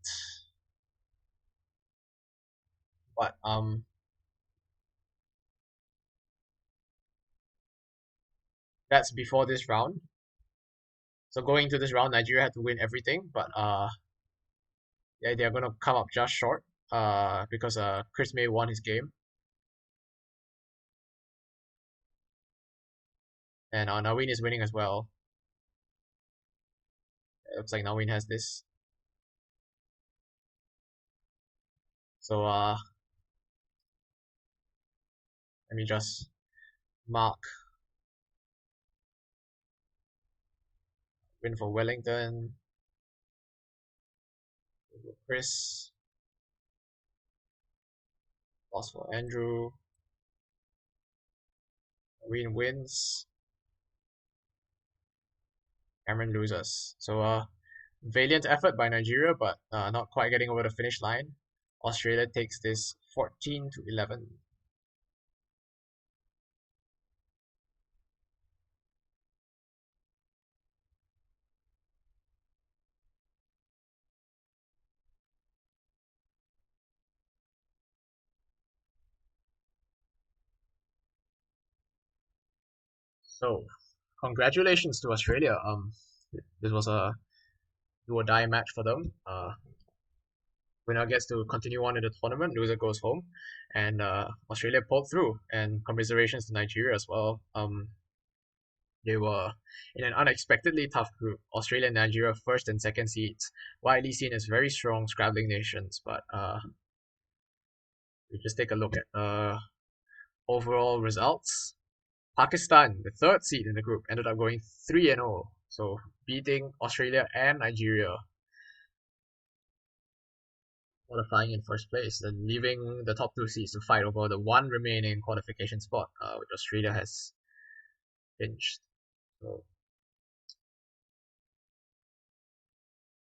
But that's before this round. So going into this round, Nigeria had to win everything, but yeah, they're gonna come up just short. Because Chris May won his game, and Naween is winning as well. It looks like Naween has this. So let me just mark win for Wellington. Chris, loss for Andrew. Naween wins. Cameron loses. So valiant effort by Nigeria, but not quite getting over the finish line. Australia takes this 14-11. So congratulations to Australia. This was a do or die match for them. Winner gets to continue on in the tournament, loser goes home, and Australia pulled through. And commiserations to Nigeria as well. They were in an unexpectedly tough group. Australia and Nigeria first and second seeds, widely seen as very strong scrabbling nations. But we just take a look at overall results. Pakistan, the third seed in the group, ended up going 3-0, so beating Australia and Nigeria, qualifying in first place, and leaving the top two seeds to fight over the one remaining qualification spot, which Australia has clinched. So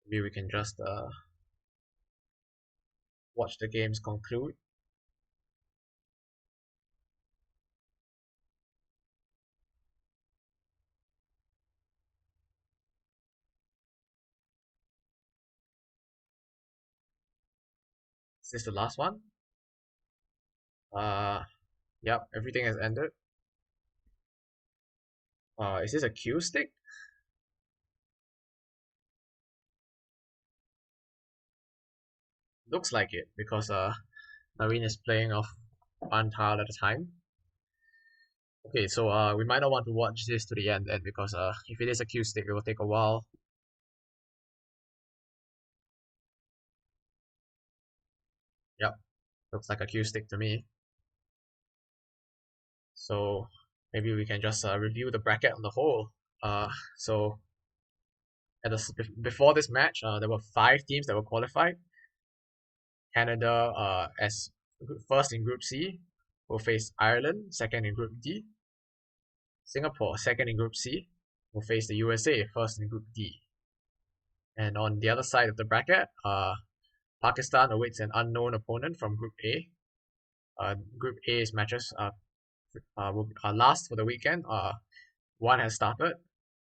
maybe we can just watch the games conclude. Is this the last one? Uh, yep, everything has ended. Is this a cue stick? Looks like it because Naveen is playing off one tile at a time. Okay, so we might not want to watch this to the end then because if it is a cue stick, it will take a while. Yep, looks like a cue stick to me. So maybe we can just review the bracket on the whole. So before this match, there were 5 teams that were qualified. Canada, as first in Group C, will face Ireland, second in Group D. Singapore, second in Group C, will face the USA, first in Group D. And on the other side of the bracket, Pakistan awaits an unknown opponent from Group A. Group A's matches are last for the weekend. One has started.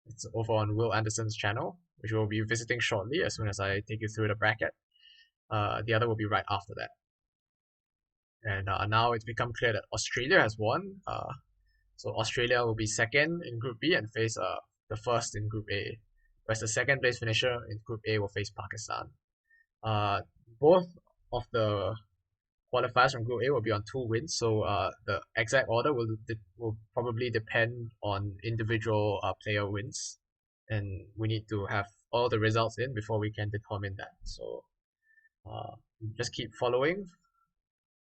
It's over on Will Anderson's channel, which we'll be visiting shortly as soon as I take you through the bracket. The other will be right after that. And now it's become clear that Australia has won. So Australia will be second in Group B and face the first in Group A, whereas the second place finisher in Group A will face Pakistan. Both of the qualifiers from Group A will be on 2 wins, so the exact order will probably depend on individual player wins, and we need to have all the results in before we can determine that. So just keep following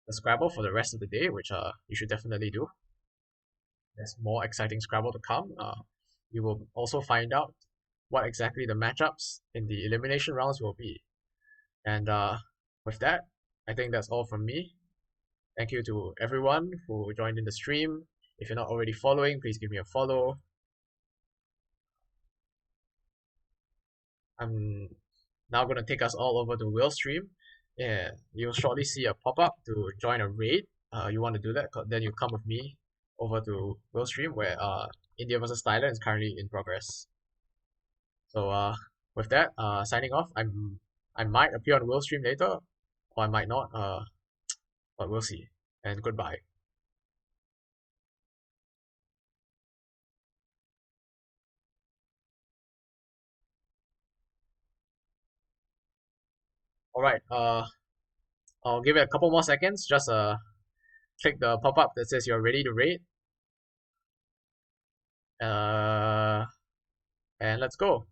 the Scrabble for the rest of the day, which you should definitely do. there's more exciting Scrabble to come. You will also find out what exactly the matchups in the elimination rounds will be. And with that, I think that's all from me. Thank you to everyone who joined in the stream. If you're not already following, please give me a follow. I'm now going to take us all over to Will stream. Yeah, you'll shortly see a pop-up to join a raid. You want to do that, then you come with me over to Will stream where India versus Thailand is currently in progress. So with that, signing off. I might appear on Will stream later, or I might not. But we'll see. And goodbye. All right. I'll give it a couple more seconds. Just click the pop-up that says you're ready to raid. Uh, and let's go.